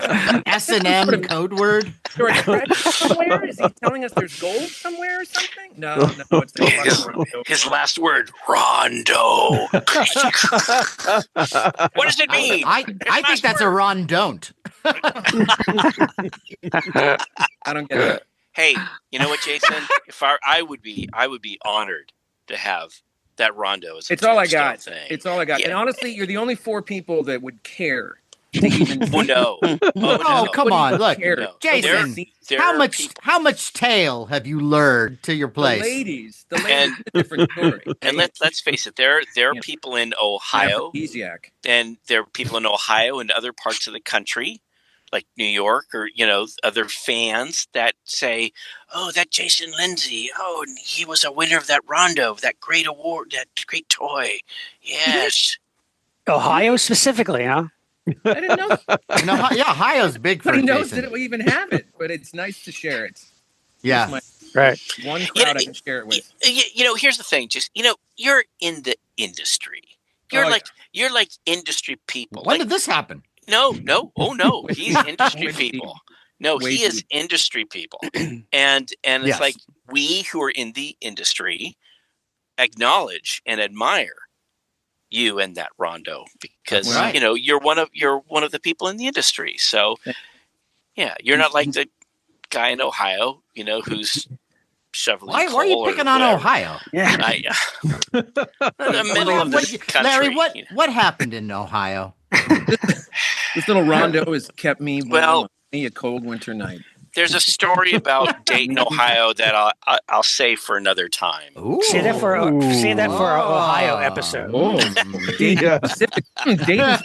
S&M code word? Or somewhere? Is he telling us there's gold somewhere or something? No, it's the his last word, Rondo. What does it mean? I think that's a Ron don't. I don't get it. Hey, you know what, Jason? If I would be honored to have that Rondo as a It's all I tombstone got. thing. It's all I got. Yeah. And honestly, you're the only 4 people that would care. To even Oh no! Oh, come on. Look, No. Jason, There how are much people- how much tail have you lured to your The place? ladies, And- is a different story. And let's face it, there are Yeah. people in Ohio, Aphrodisiac. and there are people in Ohio and other parts of the country, like New York, or other fans that say, "Oh, that Jason LENZI, oh, and he was a winner of that Rondo, that great award, that great toy." Yes. Ohio specifically, huh? I didn't know. No, yeah, Ohio's big for Nobody knows Jason. that we even have it, but it's nice to share it. Yeah. It's Right. my one crowd I can share it with. Here's the thing, just you're in the industry. You're like industry people. When Like, did this happen? No. Oh no, he's industry Way people. No, Way he is deep. industry people, and it's Yes. like we who are in the industry acknowledge and admire you and that Rondo because Right. you're one of the people in the industry. So yeah, you're not like the guy in Ohio, who's shoveling Why coal are you or picking on whatever. Ohio? Yeah. In the middle of this country. Larry, what happened in Ohio? This little Rondo has kept me warm Well- on a cold winter night. There's a story about Dayton, Ohio that I'll save for another time. Ooh. Say that for our Oh. Ohio episode. Oh, Yeah. Dayton.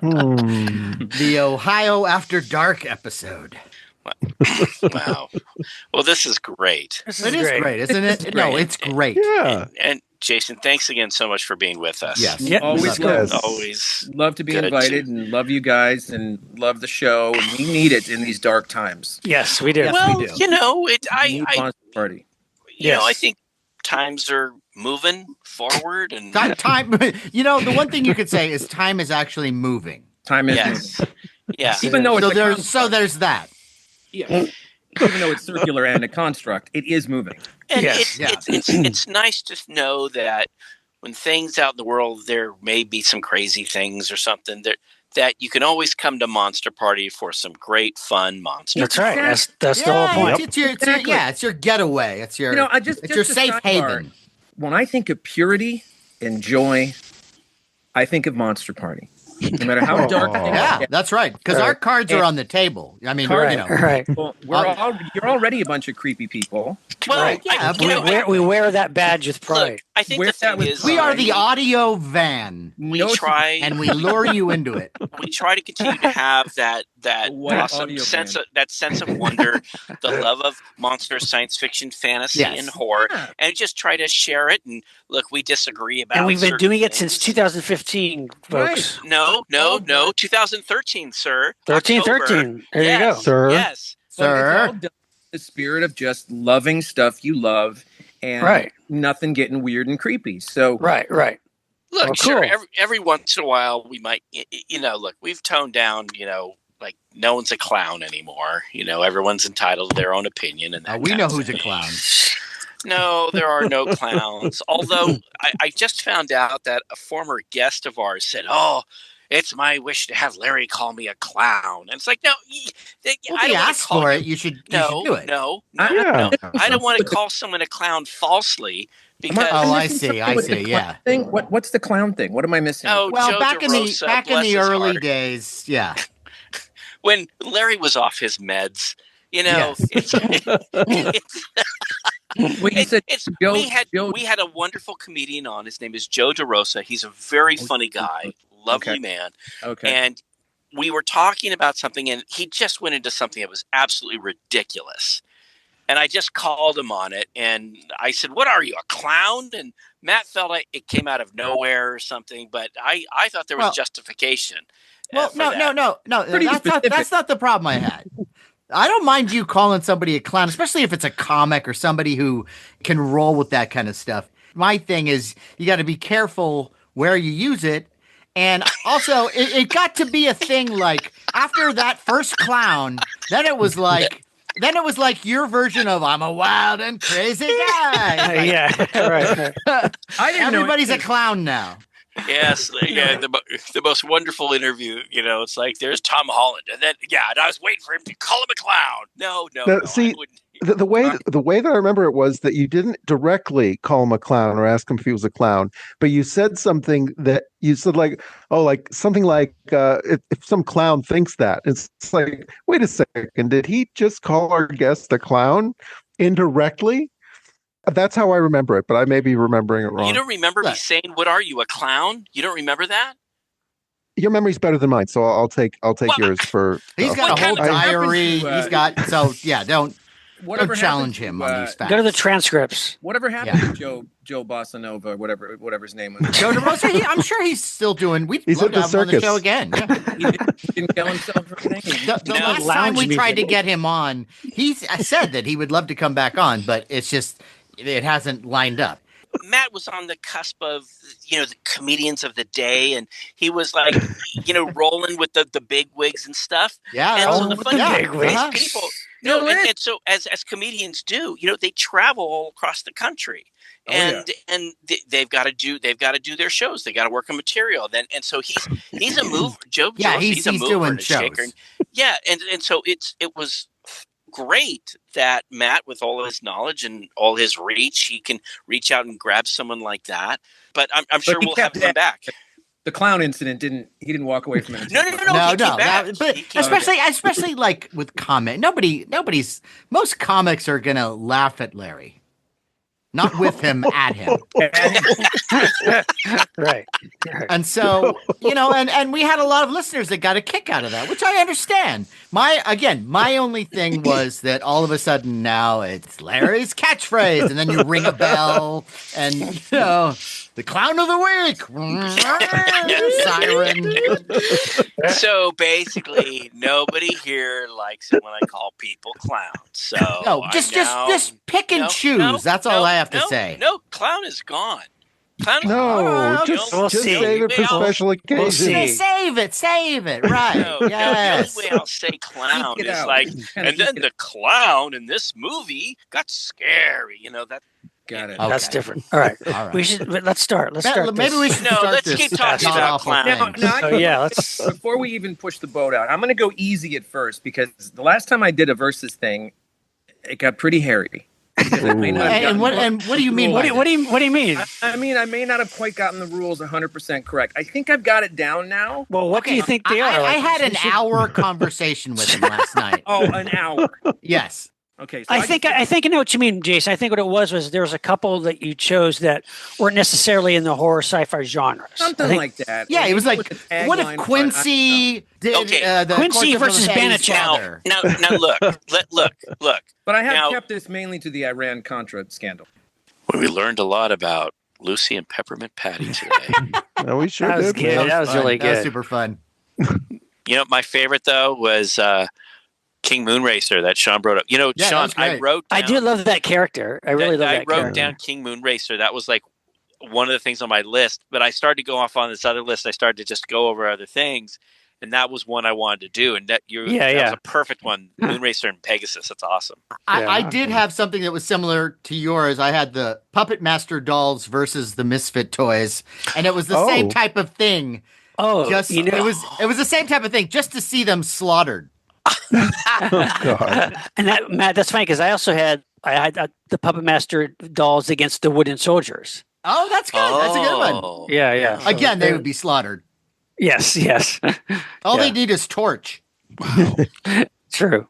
The Ohio After Dark episode. Wow. Well, this is great. This It is great, isn't it? It's No, great. it's great. Yeah. And Jason, thanks again so much for being with us. Yes. Yep. Always Yes. Always. love to be Good. invited and love you guys and love the show. And we need it in these dark times. Yes, we do. Yes. Well, we do. you know, it. We need I Monster Party. Yes. I think times are moving forward, and Time. The one thing you could say is time is actually moving. Time is yes, moving. yeah. Even though it's So a there's construct. there's that. Yeah. Even though it's circular and a construct, it is moving. And Yes. it's nice to know that when things out in the world, there may be some crazy things or something that you can always come to Monster Party for some great fun monsters. That's right. That's the whole point. It's your Exactly. it's your getaway. It's your Just it's your a safe sidebar. haven. When I think of purity and joy, I think of Monster Party. No matter how dark things Yeah, get. that's right. Because our cards are on the table. I mean, Cards. Right. Well, you're already a bunch of creepy people. Well, Right. Yeah, We wear that badge with pride. look, I think Wear the thing that with is, we are Right. the audio van, we No- try and we lure you into it. we try to continue to have that that What awesome audio sense band. that sense of wonder, the love of monster science fiction, fantasy, Yes. and horror, Yeah. and just try to share it. And look, we disagree about, And we've been certain doing it since things. 2015, folks. No, All done. 2013, sir. 13. October. There you go. Yes, Sir. yes. But it's all Sir. done in the spirit of just loving stuff you love and Right. nothing getting weird and creepy. So Right. Look, Well, sure. cool. Every once in a while, we might, look, we've toned down, like no one's a clown anymore. Everyone's entitled to their own opinion, and that We kind know of who's a thing. clown. No, there are no clowns. Although I just found out that a former guest of ours said, "Oh, it's my wish to have Larry call me a clown." And it's like, no, Well, I if don't he want to asks call for him. it, you should No, do it. no, Yeah. I don't want to call someone a clown falsely because. Oh, I missing see. something I with the see. clown Yeah. thing? What's the clown thing? What am I missing? Oh, Well, Joe back in DeRosa, the bless his early heart. days, yeah. When Larry was off his meds, Yes. it's Well, you said Joe, we had a wonderful comedian on. His name is Joe DeRosa. He's a very funny guy, lovely Okay. man. Okay. And we were talking about something, and he just went into something that was absolutely ridiculous. And I just called him on it, and I said, "What are you, a clown?" And Matt felt like it came out of nowhere or something, but I thought there was justification. Well, for no. Pretty That's not the problem I had. I don't mind you calling somebody a clown, especially if it's a comic or somebody who can roll with that kind of stuff. My thing is you got to be careful where you use it. And also, it got to be a thing like after that first clown, then it was like your version of "I'm a wild and crazy guy." Like, Yeah. Right. I didn't know everybody's a clown now. Yes, yeah, the most wonderful interview. It's like there's Tom Holland, and then and I was waiting for him to call him a clown. No, Now, see, I wouldn't. the way that I remember it was that you didn't directly call him a clown or ask him if he was a clown, but you said something that you said like, oh, like something like if some clown thinks that, it's like, wait a second, did he just call our guest a clown indirectly? That's how I remember it, but I may be remembering it wrong. You don't remember me saying, "What are you, a clown?" You don't remember that? Your memory's better than mine, so I'll take yours for. He's got What a whole kind of- diary. happened to, He's got don't whatever challenge happened him to, on these facts. Go to the transcripts. Whatever happened to Joe Bossanova, whatever his name was. Joe DeRosa, I'm sure he's still doing. We'd He's love at to the have him on the circus. show again. Yeah. He didn't kill himself or anything. The No. last time Lounge we tried to music. get him on, he said that he would love to come back on, but it's just it hasn't lined up. Matt was on the cusp of the comedians of the day, and he was like rolling with the big wigs and stuff. Yeah, And so the with funny the thing big is wigs. people, No, and so as comedians do, they travel all across the country, and they've got to do their shows. They got to work on material. And so he's a mover. Joe, Yeah, Joe, he's a mover doing and a shaker. shows. Yeah, and so it was great that Matt, with all his knowledge and all his reach, he can reach out and grab someone like that. But I'm sure he we'll have kept him back. The clown incident he didn't walk away from it. No. He came back. But He came especially like with comic, most comics are gonna laugh at Larry, not with him, at him. Right. And so, and we had a lot of listeners that got a kick out of that, which I understand. My only thing was that all of a sudden now it's Larry's catchphrase, and then you ring a bell, and the clown of the week, siren. So basically, nobody here likes it when I call people clowns. So No, just pick and choose. That's all I have to say. No, clown is gone. Clown is No, gone. just We'll see. save it for special occasions. see. Save it, right? No, Yes. the only way I'll say clown Eke it is out. like, Kinda and then eke it the clown in this movie got scary. That. Got it. Okay. That's different. All right. All right. We should. Let's start. Maybe this. we should No, start let's this keep talking about god-awful clowns. thing. Now, Oh yeah. Let's. before we even push the boat out, I'm going to go easy at first because the last time I did a versus thing, it got pretty hairy. I may not have And gotten what do you mean? What by do you mean? I mean, I may not have quite gotten the rules 100% correct. I think I've got it down now. Well, what do you think they are? I Like, had we an should- hour conversation with him last night. Oh, an hour. Yes. Okay, so I think I know what you mean, Jason. I think what it was there was a couple that you chose that weren't necessarily in the horror sci-fi genres. something like that. Yeah, Or it was maybe like, with the what if tagline, Quincy did Okay. the Quincy Courtship of versus a Fatty's Banachek. Father? Now look. but I have Now- kept this mainly to the Iran-Contra scandal. We learned a lot about Lucy and Peppermint Patty today. No, we sure That was did. good. man. That was fun. really That was good. super fun. You know, my favorite though was King Moonracer that Sean brought up. You know, Yeah, that Sean, was great. I wrote down, I do love that character. I really love I that wrote character. down King Moonracer. That was like one of the things on my list, but I started to go off on this other list. I started to just go over other things, and that was one I wanted to do. And that was a perfect one. Moonracer and Pegasus. That's awesome. I did have something that was similar to yours. I had the Puppet Master dolls versus the Misfit toys, and it was the same type of thing. Oh, Just you know, it was the same type of thing, just to see them slaughtered. Oh, God. and that Matt, that's funny because I had the Puppet Master dolls against the wooden soldiers. Oh, that's good. That's a good one. Oh. Yeah. Again, they would be slaughtered. Yes. All Yeah. they need is torch. True.